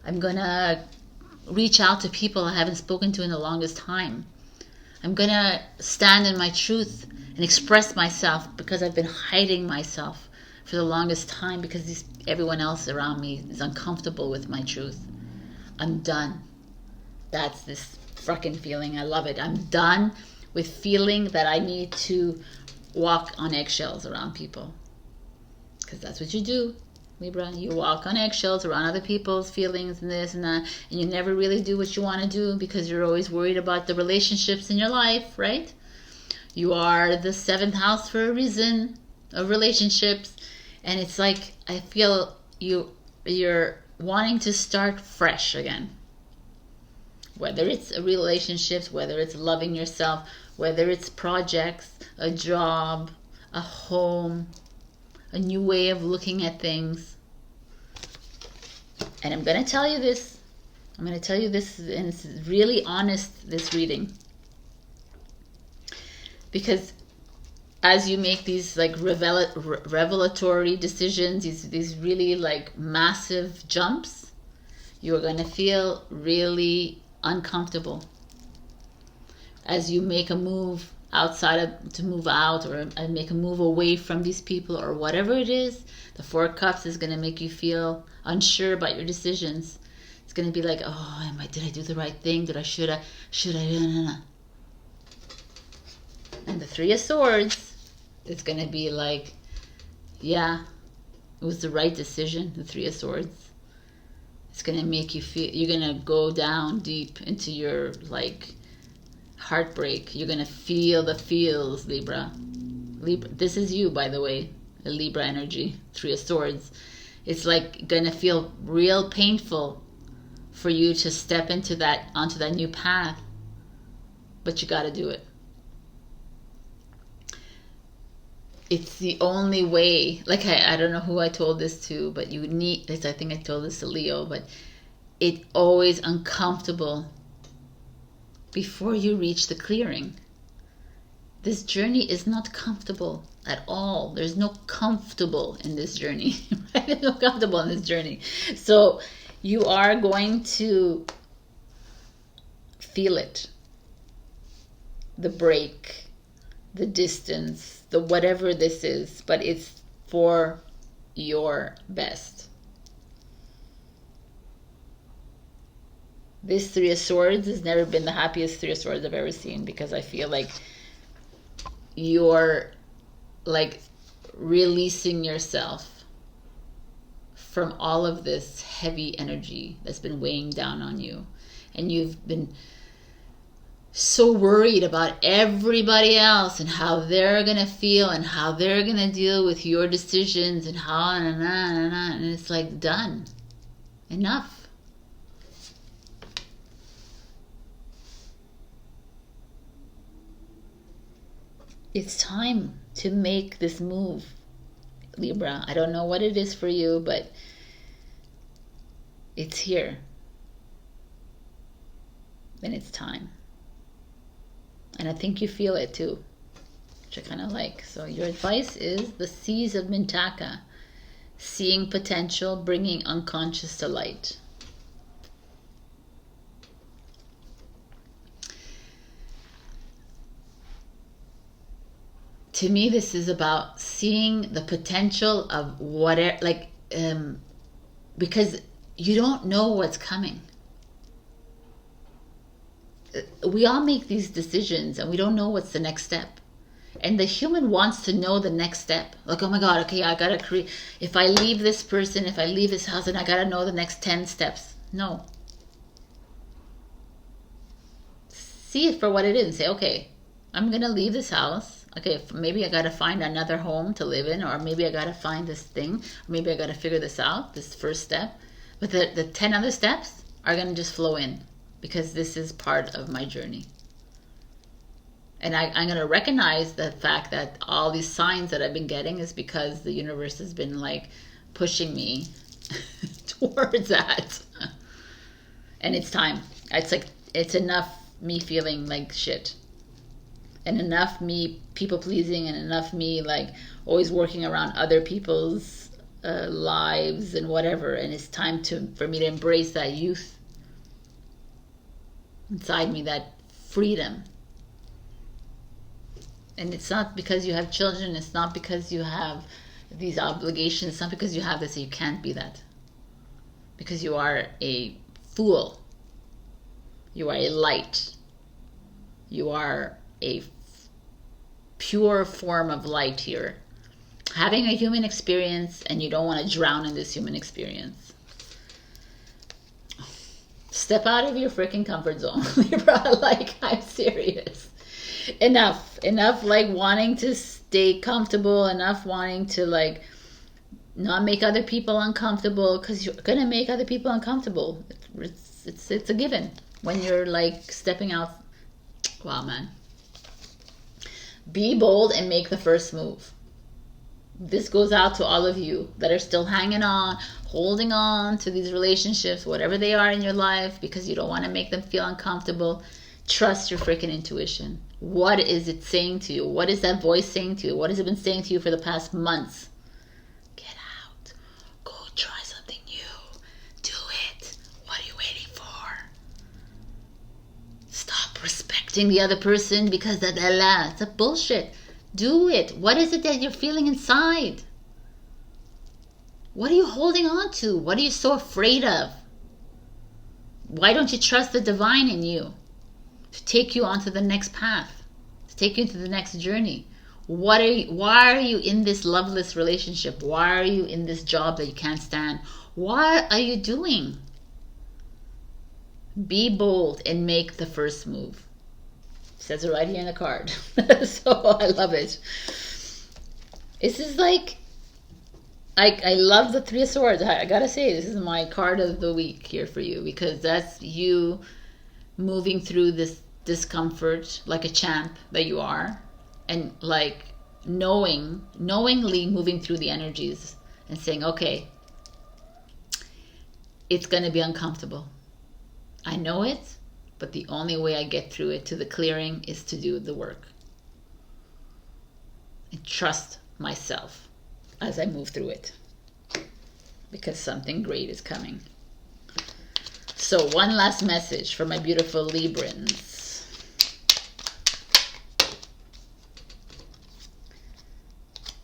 I'm gonna reach out to people I haven't spoken to in the longest time. I'm gonna stand in my truth and express myself, because I've been hiding myself for the longest time because everyone else around me is uncomfortable with my truth. I'm done. That's this fucking feeling. I love it. I'm done with feeling that I need to walk on eggshells around people, because that's what you do, Libra. You walk on eggshells around other people's feelings and this and that, and you never really do what you want to do because you're always worried about the relationships in your life, right? You are the 7th house for a reason, of relationships, and it's like I feel you're wanting to start fresh again. Whether it's relationships, whether it's loving yourself, whether it's projects, a job, a home, a new way of looking at things. And I'm going to tell you this. I'm going to tell you this, and it's really honest, this reading. Because as you make these like revelatory decisions, these really like massive jumps, you're going to feel really uncomfortable. As you make a move to move out, or make a move away from these people, or whatever it is, the 4 of Cups is going to make you feel unsure about your decisions. It's going to be like, oh, did I do the right thing? Should I? No. And the 3 of Swords, it's going to be like, yeah, it was the right decision, the 3 of Swords. It's going to make you feel, you're going to go down deep into your like heartbreak. You're going to feel the feels, Libra. This is you, by the way, the Libra energy, 3 of Swords. It's like going to feel real painful for you to step onto that new path, but you got to do it. It's the only way. Like I don't know who I told this to, but you need this. I think I told this to Leo, but it's always uncomfortable before you reach the clearing. This journey is not comfortable at all. There's no comfortable in this journey. Right? There's no comfortable in this journey. So you are going to feel it. The break, the distance, the whatever this is, but it's for your best. This 3 of Swords has never been the happiest 3 of Swords I've ever seen, because I feel like you're like releasing yourself from all of this heavy energy that's been weighing down on you, and you've been so worried about everybody else and how they're gonna feel and how they're gonna deal with your decisions and how and it's like, done. Enough. It's time to make this move, Libra. I don't know what it is for you, but it's here. And it's time. And I think you feel it too, which I kind of like. So your advice is the Seas of Mintaka. Seeing potential, bringing unconscious to light. To me, this is about seeing the potential of whatever, like, because you don't know what's coming. We all make these decisions and we don't know what's the next step. And the human wants to know the next step. Like, oh my God, okay, I gotta create, if I leave this person, if I leave this house, then I gotta know the next 10 steps. No. See it for what it is and say, okay, I'm gonna leave this house. Okay, maybe I gotta find another home to live in, or maybe I gotta find this thing, or maybe I gotta figure this out, this first step. But the 10 other steps are gonna just flow in, because this is part of my journey. And I'm going to recognize the fact that all these signs that I've been getting is because the universe has been like pushing me towards that. And it's time. It's like, it's enough me feeling like shit. And enough me people pleasing, and enough me like always working around other people's lives and whatever. And it's time for me to embrace that youth inside me, that freedom. And it's not because you have children, it's not because you have these obligations, it's not because you have this that you can't be that. Because you are a fool. You are a light. You are a pure form of light here. Having a human experience, and you don't want to drown in this human experience. Step out of your freaking comfort zone, Libra. Like, I'm serious. Enough like wanting to stay comfortable, enough wanting to like not make other people uncomfortable, because you're gonna make other people uncomfortable. It's a given when you're like stepping out. Wow, man. Be bold and make the first move. This goes out to all of you that are still hanging on, holding on to these relationships, whatever they are in your life, because you don't want to make them feel uncomfortable. Trust your freaking intuition. What is it saying to you? What is that voice saying to you? What has it been saying to you for the past months? Get out. Go try something new. Do it. What are you waiting for? Stop respecting the other person because it's a bullshit. Do it. What is it that you're feeling inside? What are you holding on to? What are you so afraid of? Why don't you trust the divine in you to take you onto the next path, to take you to the next journey? Why are you in this loveless relationship? Why are you in this job that you can't stand? What are you doing? Be bold and make the first move. It says it right here in the card. So I love it. This is like, I love the Three of Swords. I gotta say, this is my card of the week here for you, because that's you moving through this discomfort like a champ that you are, and like knowingly moving through the energies and saying, okay, it's going to be uncomfortable. I know it, but the only way I get through it to the clearing is to do the work and trust myself as I move through it, because something great is coming. So one last message for my beautiful Librans.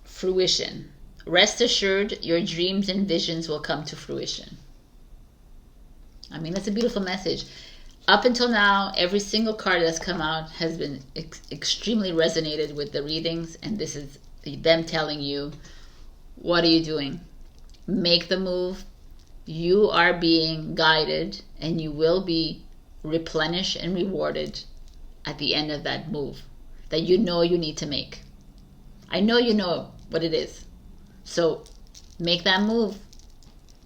Fruition. Rest assured, your dreams and visions will come to fruition. I mean, that's a beautiful message. Up until now, every single card that's come out has been extremely resonated with the readings, and this is them telling you, what are you doing? Make the move. You are being guided, and you will be replenished and rewarded at the end of that move that you know you need to make. I know you know what it is. So make that move.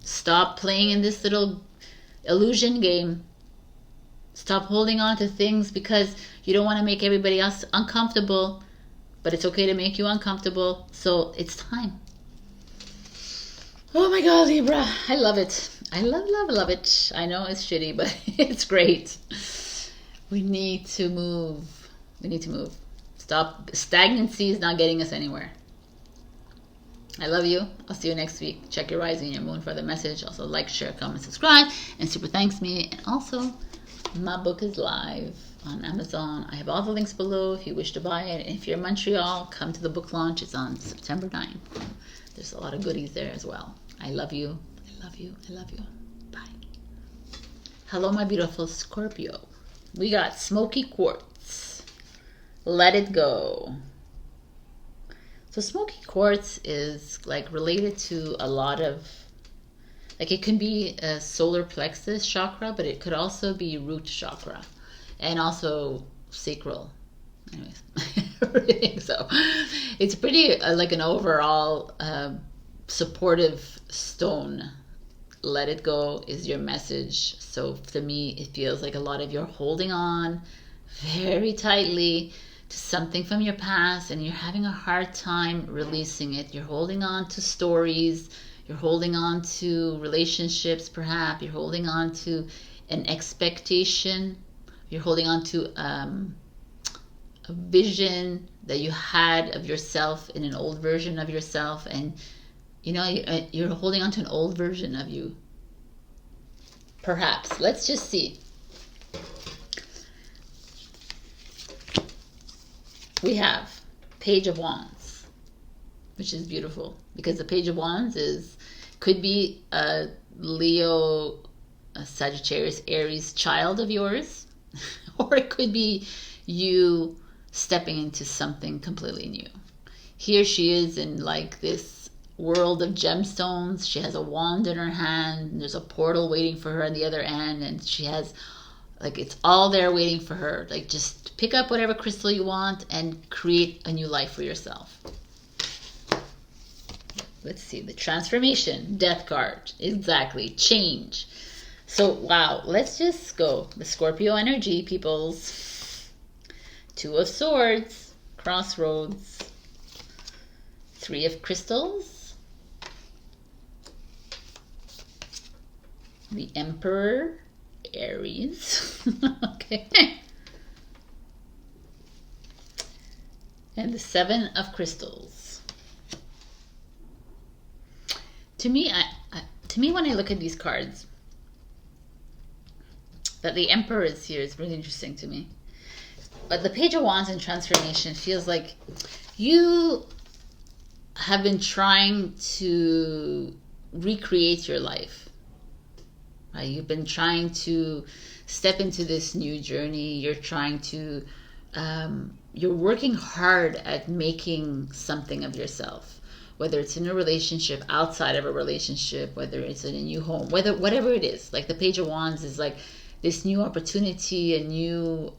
Stop playing in this little illusion game. Stop holding on to things because you don't want to make everybody else uncomfortable, but it's okay to make you uncomfortable. So it's time. Oh my God, Libra, I love it. I love it. I know it's shitty, but it's great. We need to move. We need to move. Stop. Stagnancy is not getting us anywhere. I love you. I'll see you next week. Check your rising and your moon for the message. Also like, share, comment, subscribe, and super thanks me. And also, my book is live on Amazon. I have all the links below if you wish to buy it. And if you're in Montreal, come to the book launch. It's on September 9th. There's a lot of goodies there as well. I love you. I love you. I love you. Bye. Hello, my beautiful Scorpio. We got Smoky Quartz. Let it go. So smoky quartz is like related to a lot of, like it can be a solar plexus chakra, but it could also be root chakra and also sacral. Anyways, so it's pretty like an overall supportive stone. Let it go is your message. So to me, it feels like a lot of you're holding on very tightly to something from your past and you're having a hard time releasing it. You're holding on to stories. You're holding on to relationships, perhaps. You're holding on to an expectation. You're holding on to a vision that you had of yourself in an old version of yourself, and you know, you're holding on to an old version of you. Perhaps. Let's just see. We have Page of Wands, which is beautiful because the Page of Wands could be a Leo, a Sagittarius, Aries child of yours, or it could be you stepping into something completely new. Here she is in like this world of gemstones. She has a wand in her hand, and there's a portal waiting for her on the other end, and she has, like, it's all there waiting for her. Like, just pick up whatever crystal you want and create a new life for yourself. Let's see, the transformation, death card, exactly, change. So, wow, let's just go. The Scorpio energy, peoples. Two of Swords, Crossroads, Three of Crystals, the Emperor, Aries, okay, and the Seven of Crystals. To me, when I look at these cards, that the Emperor is here is really interesting to me. But the Page of Wands in transformation feels like you have been trying to recreate your life. Right? You've been trying to step into this new journey. You're trying to, you're working hard at making something of yourself. Whether it's in a relationship, outside of a relationship, whether it's in a new home, whatever it is. Like the Page of Wands is like this new opportunity, a new,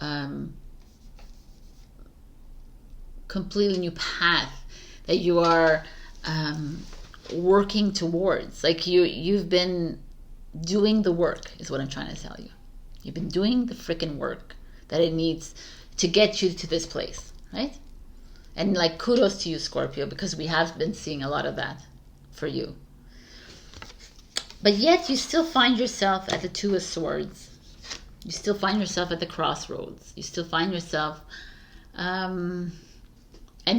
completely new path that you are working towards. Like you've been doing the work, is what I'm trying to tell you. You've been doing the freaking work that it needs to get you to this place, right? And like, kudos to you, Scorpio, because we have been seeing a lot of that for you. But yet you still find yourself at the Two of Swords. You still find yourself at the crossroads. You still find yourself, and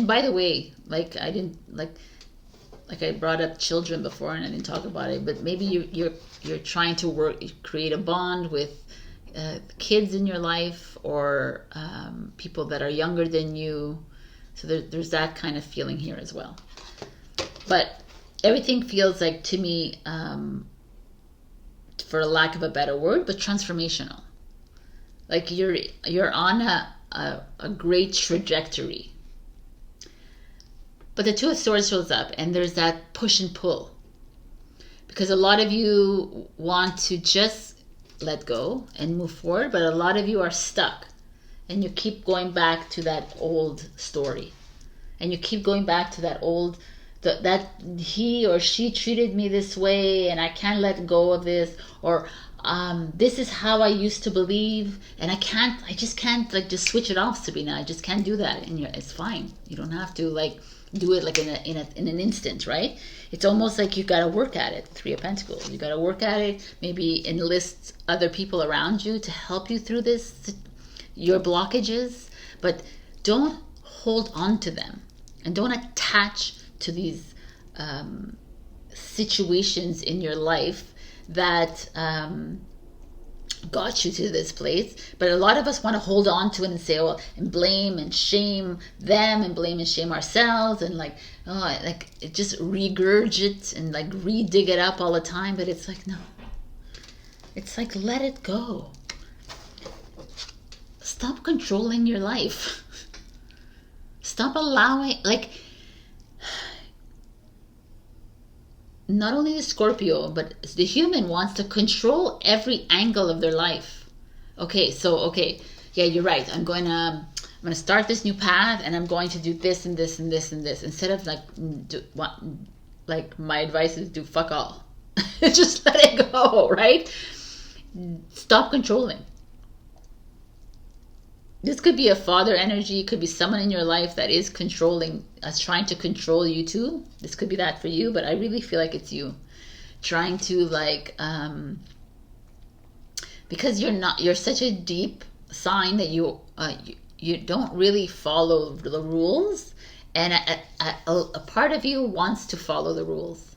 by the way, like I didn't like I brought up children before and I didn't talk about it, but maybe you're trying to create a bond with kids in your life, or people that are younger than you. So there's that kind of feeling here as well. But everything feels like, to me, for lack of a better word, but transformational. Like you're on a great trajectory. But the Two of Swords shows up, and there's that push and pull. Because a lot of you want to just let go and move forward, but a lot of you are stuck. And you keep going back to that old story. And you keep going back to that old, that he or she treated me this way, and I can't let go of this. Or this is how I used to believe, and I just can't like just switch it off, Sabrina. I just can't do that. And it's fine. You don't have to like do it like in an instant, right? It's almost like you got to work at it. Three of Pentacles. You got to work at it. Maybe enlist other people around you to help you through this, your blockages, but don't hold on to them, and don't attach to these situations in your life that got you to this place. But a lot of us want to hold on to it and say, well, and blame and shame them, and blame and shame ourselves, and like it just regurgite and like re-dig it up all the time. But it's like, no, it's like, let it go. Stop controlling your life. Stop allowing, like, not only the Scorpio, but the human wants to control every angle of their life. Okay, yeah, you're right. I'm gonna start this new path, and I'm going to do this and this and this and this. Instead of like my advice is do fuck all. Just let it go, right? Stop controlling. This could be a father energy. It could be someone in your life that is controlling, trying to control you too. This could be that for you, but I really feel like it's you trying to like, because you're such a deep sign that you don't really follow the rules, and a part of you wants to follow the rules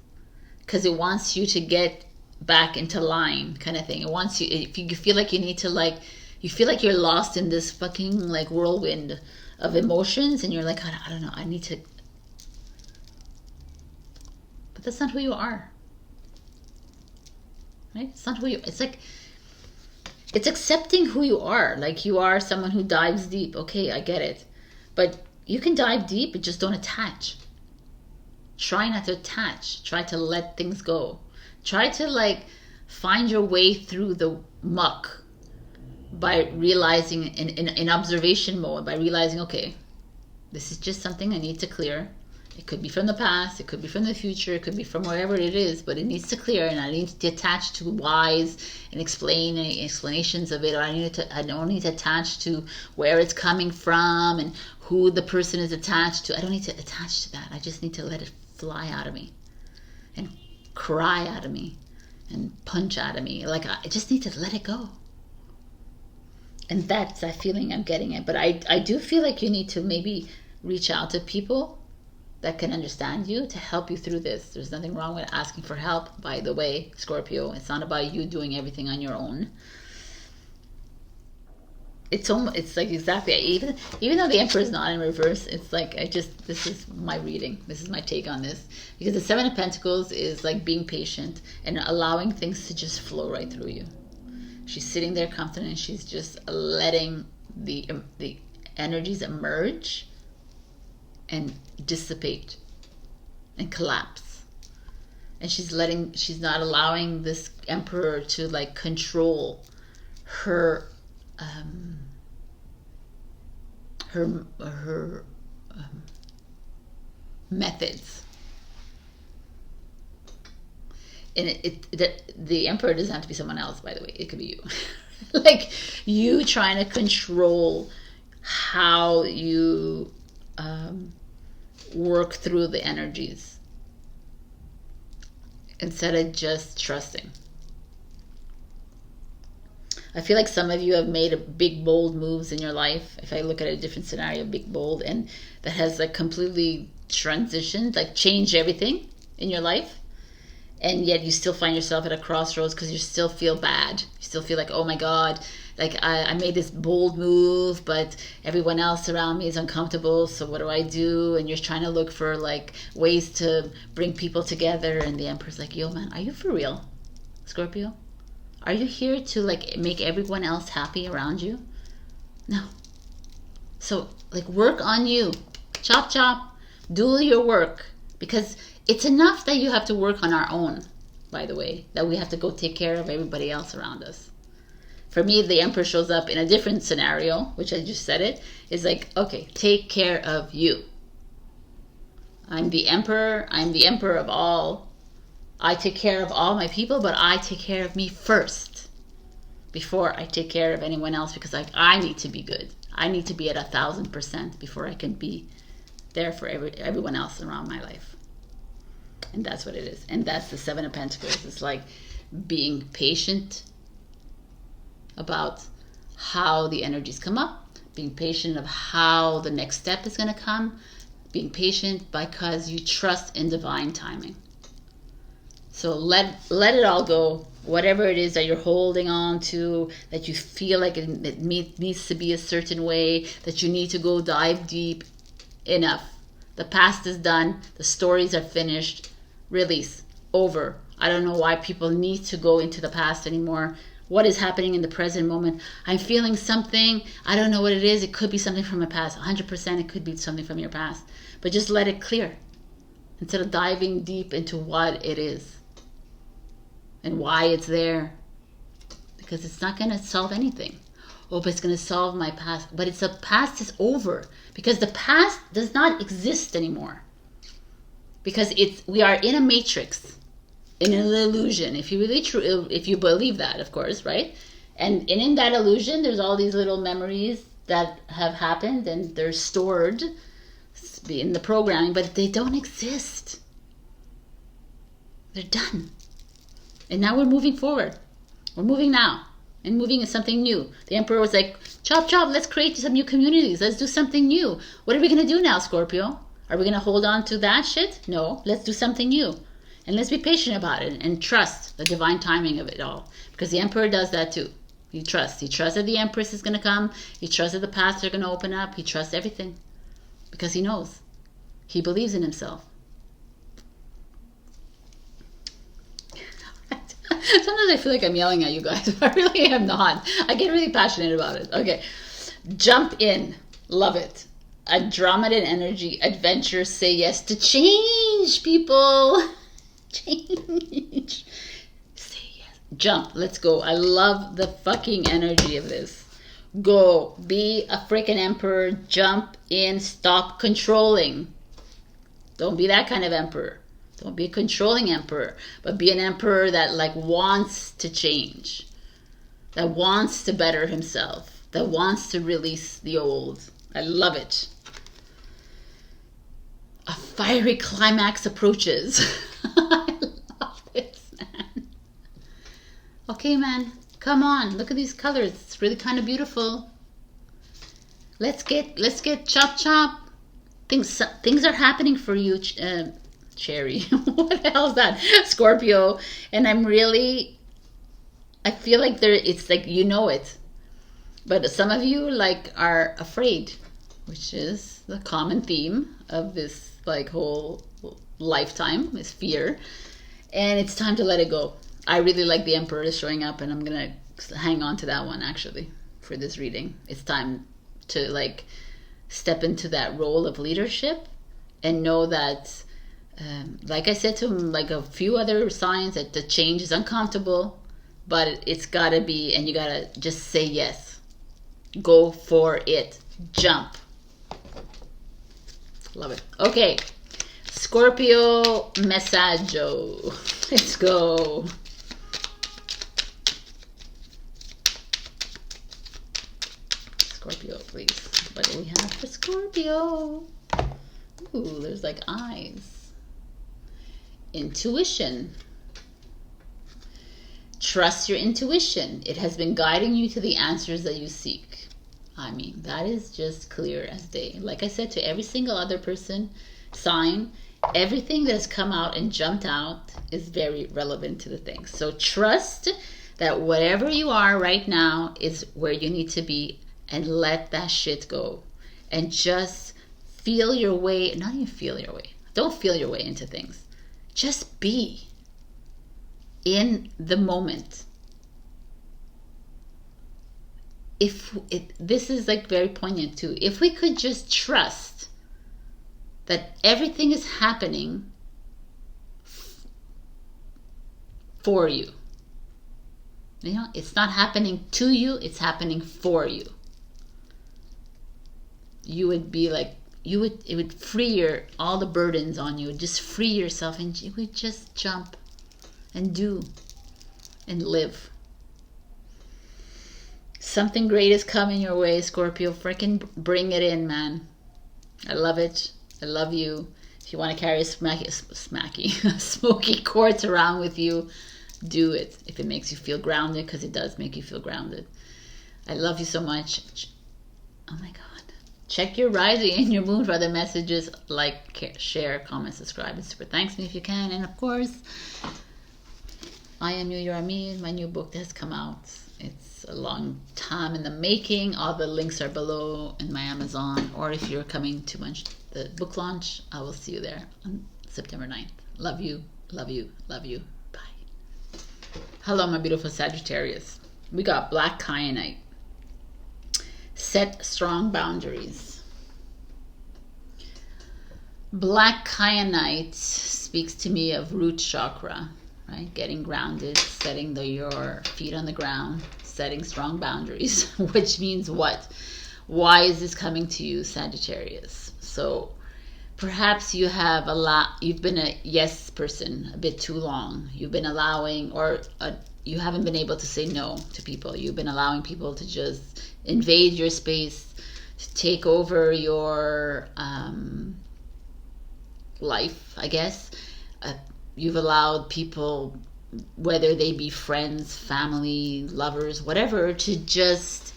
because it wants you to get back into line, kind of thing. It wants you, if you feel like you need to, like, you feel like you're lost in this fucking like whirlwind of emotions, and you're like, I don't know, I need to, but that's not who you are, right? It's not who you, it's like, it's accepting who you are. Like, you are someone who dives deep. Okay, I get it. But you can dive deep, but just don't attach. Try not to attach. Try to let things go. Try to like find your way through the muck by realizing in observation mode, by realizing, okay, this is just something I need to clear. It could be from the past, it could be from the future, it could be from wherever it is, but it needs to clear, and I need to attach to whys and explanations of it, or I don't need to attach to where it's coming from and who the person is attached to. I don't need to attach to that. I just need to let it fly out of me and cry out of me and punch out of me. Like, I just need to let it go. And that's that feeling I'm getting it. But I do feel like you need to maybe reach out to people that can understand you to help you through this. There's nothing wrong with asking for help, by the way, Scorpio. It's not about you doing everything on your own. It's like exactly, even though the Emperor is not in reverse, it's like, this is my reading. This is my take on this. Because the Seven of Pentacles is like being patient and allowing things to just flow right through you. She's sitting there confident, and she's just letting the energies emerge and dissipate and collapse, and she's not allowing this Emperor to like control her methods. And the Emperor doesn't have to be someone else, by the way. It could be you. Like, you trying to control how you work through the energies instead of just trusting. I feel like some of you have made big bold moves in your life. If I look at a different scenario, big bold, and that has like completely transitioned, like changed everything in your life, and yet you still find yourself at a crossroads because you still feel bad. You still feel like, oh my God, like I made this bold move, but everyone else around me is uncomfortable, so what do I do? And you're trying to look for like ways to bring people together, and the Emperor's like, yo man, are you for real, Scorpio? Are you here to like make everyone else happy around you? No. So like, work on you. Chop chop. Do your work. Because it's enough that you have to work on our own, by the way, that we have to go take care of everybody else around us. For me, the Emperor shows up in a different scenario, which I just said it, is like, okay, take care of you. I'm the Emperor of all. I take care of all my people, but I take care of me first before I take care of anyone else, because I need to be good. I need to be at 1,000% before I can be there for everyone else around my life. And that's what it is. And that's the Seven of Pentacles. It's like being patient about how the energies come up, being patient of how the next step is going to come, being patient because you trust in divine timing. So let it all go. Whatever it is that you're holding on to, that you feel like it needs to be a certain way, that you need to go dive deep, enough. The past is done. The stories are finished. Release. Over. I don't know why people need to go into the past anymore. What is happening in the present moment? I'm feeling something. I don't know what it is. It could be something from my past. 100% it could be something from your past. But just let it clear instead of diving deep into what it is and why it's there. Because it's not going to solve anything. Oh, but it's going to solve my past. But the past is over. Because the past does not exist anymore. Because we are in a matrix. In an illusion, if you believe that, of course, right? And in that illusion, there's all these little memories that have happened, and they're stored in the programming, but they don't exist. They're done. And now we're moving forward. We're moving now. And moving is something new. The Emperor was like, chop, chop, let's create some new communities. Let's do something new. What are we going to do now, Scorpio? Are we going to hold on to that shit? No, let's do something new. And let's be patient about it and trust the divine timing of it all. Because the Emperor does that too. He trusts. He trusts that the Empress is going to come. He trusts that the paths are going to open up. He trusts everything. Because he knows. He believes in himself. Sometimes I feel like I'm yelling at you guys, but I really am not. I get really passionate about it. Okay. Jump in. Love it. Andromedan energy, adventure, say yes to change, people. Change. Say yes. Jump. Let's go. I love the fucking energy of this. Go. Be a freaking emperor. Jump in. Stop controlling. Don't be that kind of emperor. Don't be a controlling emperor, but be an emperor that like wants to change, that wants to better himself, that wants to release the old. I love it. A fiery climax approaches. I love this, man. Okay, man, come on. Look at these colors. It's really kind of beautiful. Let's get chop chop. Things are happening for you. Cherry. What the hell is that? Scorpio. And I feel like it's like, you know it. But some of you like are afraid, which is the common theme of this like whole lifetime, is fear. And it's time to let it go. I really like the Emperor is showing up, and I'm going to hang on to that one actually for this reading. It's time to like step into that role of leadership and know that like I said to like a few other signs, that the change is uncomfortable, but it's gotta be, and you gotta just say yes. Go for it. Jump. Love it. Okay. Scorpio Messaggio. Let's go. Scorpio, please. What do we have for Scorpio? Ooh, there's like eyes. Intuition. Trust your intuition. It has been guiding you to the answers that you seek. I mean, that is just clear as day. Like I said to every single other person, sign, everything that has come out and jumped out is very relevant to the thing. So trust that whatever you are right now is where you need to be, and let that shit go. And just feel your way, not even feel your way. Don't feel your way into things. Just be in the moment. This is like very poignant too. If we could just trust that everything is happening for you. You know, it's not happening to you, it's happening for you. You would be like, it would free all the burdens on you. Just free yourself, and you would just jump and do and live. Something great is coming your way, Scorpio. Freaking bring it in, man. I love it. I love you. If you want to carry a smoky quartz around with you, do it. If it makes you feel grounded, because it does make you feel grounded. I love you so much. Oh my God. Check your rising and your moon for other messages. Like, share, comment, subscribe, and super thanks me if you can. And of course, I Am You, You Are Me, my new book that has come out. It's a long time in the making. All the links are below in my Amazon. Or if you're coming to the book launch, I will see you there on September 9th. Love you, love you, love you. Bye. Hello, my beautiful Sagittarius. We got black kyanite. Set strong boundaries. Black kyanite speaks to me of root chakra, right? Getting grounded, setting your feet on the ground, setting strong boundaries, which means what? Why is this coming to you, Sagittarius? So perhaps you've been a yes person a bit too long. You've been allowing, you haven't been able to say no to people. You've been allowing people to just invade your space, take over your life, I guess. You've allowed people, whether they be friends, family, lovers, whatever, to just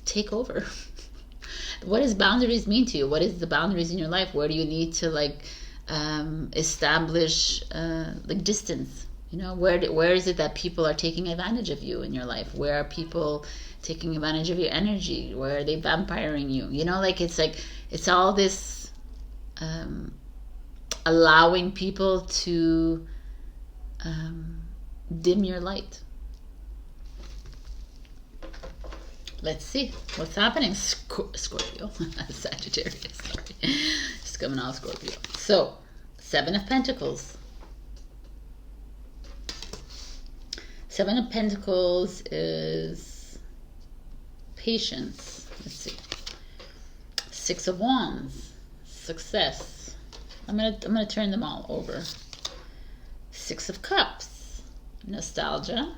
take over. What does boundaries mean to you? What is the boundaries in your life? Where do you need to like establish like distance? You know, where is it that people are taking advantage of you in your life? Where are people taking advantage of your energy? Where are they vampiring you? You know, like it's all this allowing people to dim your light. Let's see what's happening. Scorpio. Sagittarius, sorry. Just coming out Scorpio. So, Seven of Pentacles. Seven of Pentacles is patience. Let's see. Six of Wands. Success. I'm gonna turn them all over. Six of Cups. Nostalgia.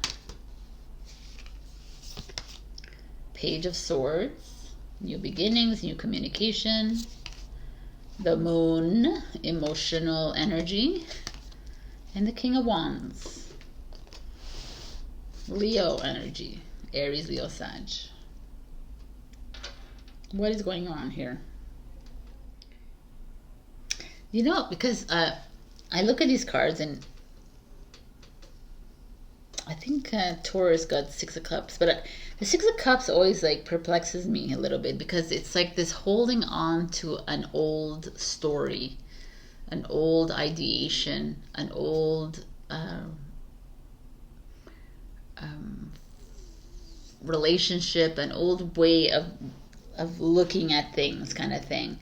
Page of Swords, new beginnings, new communication. The Moon, emotional energy. And the King of Wands, Leo energy, Aries, Leo, Sag. What is going on here? You know, because I look at these cards and I think Taurus got Six of Cups, but the Six of Cups always like perplexes me a little bit because it's like this holding on to an old story, an old ideation, an old relationship, an old way of looking at things, kind of thing.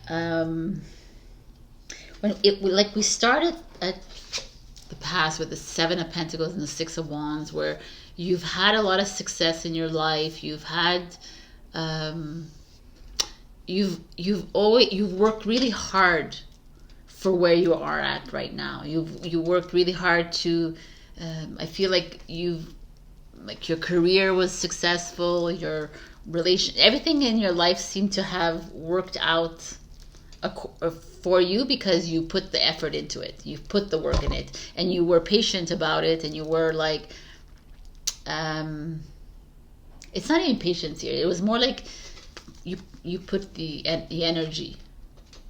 When we started at the past with the Seven of Pentacles and the Six of Wands, where you've had a lot of success in your life, you've had you've worked really hard for where you are at right now. You worked really hard to I feel like your career was successful, your everything in your life seemed to have worked out for you because you put the effort into it, you put the work in it, and you were patient about it, and you were like it's not even patience here, it was more like you put the energy,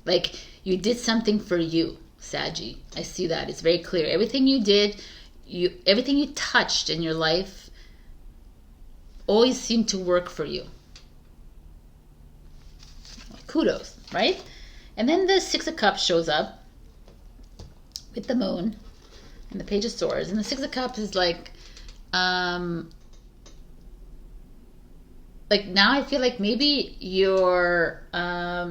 like you did something for you, Saggy. I see that, it's very clear. Everything you did, everything you touched in your life always seemed to work for you. Kudos, right? And then the Six of Cups shows up with the Moon and the Page of Swords. And the Six of Cups is like now I feel like maybe you're at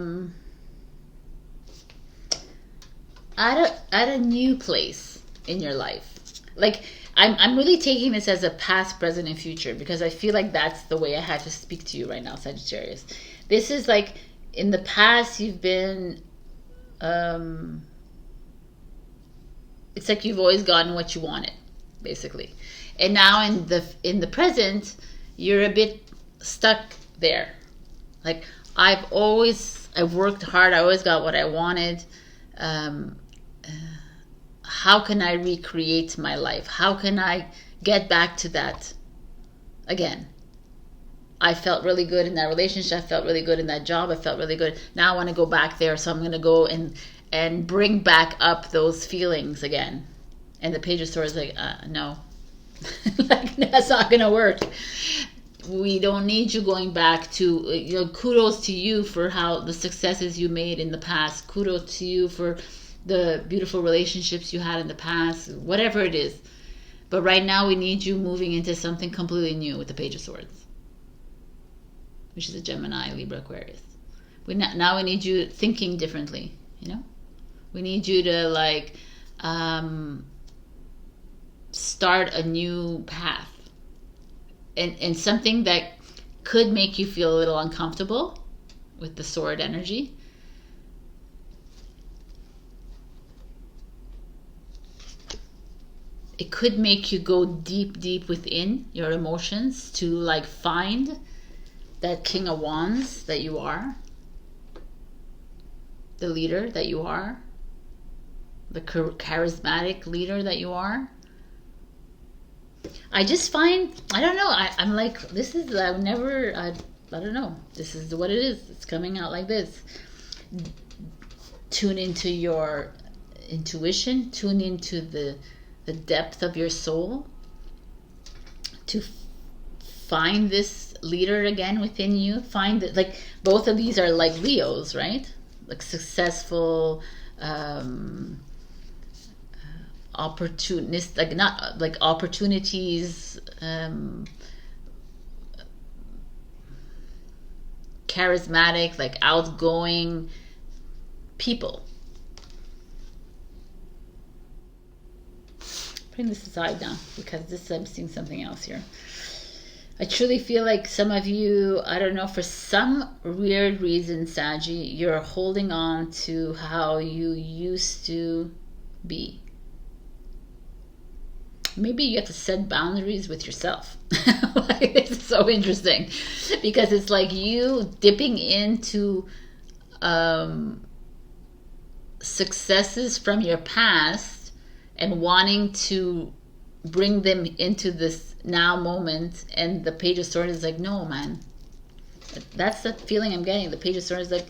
a new place in your life. Like I'm really taking this as a past, present, and future, because I feel like that's the way I have to speak to you right now, Sagittarius. This is like, in the past you've been it's like you've always gotten what you wanted, basically, and now in the present you're a bit stuck there. Like I've worked hard, I always got what I wanted. How can I recreate my life? How can I get back to that again? I felt really good in that relationship. I felt really good in that job. I felt really good. Now I want to go back there. So I'm going to go and bring back up those feelings again. And the Page of Swords is like, no. Like, that's not going to work. We don't need you going back to, kudos to you for how the successes you made in the past. Kudos to you for the beautiful relationships you had in the past. Whatever it is. But right now we need you moving into something completely new with the Page of Swords, which is a Gemini, Libra, Aquarius. Now we need you thinking differently, We need you to start a new path. And something that could make you feel a little uncomfortable with the sword energy. it could make you go deep within your emotions to like find that King of Wands that you are, the leader that you are, the charismatic leader that you are. I just find, I don't know, I'm like, this is, I don't know, this is what it is. It's coming out like this. Tune into your intuition, tune into the depth of your soul to find this leader again within you. Find it, like both of these are like Leos, right? Like successful, opportunist, like not like opportunities, charismatic, like outgoing people. Putting this aside now because this, I'm seeing something else here. I truly feel like some of you, I don't know, for some weird reason, Saggy, you're holding on to how you used to be. Maybe you have to set boundaries with yourself. Like, it's so interesting because it's like you dipping into successes from your past and wanting to bring them into this now moment, and the Page of Swords is like, no, man. That's the feeling I'm getting. The Page of Swords is like,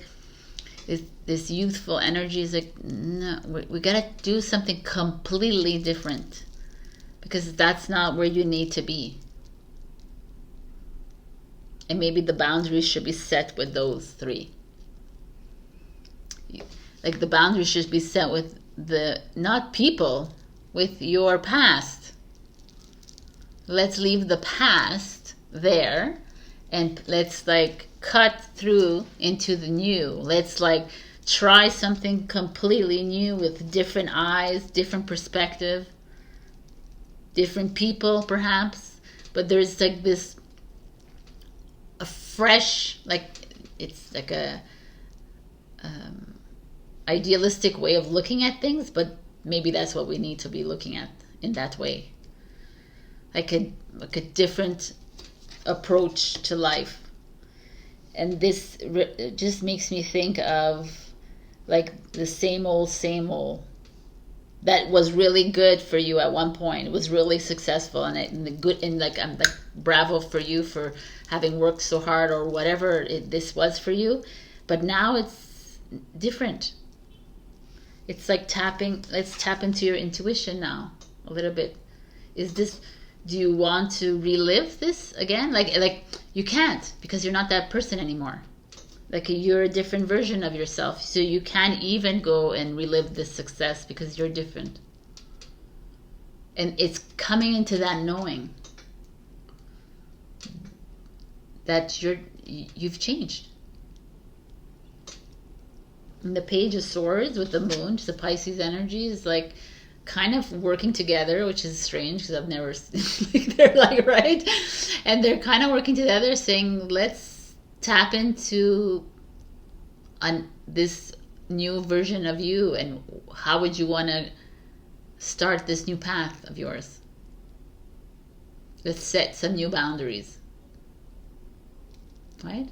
this youthful energy is like, no, we gotta do something completely different because that's not where you need to be. And maybe the boundaries should be set with those three. Like the boundaries should be set with the, not people, with your past. Let's leave the past there and let's like cut through into the new. Let's like try something completely new with different eyes, different perspective, different people perhaps, but there's like this a fresh, like it's like a idealistic way of looking at things, but maybe that's what we need to be looking at in that way, like a different approach to life. And this just makes me think of like the same old that was really good for you at one point. It was really successful, and the good, and like I'm like bravo for you for having worked so hard or whatever this was for you. But now it's different. It's like let's tap into your intuition now a little bit. Do you want to relive this again? Like you can't, because you're not that person anymore. Like you're a different version of yourself. So you can't even go and relive this success because you're different. And it's coming into that knowing that you've changed. And the Page of Swords with the moon, the Pisces energy, is like kind of working together, which is strange because I've never they're like, right? And they're kind of working together saying, let's tap into this new version of you, and how would you want to start this new path of yours? Let's set some new boundaries, right?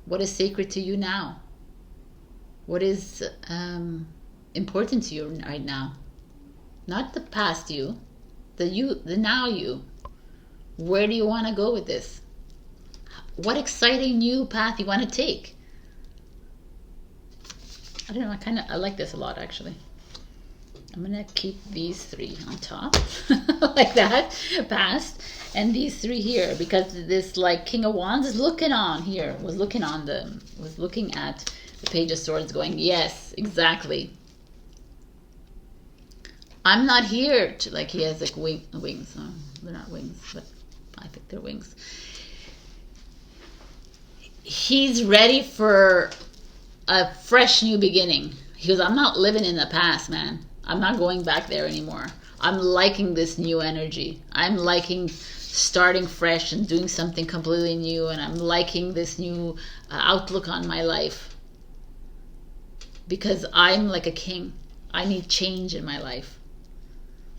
What is sacred to you now? What is important to you right now? Not the past you, the now you. Where do you want to go with this? What exciting new path you want to take? I don't know, I like this a lot actually. I'm gonna keep these three on top like that, past, and these three here, because this like King of Wands is looking on here, was looking at the Page of Swords going, yes, exactly. I'm not here to, like, he has like wings. Oh, they're not wings, but I think they're wings. He's ready for a fresh new beginning. He goes, I'm not living in the past, man. I'm not going back there anymore. I'm liking this new energy. I'm liking starting fresh and doing something completely new, and I'm liking this new outlook on my life. Because I'm like a king. I need change in my life.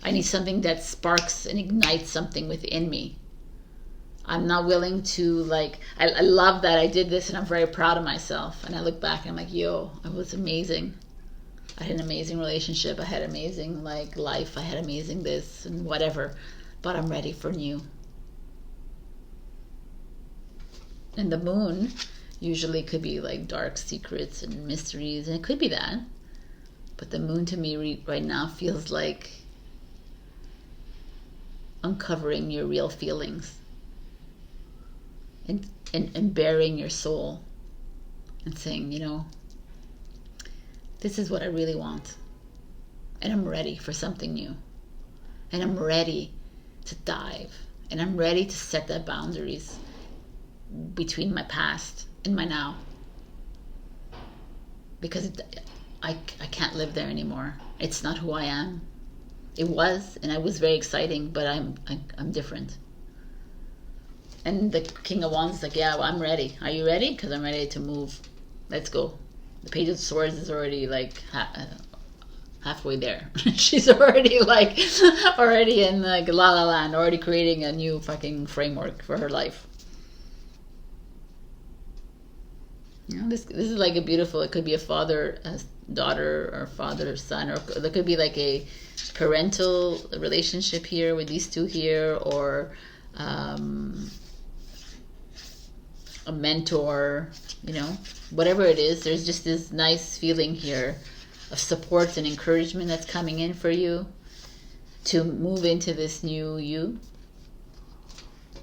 I need something that sparks and ignites something within me. I'm not willing to, like, I love that I did this and I'm very proud of myself. And I look back and I'm like, yo, it was amazing. I had an amazing relationship. I had amazing, like, life. I had amazing this and whatever. But I'm ready for new. And the moon usually could be like dark secrets and mysteries. And it could be that. But the moon to me right now feels like uncovering your real feelings. And bearing your soul and saying, you know, this is what I really want. And I'm ready for something new. And I'm ready to dive. And I'm ready to set the boundaries between my past and my now. Because I can't live there anymore. It's not who I am. It was, and I was very exciting, but I'm different. And the King of Wands is like, yeah, well, I'm ready. Are you ready? Because I'm ready to move. Let's go. The Page of Swords is already like halfway there. She's already like, already in like La La Land, already creating a new fucking framework for her life. You know, this is like a beautiful, it could be a father, a daughter, or father, son, or there could be like a parental relationship here with these two here, or a mentor, you know, whatever it is. There's just this nice feeling here of support and encouragement that's coming in for you to move into this new you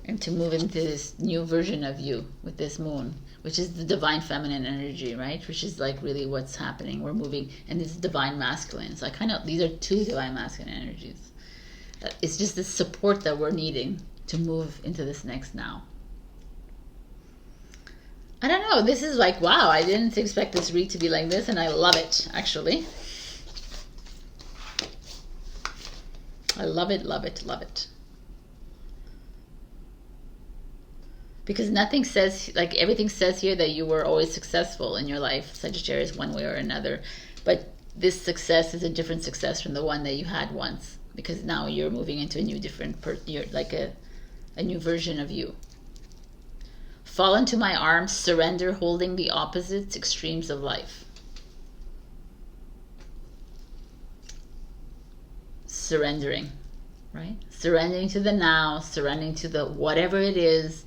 and to move into this new version of you with this moon, which is the divine feminine energy, right? Which is like really what's happening. We're moving, and this divine masculine. So I kind of, these are two divine masculine energies. It's just this support that we're needing to move into this next now. I don't know, this is like, wow, I didn't expect this read to be like this, and I love it, actually. I love it, love it, love it. Because nothing says, like everything says here that you were always successful in your life, Sagittarius, one way or another. But this success is a different success from the one that you had once. Because now you're moving into a new you're like a new version of you. Fall into my arms, surrender, holding the opposites, extremes of life. Surrendering, right? Surrendering to the now, surrendering to the whatever it is,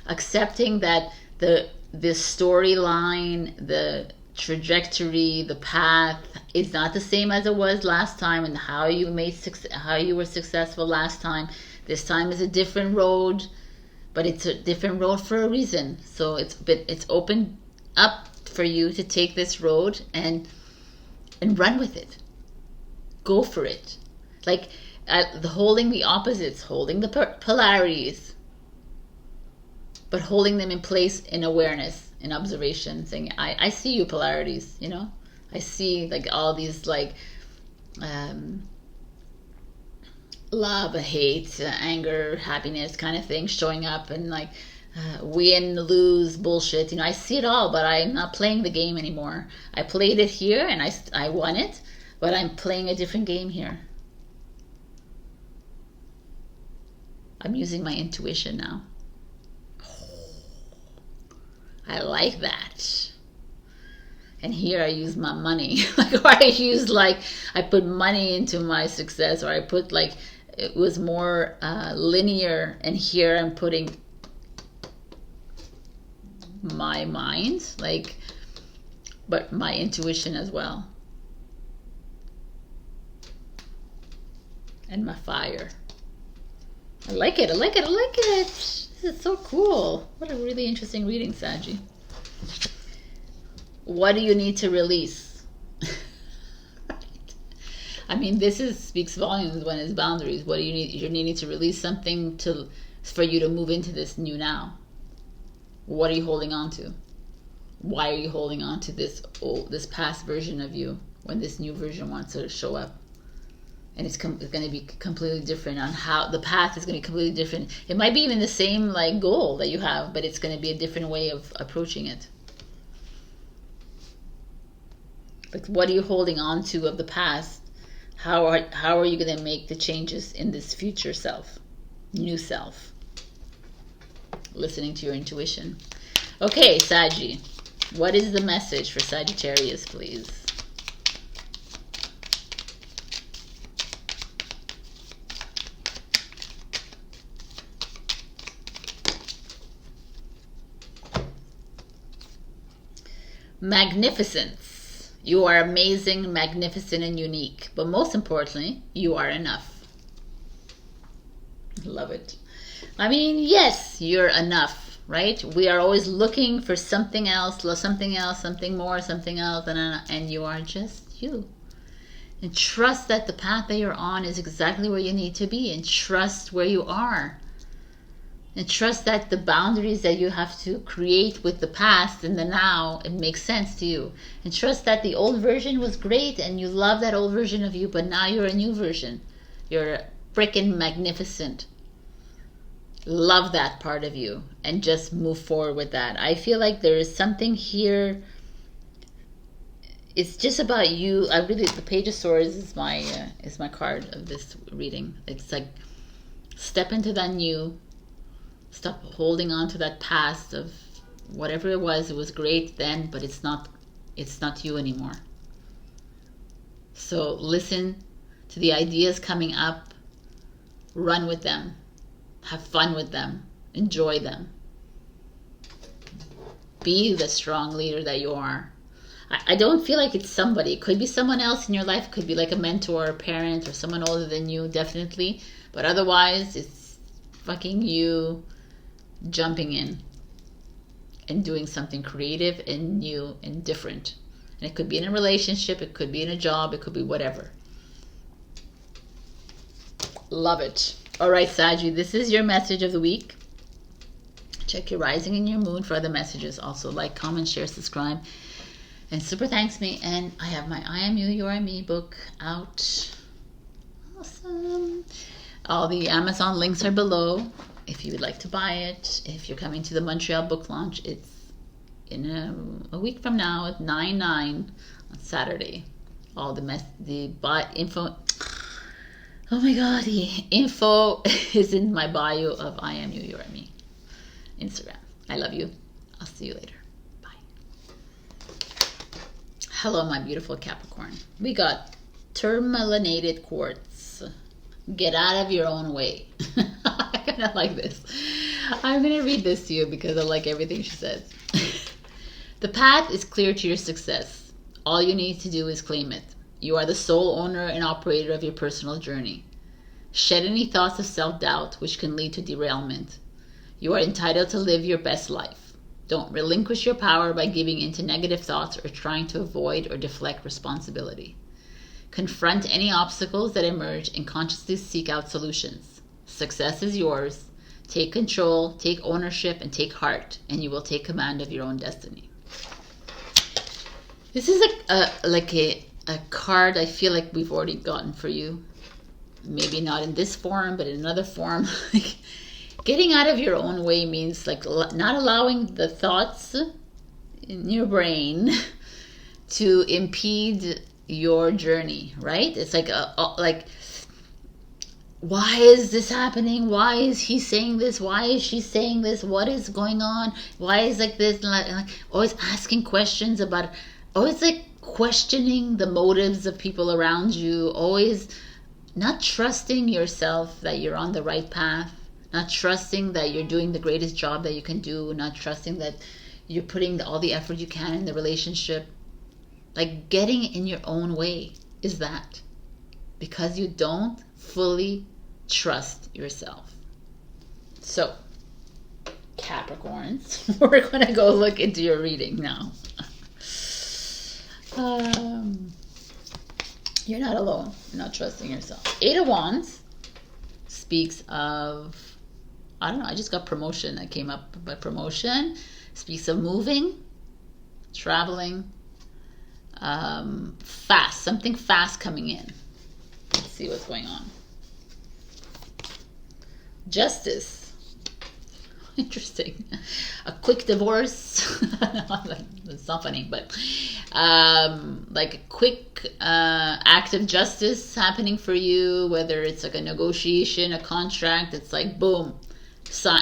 accepting that the storyline, the trajectory, the path is not the same as it was last time, and how you were successful last time. This time is a different road. But it's a different road for a reason. So it's open up for you to take this road and run with it. Go for it. Like holding the opposites, holding the polarities, but holding them in place in awareness, in observation, saying, I see you polarities, you know? I see like all these like love, hate, anger, happiness kind of thing showing up, and like win, lose, bullshit. You know, I see it all, but I'm not playing the game anymore. I played it here and I won it, but I'm playing a different game here. I'm using my intuition now. I like that. And here I use my money. Or I put money into my success, or I put like, it was more linear, and here I'm putting my mind, like, but my intuition as well. And my fire. I like it, I like it, I like it. This is so cool. What a really interesting reading, Saggy. What do you need to release? I mean, this speaks volumes when it's boundaries. What do you need? You're needing to release something for you to move into this new now. What are you holding on to? Why are you holding on to this past version of you when this new version wants to show up? And it's going to be completely different on how the path is going to be completely different. It might be even the same like goal that you have, but it's going to be a different way of approaching it. Like, what are you holding on to of the past? How are you going to make the changes in this future self, new self? Listening to your intuition. Okay, Saggy, what is the message for Sagittarius, please? Magnificence. You are amazing, magnificent, and unique. But most importantly, you are enough. Love it. I mean, yes, you're enough, right? We are always looking for something else, something more, something else, and you are just you. And trust that the path that you're on is exactly where you need to be, and trust where you are. And trust that the boundaries that you have to create with the past and the now, it makes sense to you. And trust that the old version was great and you love that old version of you, but now you're a new version. You're freaking magnificent. Love that part of you and just move forward with that. I feel like there is something here. It's just about you. The Page of Swords is my card of this reading. It's like, step into that new. Stop holding on to that past of whatever it was. It was great then, but it's not you anymore. So listen to the ideas coming up, run with them, have fun with them, enjoy them. Be the strong leader that you are. I don't feel like it's somebody. It could be someone else in your life. It could be like a mentor, a parent, or someone older than you, definitely. But otherwise, it's fucking you jumping in and doing something creative and new and different. And it could be in a relationship, it could be in a job, it could be whatever. Love it. All right, Saggy, this is your message of the week. Check your rising and your moon for other messages. Also like, comment, share, subscribe, and super thanks me. And I have my I Am You, You Are Me book out. Awesome. All the Amazon links are below if you would like to buy it. If you're coming to the Montreal book launch, it's in a week from now at 9/9 on Saturday. All the info. Oh my God, the info is in my bio of I Am You, You Are Me Instagram. I love you. I'll see you later. Bye. Hello, my beautiful Capricorn. We got tourmalinated quartz. Get out of your own way. I kind of like this. I'm going to read this to you because I like everything she says. The path is clear to your success. All you need to do is claim it. You are the sole owner and operator of your personal journey. Shed any thoughts of self-doubt which can lead to derailment. You are entitled to live your best life. Don't relinquish your power by giving in to negative thoughts or trying to avoid or deflect responsibility. Confront any obstacles that emerge and consciously seek out solutions. Success is yours. Take control, take ownership, and take heart, and you will take command of your own destiny. This is a card I feel like we've already gotten for you. Maybe not in this form, but in another form. Getting out of your own way means like not allowing the thoughts in your brain to impede your journey, right? It's like why is this happening? Why is he saying this? Why is she saying this? What is going on? Why is like this? Like always asking questions about, always like questioning the motives of people around you, always not trusting yourself that you're on the right path, not trusting that you're doing the greatest job that you can do, not trusting that you're putting all the effort you can in the relationship. Like getting in your own way is that because you don't fully trust yourself. So, Capricorns, we're going to go look into your reading now. You're not alone. You're not trusting yourself. 8 of Wands speaks of, I don't know, I just got promotion that came up, but promotion speaks of moving, traveling, fast, something fast coming in. Let's see what's going on. Justice. Interesting. A quick divorce. It's not funny, but like a quick act of justice happening for you, whether it's like a negotiation, a contract. It's like boom,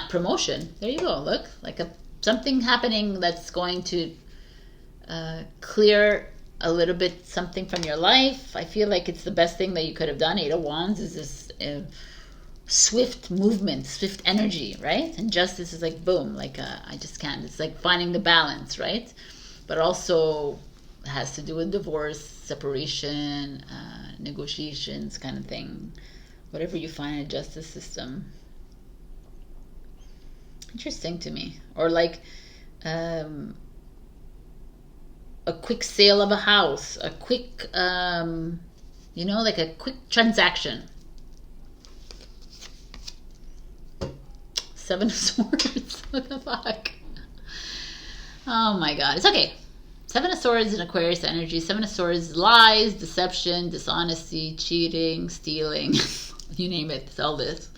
promotion. There you go. Look, like something happening that's going to clear a little bit something from your life. I feel like it's the best thing that you could have done. Eight of Wands is this swift movement, swift energy, right? And justice is like boom, like I just can't. It's like finding the balance, right? But also has to do with divorce, separation, negotiations, kind of thing. Whatever you find in a justice system. Interesting to me. Or like a quick sale of a house, a quick, you know, like a quick transaction. Seven of Swords. What the fuck? Oh my God. It's okay. Seven of Swords in Aquarius energy. Seven of Swords, lies, deception, dishonesty, cheating, stealing. You name it. It's all this.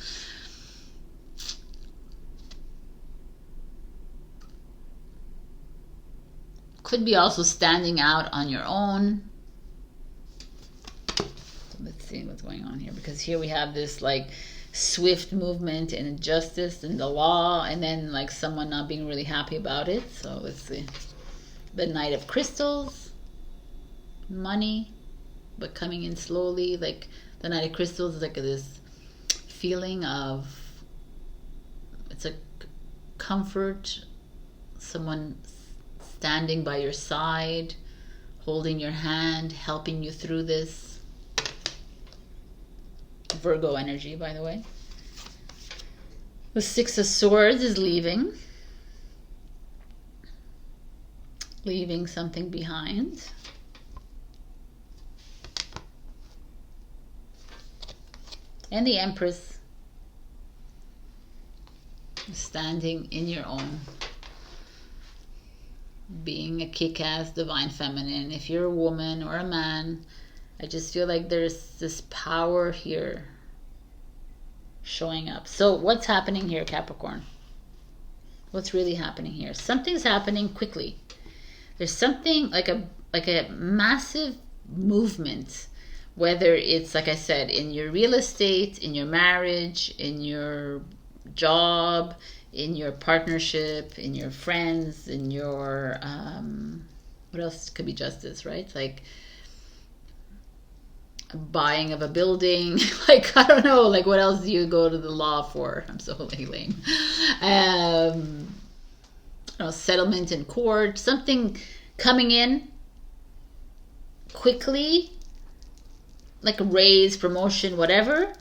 Could be also standing out on your own. So let's see what's going on here, because here we have this like swift movement and justice and the law, and then like someone not being really happy about it. So let's see. The Knight of Crystals, money, but coming in slowly. Like the Knight of Crystals is like this feeling of, it's a comfort, someone standing by your side, holding your hand, helping you through this. Virgo energy, by the way. The Six of Swords is leaving something behind. And the Empress, standing in your own, being a kick-ass divine feminine. If you're a woman or a man, I just feel like there's this power here showing up. So what's happening here, Capricorn? What's really happening here? Something's happening quickly. There's something like a massive movement, whether it's, like I said, in your real estate, in your marriage, in your job, in your partnership, in your friends, in your what else could be justice, right? Like buying of a building. Like, I don't know, like what else do you go to the law for? I'm so lame. You know, settlement in court, something coming in quickly, like a raise, promotion, whatever.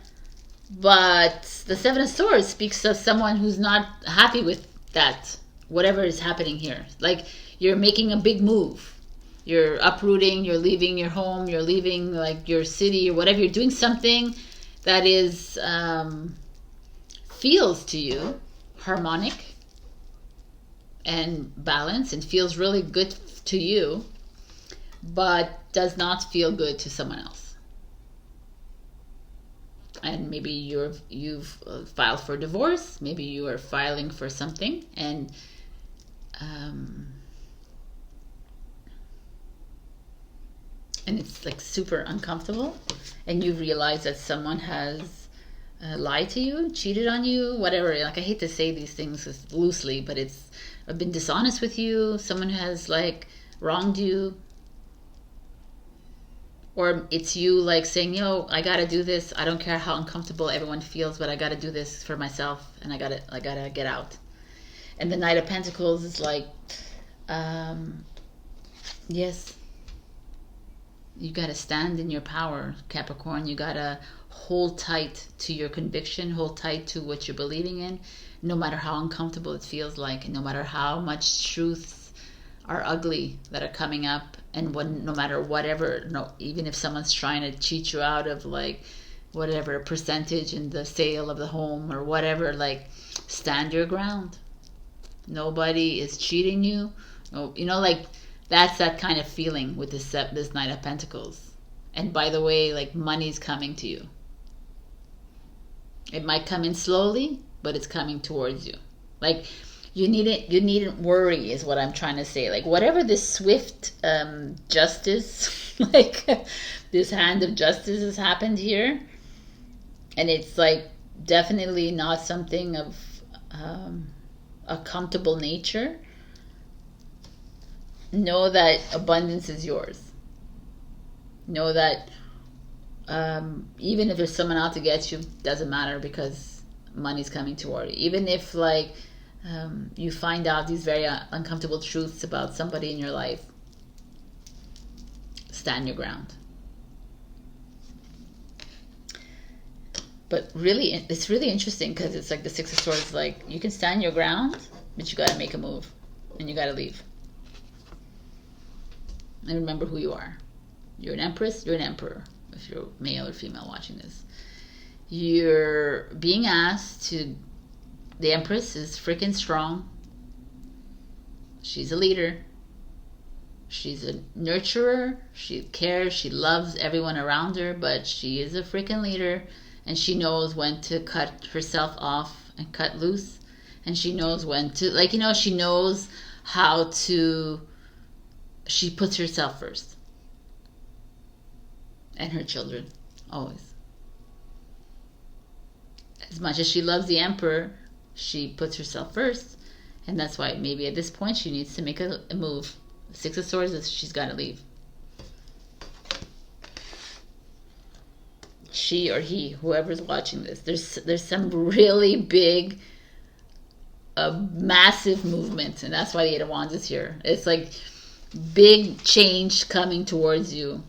But the Seven of Swords speaks of someone who's not happy with that, whatever is happening here. Like you're making a big move. You're uprooting, you're leaving your home, you're leaving like your city or whatever. You're doing something that is, feels to you harmonic and balanced and feels really good to you, but does not feel good to someone else. And maybe you've filed for divorce, maybe you are filing for something, and it's like super uncomfortable, and you realize that someone has lied to you, cheated on you, whatever. Like, I hate to say these things loosely, but it's been dishonest with you, someone has like wronged you. Or it's you like saying, yo, I gotta do this. I don't care how uncomfortable everyone feels, but I gotta do this for myself, and I gotta get out. And the Knight of Pentacles is like, yes, you gotta stand in your power, Capricorn. You gotta hold tight to your conviction, hold tight to what you're believing in, no matter how uncomfortable it feels like, and no matter how much truths are ugly that are coming up, and no matter whatever, even if someone's trying to cheat you out of like whatever percentage in the sale of the home or whatever, like stand your ground. Nobody is cheating you. No, you know, like that's that kind of feeling with this Knight of Pentacles. And by the way, like money's coming to you. It might come in slowly, but it's coming towards you. Like you needn't worry is what I'm trying to say. Like whatever this swift justice, like this hand of justice has happened here, and it's like definitely not something of a comfortable nature. Know that abundance is yours. Know that even if there's someone out to get you, doesn't matter, because money's coming toward you. Even if like you find out these very uncomfortable truths about somebody in your life, stand your ground. But really, it's really interesting because it's like the Six of Swords, like you can stand your ground, but you got to make a move and you got to leave. And remember who you are. You're an empress, you're an emperor, if you're male or female watching this. You're being asked to... The empress is freaking strong. She's a leader. She's a nurturer. She cares. She loves everyone around her, but she is a freaking leader. And she knows when to cut herself off and cut loose. And she knows when to... Like, you know, she knows how to... She puts herself first. And her children. Always. As much as she loves the emperor, she puts herself first. And that's why maybe at this point she needs to make a move. The Six of Swords is she's got to leave. She or he, whoever's watching this, there's some really big, massive movement. And that's why the Eight of Wands is here. It's like big change coming towards you.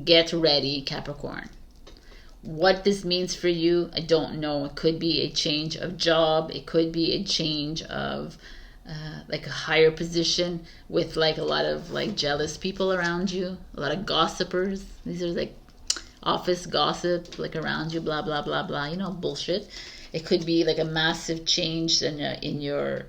Get ready, Capricorn. What this means for you, I don't know. It could be a change of job. It could be a change of like a higher position with like a lot of like jealous people around you. A lot of gossipers. These are like office gossip like around you, blah, blah, blah, blah. You know, bullshit. It could be like a massive change in your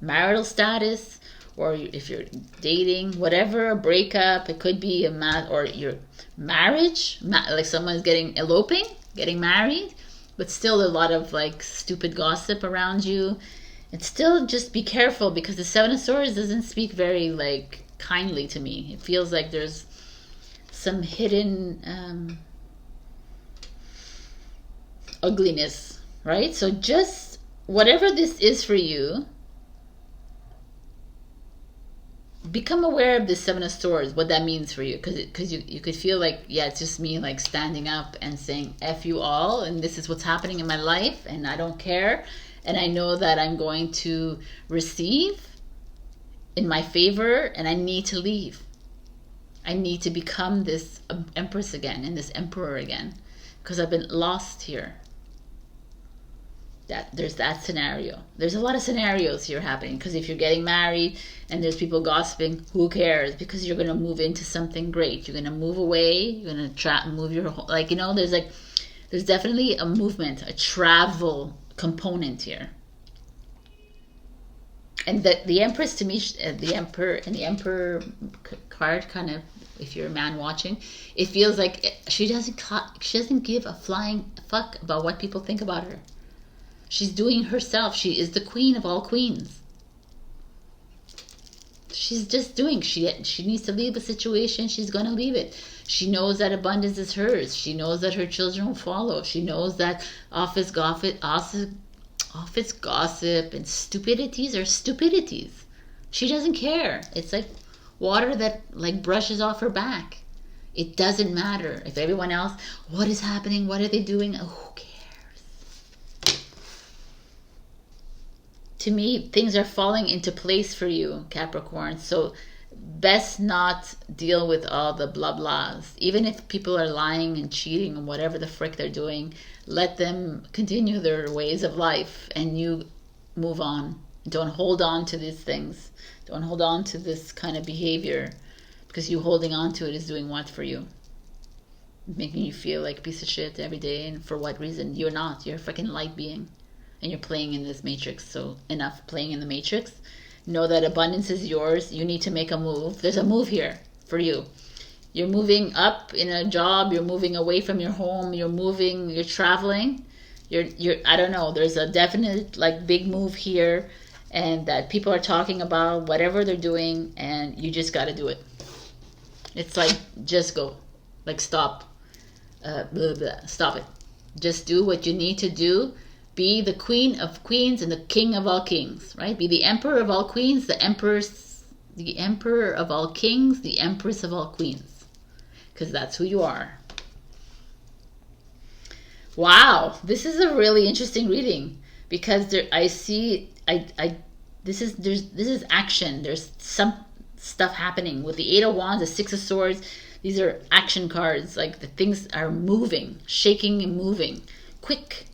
marital status, or if you're dating, whatever, a breakup. It could be or your marriage, like someone's getting married, but still a lot of like stupid gossip around you. And still just be careful, because the Seven of Swords doesn't speak very like kindly to me. It feels like there's some hidden ugliness, right? So just whatever this is for you, become aware of the Seven of Swords, what that means for you, because you could feel like, yeah, it's just me like standing up and saying F you all, and this is what's happening in my life, and I don't care, and I know that I'm going to receive in my favor, and I need to leave. I need to become this empress again and this emperor again, because I've been lost here. There's that scenario. There's a lot of scenarios here happening, because if you're getting married and there's people gossiping, who cares? Because you're going to move into something great. You're going to move away. You're going to move your whole... Like, you know, there's definitely a movement, a travel component here. And the Empress, to me, the Emperor and the Emperor card, kind of, if you're a man watching, it feels like she doesn't give a flying fuck about what people think about her. She's doing herself. She is the queen of all queens. She's just doing. She needs to leave a situation. She's going to leave it. She knows that abundance is hers. She knows that her children will follow. She knows that office gossip and stupidities are stupidities. She doesn't care. It's like water that like brushes off her back. It doesn't matter if everyone else, what is happening? What are they doing? Oh, who cares? To me, things are falling into place for you, Capricorn. So best not deal with all the blah blahs. Even if people are lying and cheating and whatever the frick they're doing, let them continue their ways of life and you move on. Don't hold on to these things. Don't hold on to this kind of behavior, because you holding on to it is doing what for you? Making you feel like a piece of shit every day. And for what reason? You're not. You're a freaking light being. And you're playing in this matrix. So enough playing in the matrix. Know that abundance is yours. You need to make a move. There's a move here for you. You're moving up in a job. You're moving away from your home. You're traveling. You're I don't know. There's a definite like big move here. and that people are talking about whatever they're doing, and you just got to do it. It's like, just go. Like, stop. Blah, blah. Stop it. Just do what you need to do. Be the queen of queens and the king of all kings, right? Be the emperor of all queens, the emperor of all kings, the empress of all queens. Because that's who you are. Wow, this is a really interesting reading, because there, I see, this is action. There's some stuff happening with the Eight of Wands, the Six of Swords. These are action cards. Like, the things are moving, shaking and moving, quick.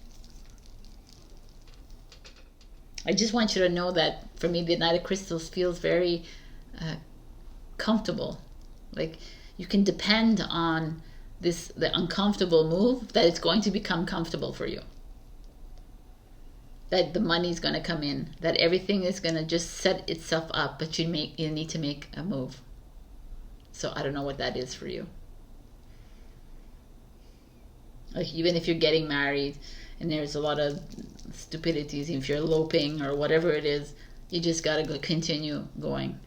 I just want you to know that for me, the Knight of Crystals feels very comfortable. Like, you can depend on the uncomfortable move, that it's going to become comfortable for you. That the money's going to come in, that everything is going to just set itself up, but you need to make a move. So I don't know what that is for you. Like, even if you're getting married and there's a lot of stupidities, if you're eloping or whatever it is, you just got to continue going.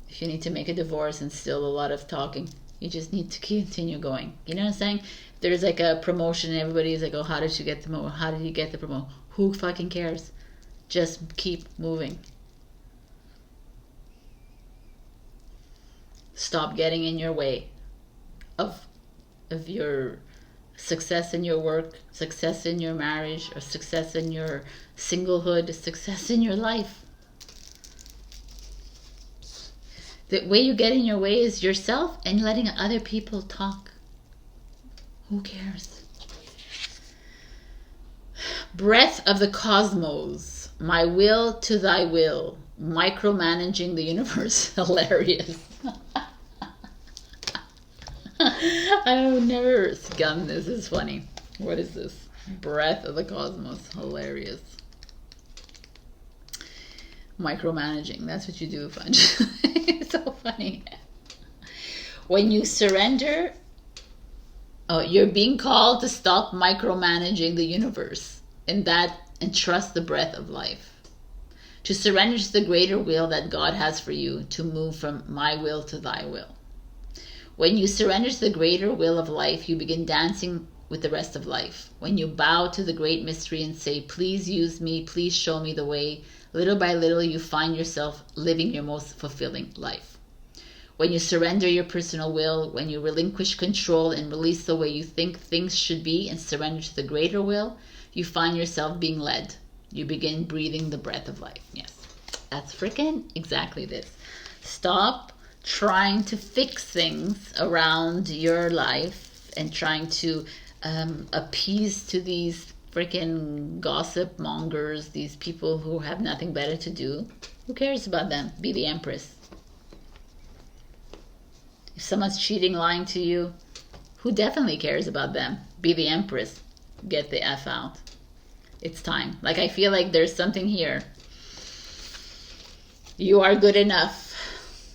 If you need to make a divorce and still a lot of talking, you just need to continue going. You know what I'm saying? If there's like a promotion and everybody's like, oh, how did you get the promotion? How did you get the promotion? Who fucking cares? Just keep moving. Stop getting in your way of your success in your work, success in your marriage, or success in your singlehood, success in your life. The way you get in your way is yourself and letting other people talk. Who cares? Breath of the cosmos. My will to thy will. Micromanaging the universe. Hilarious. I've never skimmed this. This is funny. What is this? Breath of the cosmos. Hilarious. Micromanaging. That's what you do, Fudge. It's so funny. When you surrender, you're being called to stop micromanaging the universe and trust the breath of life. To surrender to the greater will that God has for you, to move from my will to thy will. When you surrender to the greater will of life, you begin dancing with the rest of life. When you bow to the great mystery and say, please use me, please show me the way, little by little you find yourself living your most fulfilling life. When you surrender your personal will, when you relinquish control and release the way you think things should be and surrender to the greater will, you find yourself being led. You begin breathing the breath of life. Yes, that's freaking exactly this. Stop trying to fix things around your life and trying to appease to these freaking gossip mongers, these people who have nothing better to do. Who cares about them? Be the empress. If someone's cheating, lying to you, who definitely cares about them? Be the empress. Get the F out. It's time. Like, I feel like there's something here. You are good enough.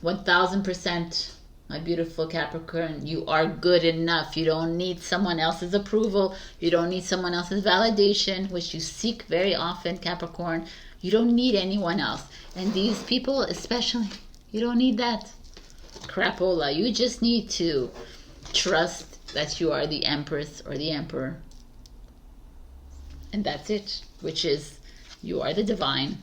1000%, my beautiful Capricorn. You are good enough. You don't need someone else's approval. You don't need someone else's validation, which you seek very often, Capricorn. You don't need anyone else. And these people especially, you don't need that crapola. You just need to trust that you are the empress or the emperor. And that's it, which is you are the divine.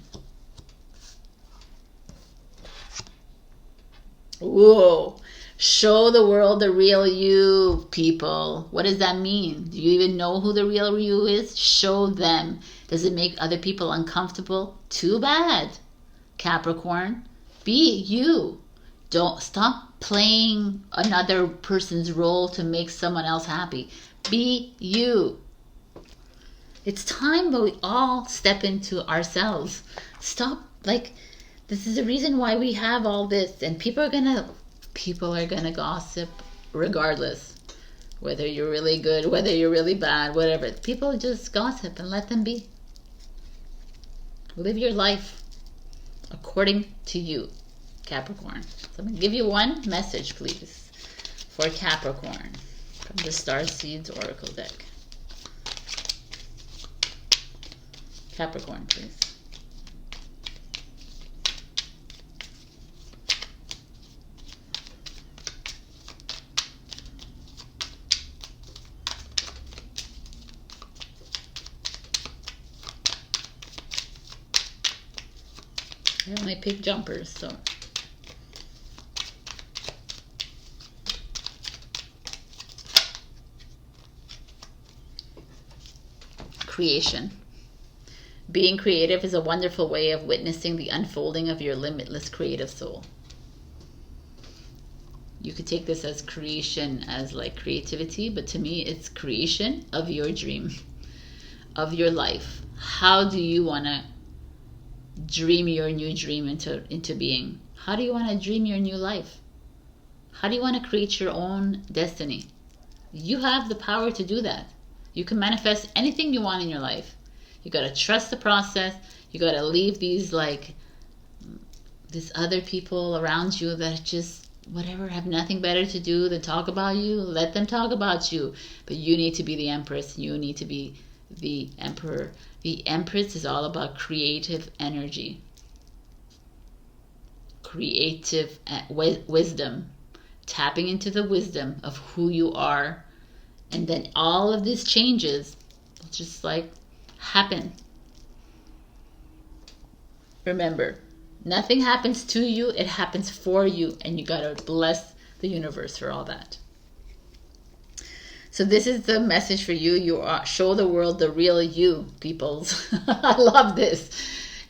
Whoa. Show the world the real you, people. What does that mean? Do you even know who the real you is? Show them. Does it make other people uncomfortable? Too bad. Capricorn, be you. Don't stop playing another person's role to make someone else happy. Be you. It's time that we all step into ourselves. Stop, like, this is the reason why we have all this, and people are gonna gossip regardless, whether you're really good, whether you're really bad, whatever. People just gossip and let them be. Live your life according to you, Capricorn. So I'm gonna give you one message, please, for Capricorn from the Starseeds Oracle deck. Capricorn, please. I only pick jumpers, so. Creation. Being creative is a wonderful way of witnessing the unfolding of your limitless creative soul. You could take this as creation, as like creativity, but to me it's creation of your dream, of your life. How do you want to dream your new dream into being? How do you want to dream your new life? How do you want to create your own destiny? You have the power to do that. You can manifest anything you want in your life. You got to trust the process. You got to leave these other people around you that just whatever have nothing better to do than talk about you. Let them talk about you, but you need to be the empress. You need to be the emperor. The empress is all about creative energy, creative wisdom, tapping into the wisdom of who you are, and then all of these changes will just like happen. Remember, nothing happens to you, it happens for you, and you gotta bless the universe for all that. So this is the message for you. You are, show the world the real you, peoples. I love this.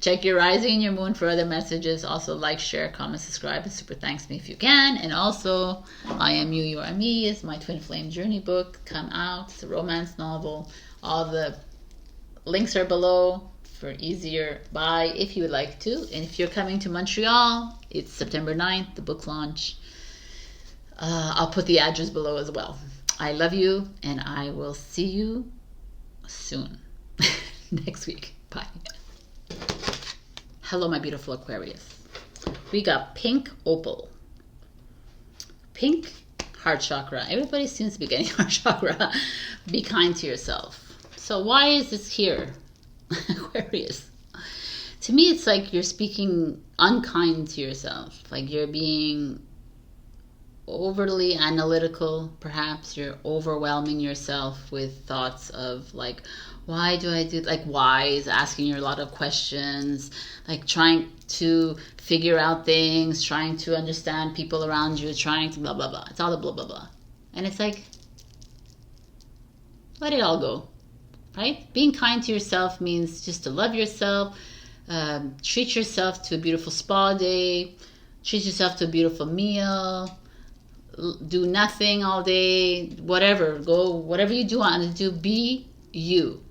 Check your rising and your moon for other messages. Also like, share, comment, subscribe, and super thanks me if you can. And also, I Am You, You Are Me is my twin flame journey book. Come out. It's a romance novel. All the links are below for easier buy if you would like to. And if you're coming to Montreal, it's September 9th, the book launch. I'll put the address below as well. I love you, and I will see you soon. Next week. Bye. Hello, my beautiful Aquarius. We got pink opal. Pink, heart chakra. Everybody seems to be getting heart chakra. Be kind to yourself. So why is this here? Aquarius. To me, it's like you're speaking unkind to yourself. Like you're being overly analytical. Perhaps you're overwhelming yourself with thoughts of like, why do I do, like whys, asking you a lot of questions, like trying to figure out things, trying to understand people around you, trying to blah blah blah. It's all the blah blah blah. And it's like, let it all go. Right? Being kind to yourself means just to love yourself, treat yourself to a beautiful spa day, treat yourself to a beautiful meal, do nothing all day, whatever. Go, whatever you do want to do, be you.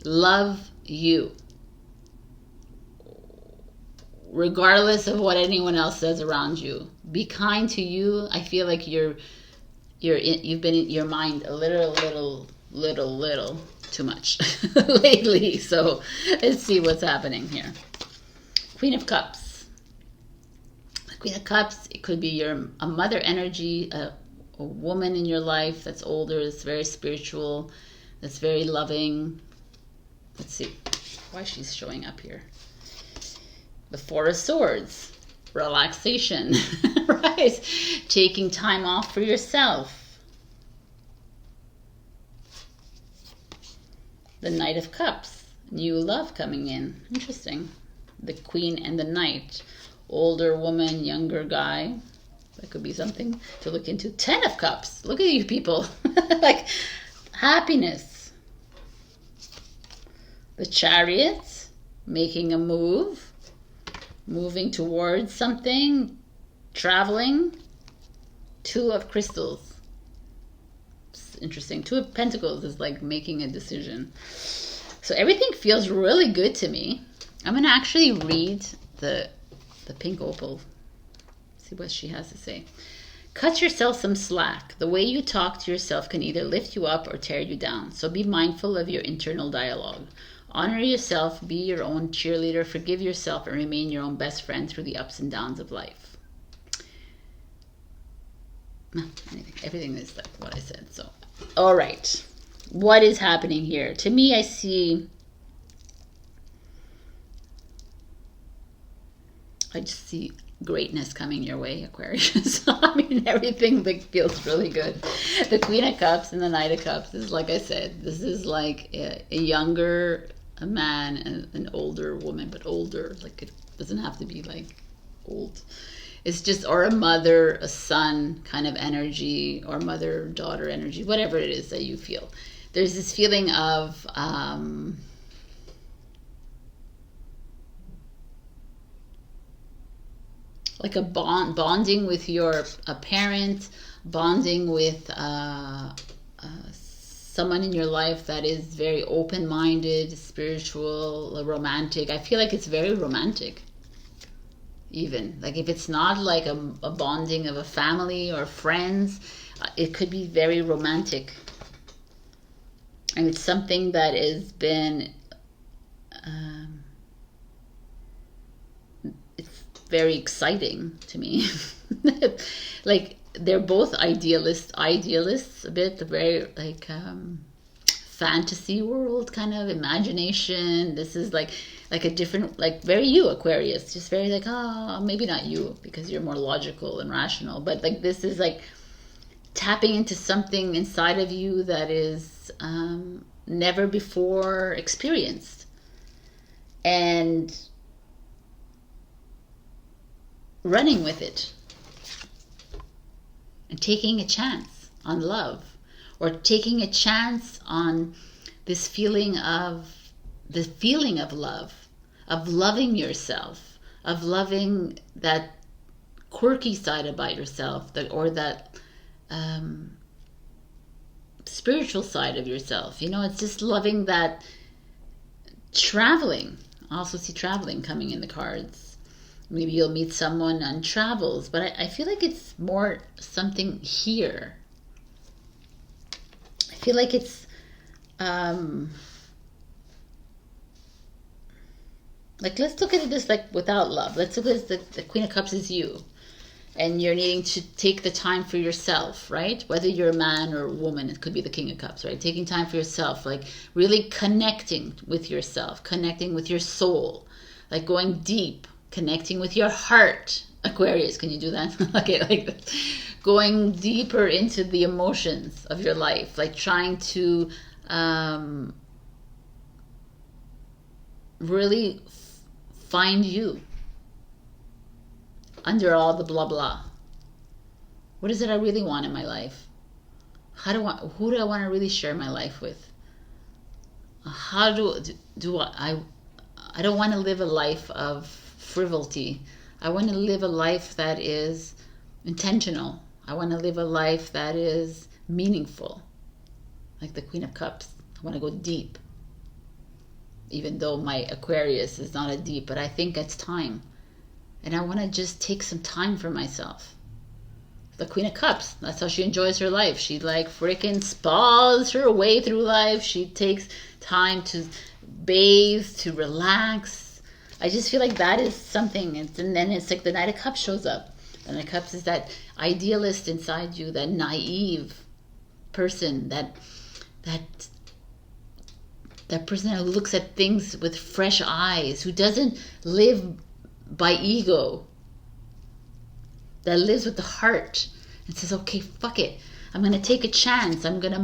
Love you. Regardless of what anyone else says around you. Be kind to you. I feel like you've been in your mind a little too much lately. So let's see what's happening here. Queen of Cups. Queen of Cups, it could be a mother energy, a woman in your life that's older, that's very spiritual, that's very loving. Let's see why she's showing up here. The Four of Swords, relaxation, right? Taking time off for yourself. The Knight of Cups, new love coming in. Interesting. The Queen and the Knight, older woman, younger guy. That could be something to look into. 10 of Cups. Look at you people. Like happiness. The Chariot, making a move, moving towards something, traveling. 2 of Crystals. It's interesting. 2 of Pentacles is like making a decision. So everything feels really good to me. I'm going to actually read the pink opal. See what she has to say. Cut yourself some slack. The way you talk to yourself can either lift you up or tear you down. So be mindful of your internal dialogue. Honor yourself, be your own cheerleader, forgive yourself, and remain your own best friend through the ups and downs of life. Everything is like what I said. So, all right. What is happening here? To me, I just see greatness coming your way, Aquarius. I mean, everything that feels really good. The Queen of Cups and the Knight of Cups is, like I said, this is like a younger man and an older woman, but older, like Doesn't have to be like old. It's just, or a mother, a son kind of energy, or mother, daughter energy, whatever it is that you feel. There's this feeling of like a bonding with a parent, bonding with someone in your life that is very open-minded, spiritual, romantic. I feel like it's very romantic. Even like if it's not like a bonding of a family or friends, it could be very romantic, and it's something that has been it's very exciting to me. Like they're both idealists a bit, very like fantasy world kind of imagination. This is like a different, like very you, Aquarius, just very like, maybe not you because you're more logical and rational, but like this is like tapping into something inside of you that is never before experienced, and running with it and taking a chance on love, or taking a chance on this feeling of love, of loving yourself, of loving that quirky side about yourself, or that spiritual side of yourself. You know, it's just loving that. Traveling. I also see traveling coming in the cards. Maybe you'll meet someone on travels, but I feel like it's more something here. I feel like it's like, let's look at this like without love. Let's look at the Queen of Cups is you. And you're needing to take the time for yourself, right? Whether you're a man or a woman, it could be the King of Cups, right? Taking time for yourself, like really connecting with yourself, connecting with your soul, like going deep, connecting with your heart. Aquarius, can you do that? Okay, like that. Going deeper into the emotions of your life, like trying to really find you under all the blah blah. What is it I really want in my life? Who do I want to really share my life with? How do I don't want to live a life of frivolity. I want to live a life that is intentional. I want to live a life that is meaningful. Like the Queen of Cups. I want to go deep. Even though my Aquarius is not a deep, but I think it's time. And I want to just take some time for myself. The Queen of Cups, that's how she enjoys her life. She like freaking spas her way through life. She takes time to bathe, to relax. I just feel like that is something. And then it's like the Knight of Cups shows up. The Knight of Cups is that idealist inside you, that naive person, that person who looks at things with fresh eyes, who doesn't live by ego, that lives with the heart and says, okay, fuck it. I'm going to take a chance. I'm going to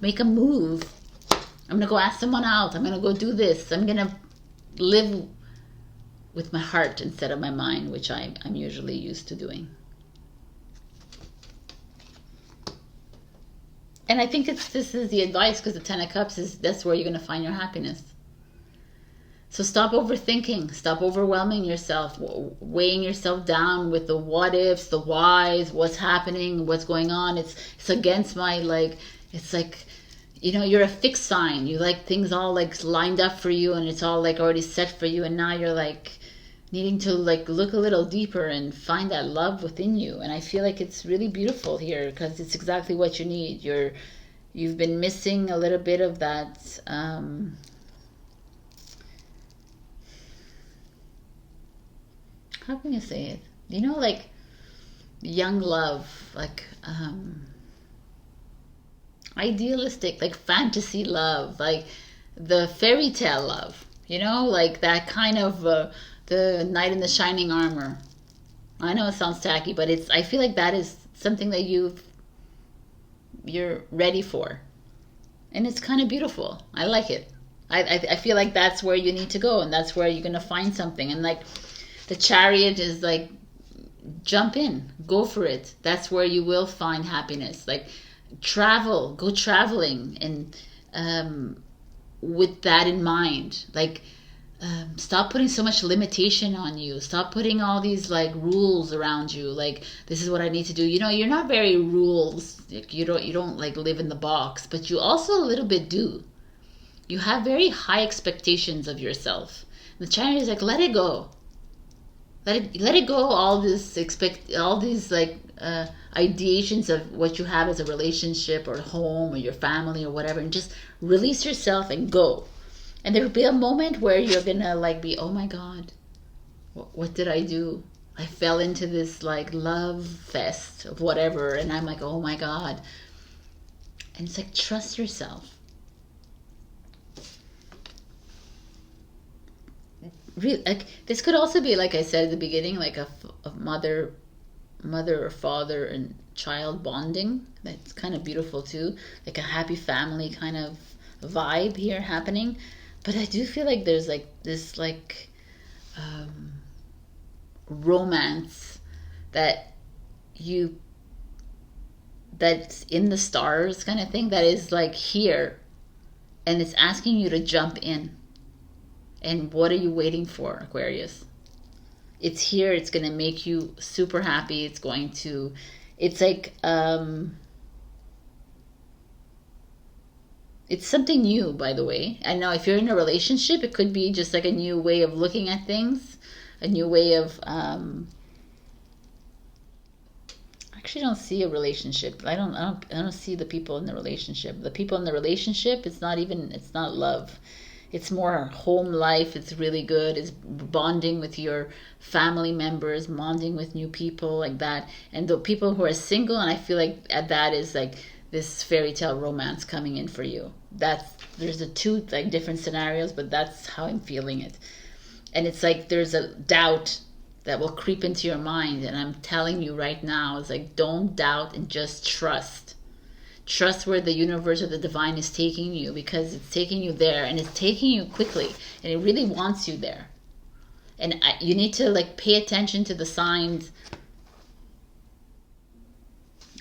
make a move. I'm going to go ask someone out. I'm going to go do this. I'm going to live with my heart instead of my mind, which I'm usually used to doing. And I think this is the advice, because the Ten of Cups that's where you're going to find your happiness. So stop overthinking, stop overwhelming yourself, weighing yourself down with the what ifs, the whys, what's happening, what's going on. It's against my, like, it's like, you know, you're a fixed sign. You like things all like lined up for you, and it's all like already set for you. And now you're like needing to like look a little deeper and find that love within you. And I feel like it's really beautiful here, because it's exactly what you need. You've been missing a little bit of that, how can you say it? You know, like young love, like idealistic, like fantasy love, like the fairy tale love, you know, like that kind of the knight in the shining armor. I know it sounds tacky, but I feel like that is something that you're ready for, and it's kind of beautiful. I like it. I feel like that's where you need to go, and that's where you're gonna find something. And like The Chariot is like, jump in, go for it. That's where you will find happiness. Like, travel, go traveling, and with that in mind, like, stop putting so much limitation on you. Stop putting all these like rules around you. Like, this is what I need to do. You know, you're not very rules. Like, you don't like live in the box, but you also a little bit do. You have very high expectations of yourself. And the Chariot is like, let it go. Let it go. All these like ideations of what you have as a relationship or home or your family or whatever, and just release yourself and go. And there will be a moment where you're gonna like be, oh my God, what did I do? I fell into this like love fest of whatever, and I'm like, oh my God. And it's like, trust yourself. Really, like, this could also be, like I said at the beginning, like a mother or father and child bonding. That's kind of beautiful too, like a happy family kind of vibe here happening. But I do feel like there's like this like romance that's in the stars kind of thing, that is like here, and it's asking you to jump in. And what are you waiting for, Aquarius? It's here. It's going to make you super happy. It's like it's something new, by the way. I know if you're in a relationship, it could be just like a new way of looking at things, a new way of I actually don't see a relationship. I don't see the people in the relationship. The people in the relationship, it's not love. It's more home life. It's really good. It's bonding with your family members, bonding with new people like that. And the people who are single, and I feel like that is like this fairy tale romance coming in for you. There's two like different scenarios, but that's how I'm feeling it. And it's like there's a doubt that will creep into your mind, and I'm telling you right now, it's like, don't doubt and just trust. Trust where the universe or the divine is taking you, because it's taking you there, and it's taking you quickly, and it really wants you there. And you need to like pay attention to the signs.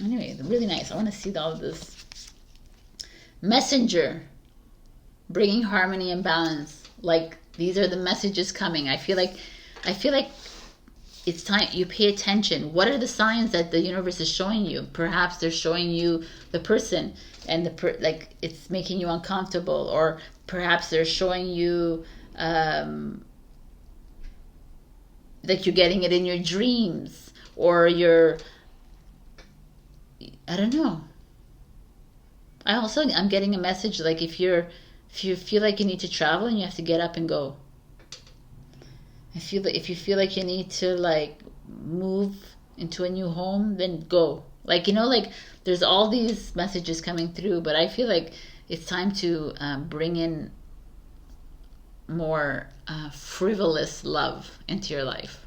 Anyway, really nice. I want to see all of this. Messenger, bringing harmony and balance. Like, these are the messages coming. I feel like it's time you pay attention. What are the signs that the universe is showing you? Perhaps they're showing you the person, and like it's making you uncomfortable, or perhaps they're showing you like you're getting it in your dreams, or I don't know. I'm getting a message like if you feel like you need to travel and you have to get up and go. If you feel like you need to like move into a new home, then go. Like, you know, like there's all these messages coming through, but I feel like it's time to bring in more frivolous love into your life.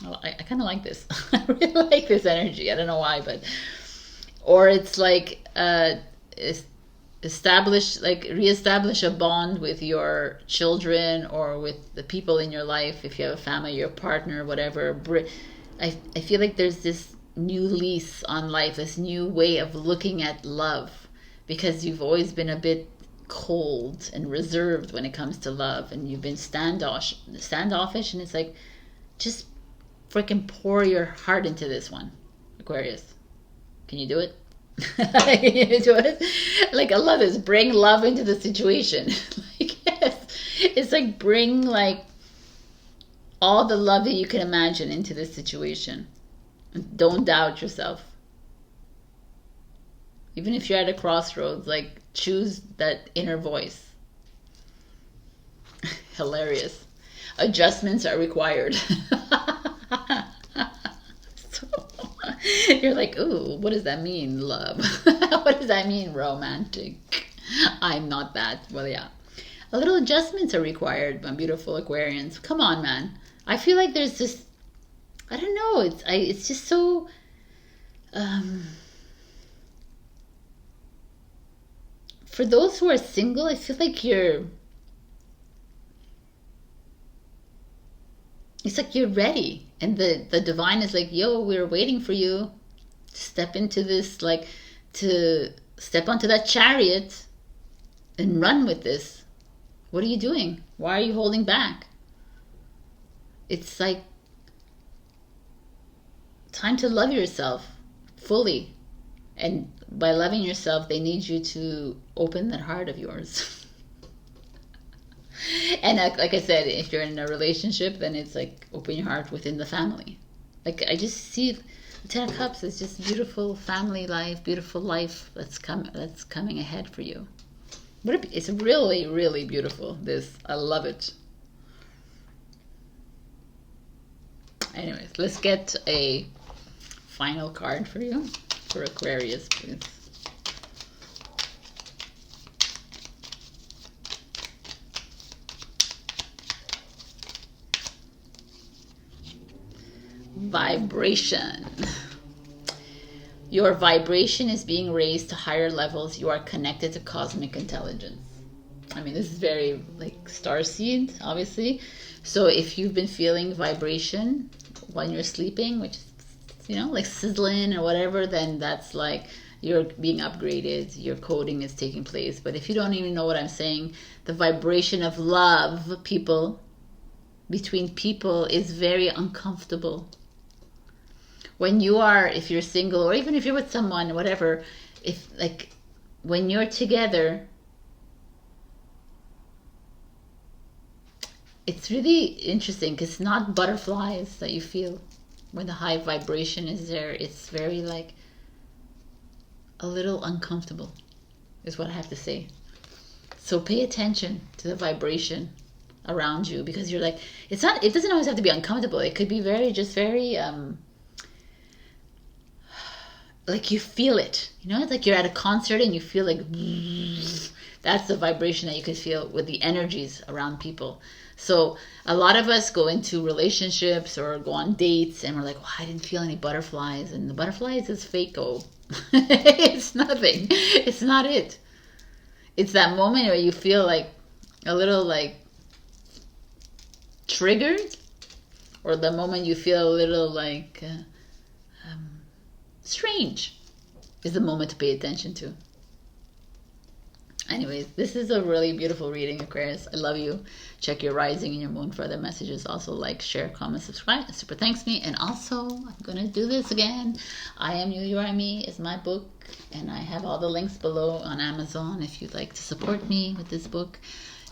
Well, I kind of like this. I really like this energy. I don't know why, but or it's like reestablish a bond with your children or with the people in your life. If you have a family, your partner, whatever. I feel like there's this new lease on life, this new way of looking at love, because you've always been a bit cold and reserved when it comes to love, and you've been standoffish, and it's like, just freaking pour your heart into this one, Aquarius. Can you do it? Can you do it? Like, I love this. Bring love into the situation. Like, yes, it's like bring like all the love that you can imagine into this situation. Don't doubt yourself. Even if you're at a crossroads, like choose that inner voice. Hilarious. Adjustments are required. You're like, ooh, what does that mean, love? What does that mean, romantic? I'm not that. Well, yeah. A little adjustments are required, my beautiful Aquarians. Come on, man. I feel like there's this, I don't know, it's just so, for those who are single, I feel like it's like you're ready. And the divine is like, yo, we're waiting for you to step into this, like, to step onto that chariot and run with this. What are you doing? Why are you holding back? It's like time to love yourself fully. And by loving yourself, they need you to open that heart of yours. And like I said, if you're in a relationship, then it's like open your heart within the family. Like I just see the Ten of Cups is just beautiful family life, beautiful life that's coming ahead for you. It's really, really beautiful. This, I love it. Anyways, let's get a final card for you, for Aquarius, please. Vibration. Your vibration is being raised to higher levels. You are connected to cosmic intelligence. I mean, this is very like Starseed, obviously. So if you've been feeling vibration when you're sleeping, which is, you know, like sizzling or whatever, then that's like you're being upgraded, your coding is taking place. But if you don't even know what I'm saying, the vibration of love, people, between people, is very uncomfortable. When you are, if you're single or even if you're with someone, whatever, if like when you're together, it's really interesting because it's not butterflies that you feel when the high vibration is there. It's very like a little uncomfortable is what I have to say. So pay attention to the vibration around you, because you're like, it doesn't always have to be uncomfortable. It could be very like you feel it, you know, it's like you're at a concert and you feel like that's the vibration that you could feel with the energies around people. So a lot of us go into relationships or go on dates and we're like, I didn't feel any butterflies, and the butterflies is fake-o. It's nothing. It's not it. It's that moment where you feel like a little like triggered, or the moment you feel a little like strange is the moment to pay attention to. Anyways, this is a really beautiful reading, Aquarius. I love you. Check your rising and your moon for other messages. Also like, share, comment, subscribe. It super thanks me. And also, I'm going to do this again. I Am You, You Are Me is my book. And I have all the links below on Amazon if you'd like to support me with this book.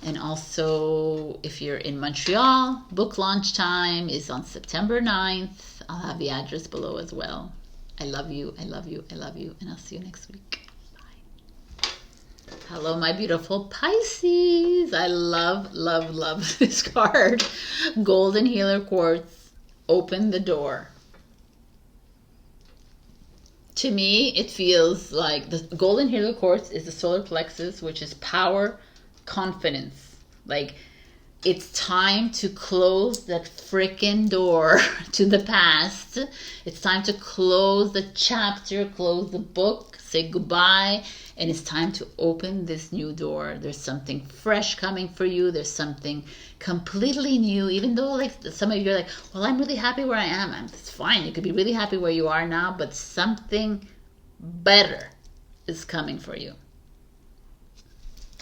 And also, if you're in Montreal, book launch time is on September 9th. I'll have the address below as well. I love you, I love you, I love you, and I'll see you next week. Bye. Hello, my beautiful Pisces. I love, love, love this card. Golden Healer Quartz, open the door. To me, it feels like the Golden Healer Quartz is the solar plexus, which is power, confidence. Like, it's time to close that freaking door to the past. It's time to close the chapter, close the book, say goodbye, and it's time to open this new door. There's something fresh coming for you. There's something completely new, even though like some of you are like, well, I'm really happy where I am. It's fine. You could be really happy where you are now, but something better is coming for you.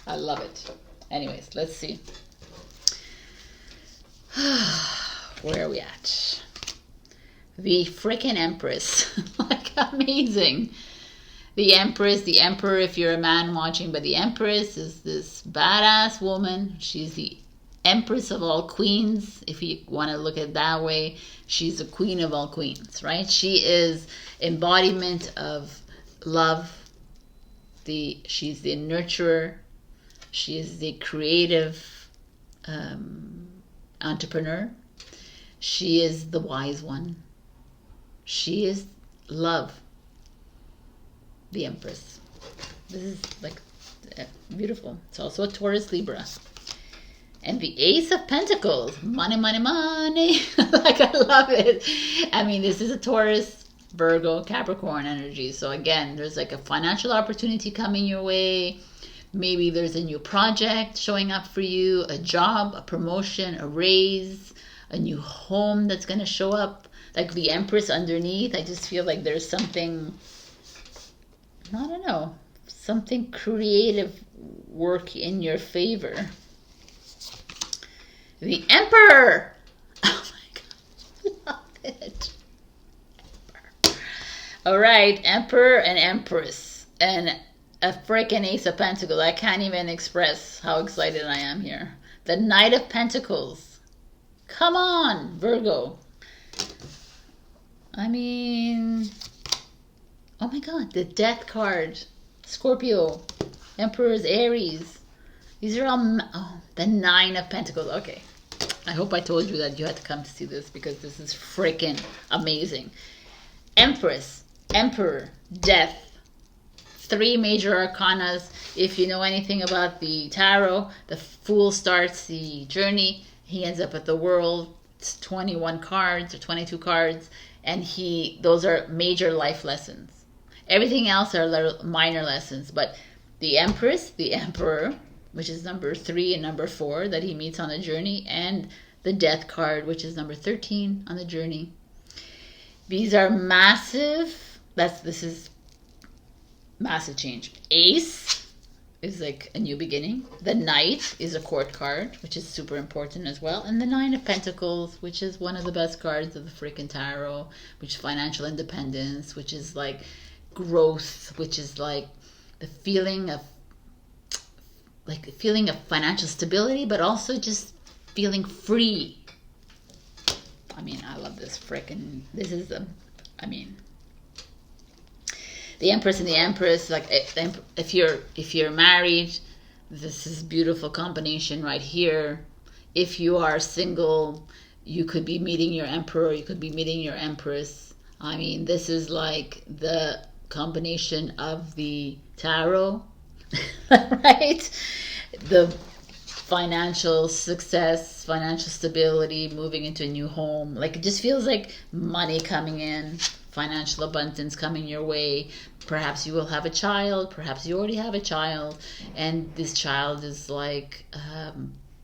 I love it. Anyways, let's see. Where are we at? The freaking Empress. Like, amazing. The Empress, the Emperor, if you're a man watching, but the Empress is this badass woman. She's the Empress of all queens, if you want to look at it that way. She's the queen of all queens, right? She is embodiment of love. She's the nurturer. She is the creative entrepreneur. She is the wise one. She is love. The Empress. This is like beautiful. It's also a Taurus Libra. And the Ace of Pentacles. Money, money, money. Like, I love it. I mean, this is a Taurus, Virgo, Capricorn energy. So again, there's like a financial opportunity coming your way. Maybe there's a new project showing up for you, a job, a promotion, a raise, a new home that's going to show up. Like the Empress underneath, I just feel like there's something, I don't know, something creative work in your favor. The Emperor! Oh my God, love it. Emperor. All right, Emperor and Empress. And a freaking Ace of Pentacles. I can't even express how excited I am here. The Knight of Pentacles. Come on, Virgo. I mean, oh my God, the Death card. Scorpio. Emperor's Aries. These are all, oh, the Nine of Pentacles. Okay. I hope I told you that you had to come to see this because this is freaking amazing. Empress, Emperor, Death. 3 major arcanas. If you know anything about the tarot, the Fool starts the journey. He ends up at the World. It's 21 cards or 22 cards. And those are major life lessons. Everything else are little minor lessons. But the Empress, the Emperor, which is number 3 and number 4 that he meets on the journey, and the Death card, which is number 13 on the journey. These are massive. This is massive change. Ace is like a new beginning. The Knight is a court card, which is super important as well. And the Nine of Pentacles, which is one of the best cards of the freaking tarot, which is financial independence, which is like growth, which is like the feeling of financial stability, but also just feeling free. I mean, I love this freaking, this is the Empress and the Empress, like if you're married, this is beautiful combination right here. If you are single, you could be meeting your Emperor, you could be meeting your Empress. I mean, this is like the combination of the tarot, right? The financial success, financial stability, moving into a new home. Like it just feels like money coming in, financial abundance coming your way. Perhaps you will have a child, perhaps you already have a child, and this child is like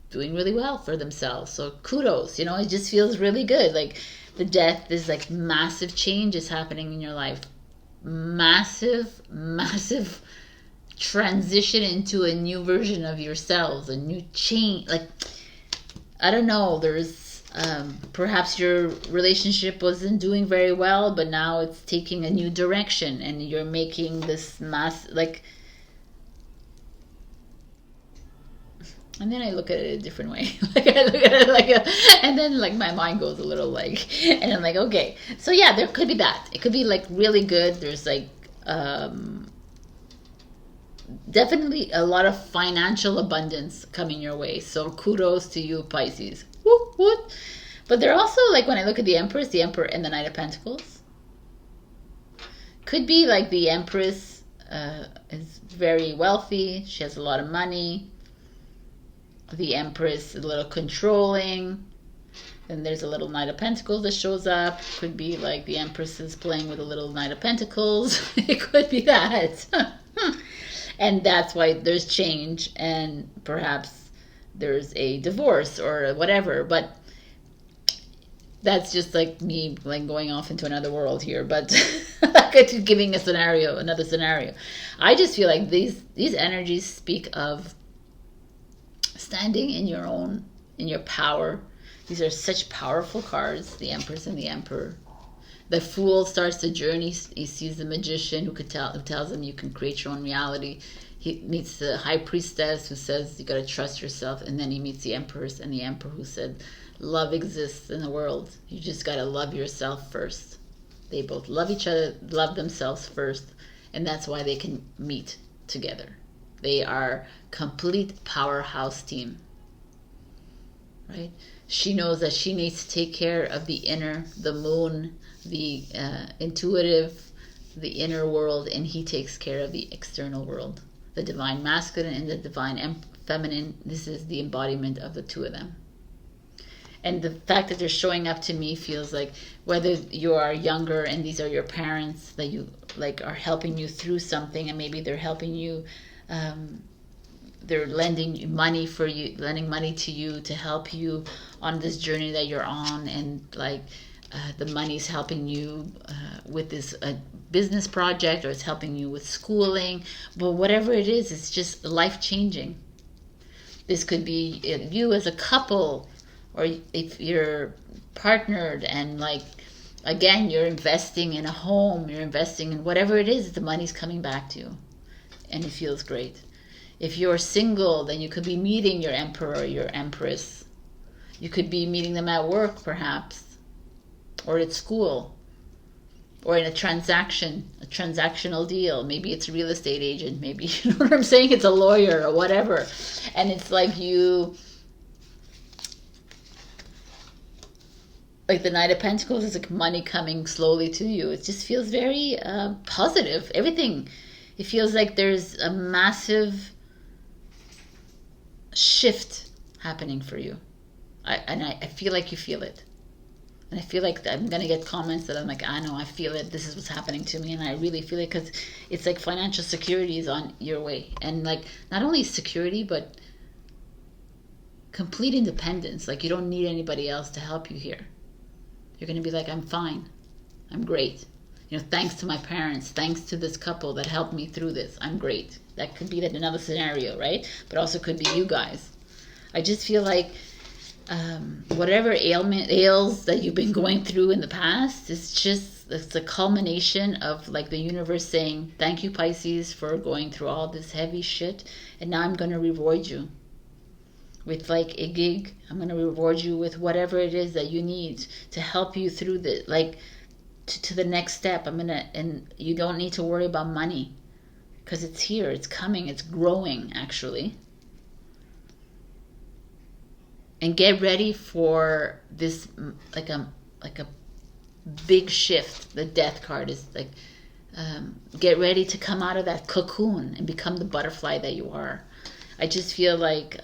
doing really well for themselves. So kudos, it just feels really good. Like the Death is like massive changes happening in your life. Massive transition into a new version of yourselves, a new change. Like, I don't know, there's perhaps your relationship wasn't doing very well, but now it's taking a new direction and you're making this and then I look at it a different way. Like I look at it and then like my mind goes a little and I'm like, okay, so yeah, there could be that. It could be like really good. There's like definitely a lot of financial abundance coming your way. So kudos to you, Pisces. Whoop, whoop. But they're also like, when I look at the Empress, the Emperor, and the Knight of Pentacles, could be like the Empress is very wealthy. She has a lot of money. The Empress is a little controlling. Then there's a little Knight of Pentacles that shows up. Could be like the Empress is playing with a little Knight of Pentacles. It could be that. And that's why there's change, and perhaps there's a divorce or whatever. But that's just like me like going off into another world here. But giving a scenario, another scenario. I just feel like these energies speak of standing in your power. These are such powerful cards, the Empress and the Emperor. The Fool starts the journey. He sees the Magician who tells him you can create your own reality. He meets the High Priestess who says you got to trust yourself. And then he meets the Empress and the Emperor who said love exists in the world. You just got to love yourself first. They both love each other, love themselves first. And that's why they can meet together. They are complete powerhouse team. Right? She knows that she needs to take care of the inner, the moon, the intuitive, the inner world, and he takes care of the external world. The divine masculine and the divine feminine, this is the embodiment of the two of them. And the fact that they're showing up to me feels like whether you are younger and these are your parents that you like are helping you through something, and maybe they're helping you they're lending money for you, lending money to you to help you on this journey that you're on, and like the money's helping you with this business project, or it's helping you with schooling. But whatever it is, it's just life changing. This could be you as a couple, or if you're partnered, and like again, you're investing in a home, you're investing in whatever it is, the money's coming back to you, and it feels great. If you're single, then you could be meeting your emperor, your empress. You could be meeting them at work, perhaps, or at school, or in a transactional deal. Maybe it's a real estate agent, maybe, you know what I'm saying? It's a lawyer or whatever. And it's like like the Knight of Pentacles is like money coming slowly to you. It just feels very positive. Everything. It feels like there's a massive shift happening for you. I feel like you feel it. And I feel like I'm going to get comments that I'm like, I know, I feel it. This is what's happening to me. And I really feel it, because it's like financial security is on your way. And like not only security, but complete independence. Like you don't need anybody else to help you here. You're going to be like, I'm fine. I'm great. You know, thanks to my parents, thanks to this couple that helped me through this, I'm great. That could be another scenario, right? But also could be you guys. I just feel like whatever ails that you've been going through in the past, it's a culmination of like the universe saying, thank you, Pisces, for going through all this heavy shit, and now I'm going to reward you with like a gig. I'm going to reward you with whatever it is that you need to help you through the like to the next step. And you don't need to worry about money, because it's here, it's coming, it's growing actually. And get ready for this like a big shift. The Death card is like, get ready to come out of that cocoon and become the butterfly that you are. I just feel like,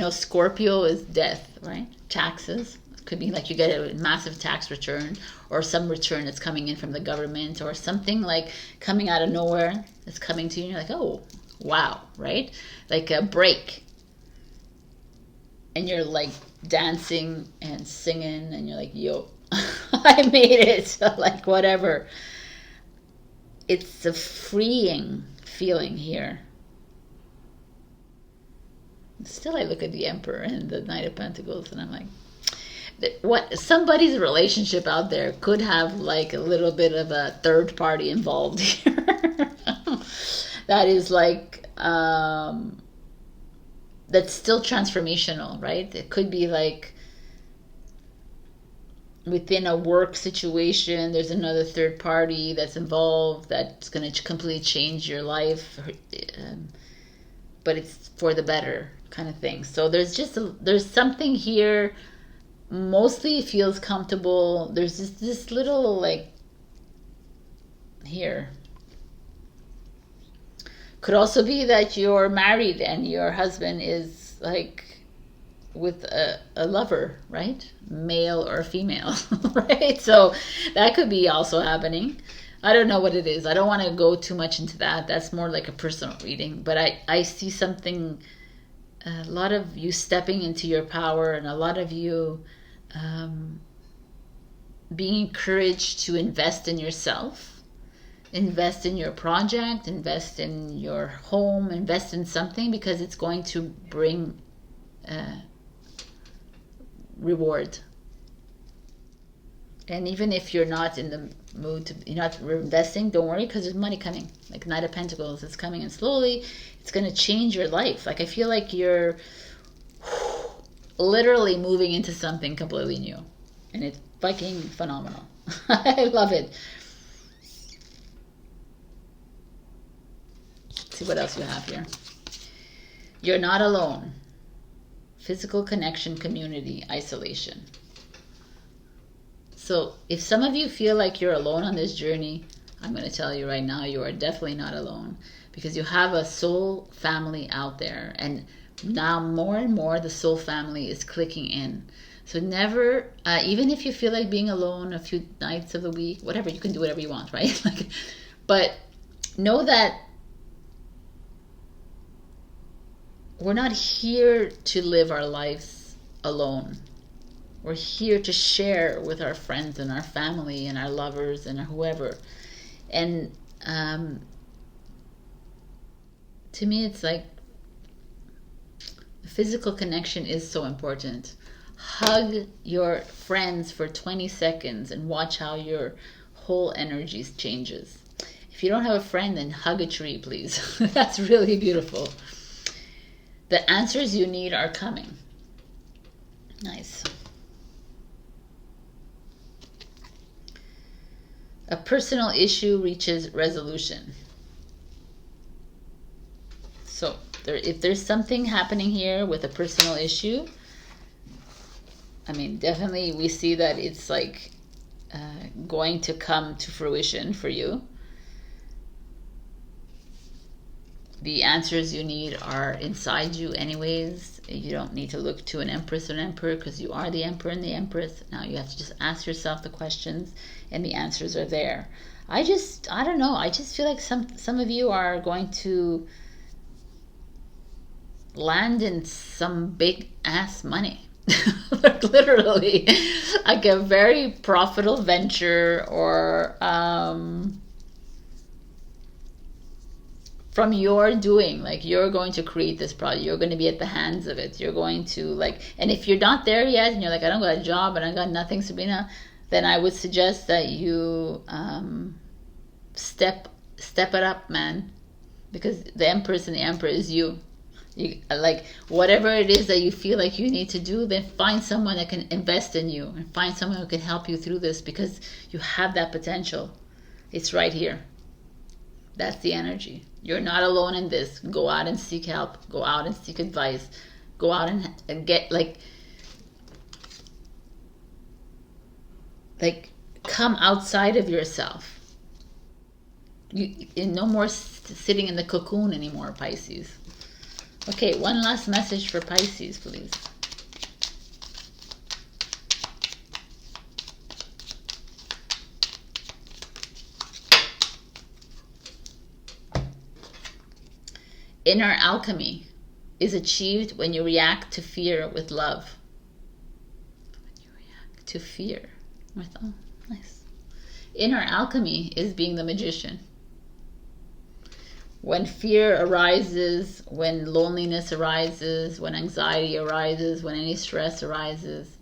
Scorpio is death, right? Taxes. Could be like you get a massive tax return, or some return that's coming in from the government, or something like coming out of nowhere that's coming to you, and you're like, oh, wow, right? Like a break. And you're like dancing and singing, and you're like, yo, I made it. Like whatever. It's a freeing feeling here. Still, I look at the Emperor and the Knight of Pentacles, and I'm like, what somebody's relationship out there could have like a little bit of a third party involved here. That is like that's still transformational, right? It could be like within a work situation, there's another third party that's involved that's going to completely change your life, but it's for the better kind of thing. So there's something here. Mostly it feels comfortable. There's this little like here. Could also be that you're married and your husband is like with a lover, right? Male or female, right? So that could be also happening. I don't know what it is. I don't want to go too much into that. That's more like a personal reading. But I see something, a lot of you stepping into your power, and a lot of you being encouraged to invest in yourself, invest in your project, invest in your home, invest in something, because it's going to bring reward. And even if you're not in the mood you're not investing, don't worry, because there's money coming. Like Knight of Pentacles, it's coming in slowly. It's going to change your life. Like I feel like you're literally moving into something completely new, and it's fucking phenomenal. I love it. Let's see what else you have here. You're not alone. Physical connection, community, isolation. So if some of you feel like you're alone on this journey, I'm going to tell you right now, you are definitely not alone, because you have a soul family out there. And now more and more the soul family is clicking in. So never, even if you feel like being alone a few nights of the week, whatever, you can do whatever you want, right? But know that we're not here to live our lives alone. We're here to share with our friends and our family and our lovers and whoever. And to me, it's like physical connection is so important. Hug your friends for 20 seconds and watch how your whole energy changes. If you don't have a friend, then hug a tree, please. That's really beautiful. The answers you need are coming. Nice. A personal issue reaches resolution. So if there's something happening here with a personal issue, I mean, definitely we see that it's like going to come to fruition for you. The answers you need are inside you anyways. You don't need to look to an empress or an emperor, because you are the emperor and the empress. Now you have to just ask yourself the questions and the answers are there. I don't know. I just feel like some of you are going to land in some big ass money. Like literally like a very profitable venture, or from your doing, like you're going to create this product, you're going to be at the hands of it, you're going to like, and if you're not there yet and you're like, I don't got a job and I got nothing, Sabrina, then I would suggest that you step it up, man, because the empress and the emperor is you. You like whatever it is that you feel like you need to do, then find someone that can invest in you and find someone who can help you through this, because you have that potential. It's right here. That's the energy. You're not alone in this. Go out and seek help. Go out and seek advice. Go out and get like come outside of yourself. No more sitting in the cocoon anymore, Pisces. Okay, one last message for Pisces, please. Inner alchemy is achieved when you react to fear with love. When you react to fear with, oh, nice. Inner alchemy is being the magician. When fear arises, when loneliness arises, when anxiety arises, when any stress arises,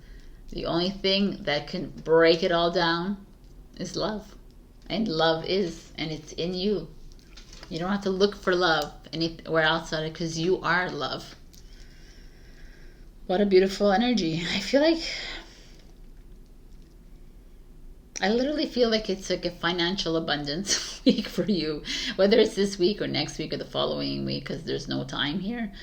the only thing that can break it all down is love. And love is, and it's in you. You don't have to look for love anywhere outside it, because you are love. What a beautiful energy. I literally feel like it's like a financial abundance week for you, whether it's this week or next week or the following week, because there's no time here.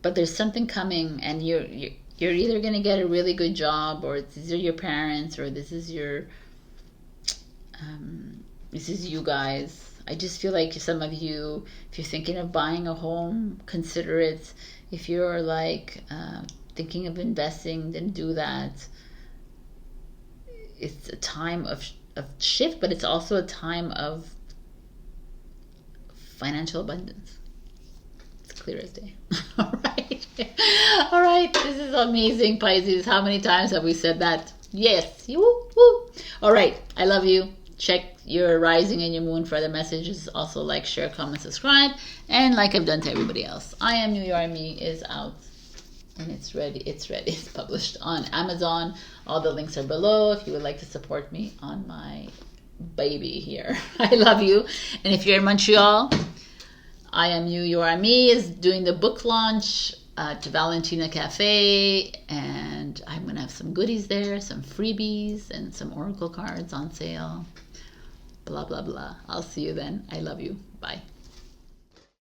But there's something coming, and you're either going to get a really good job, or these are your parents, or this is your this is you guys. I just feel like some of you, if you're thinking of buying a home, consider it. If you're like thinking of investing, then do that. It's a time of shift, but it's also a time of financial abundance. It's clear as day. All right. All right. This is amazing, Pisces. How many times have we said that? Yes. Woo, woo. All right. I love you. Check your rising and your moon for other messages. Also like, share, comment, subscribe. And like I've done to everybody else, I Am You, You Are Me is out. And it's ready. It's published on Amazon. All the links are below if you would like to support me on my baby here. I love you. And if you're in Montreal, I Am You, You Are Me is doing the book launch to Valentina Cafe, and I'm gonna have some goodies there, some freebies and some oracle cards on sale. Blah blah blah. I'll see you then. I love you. Bye.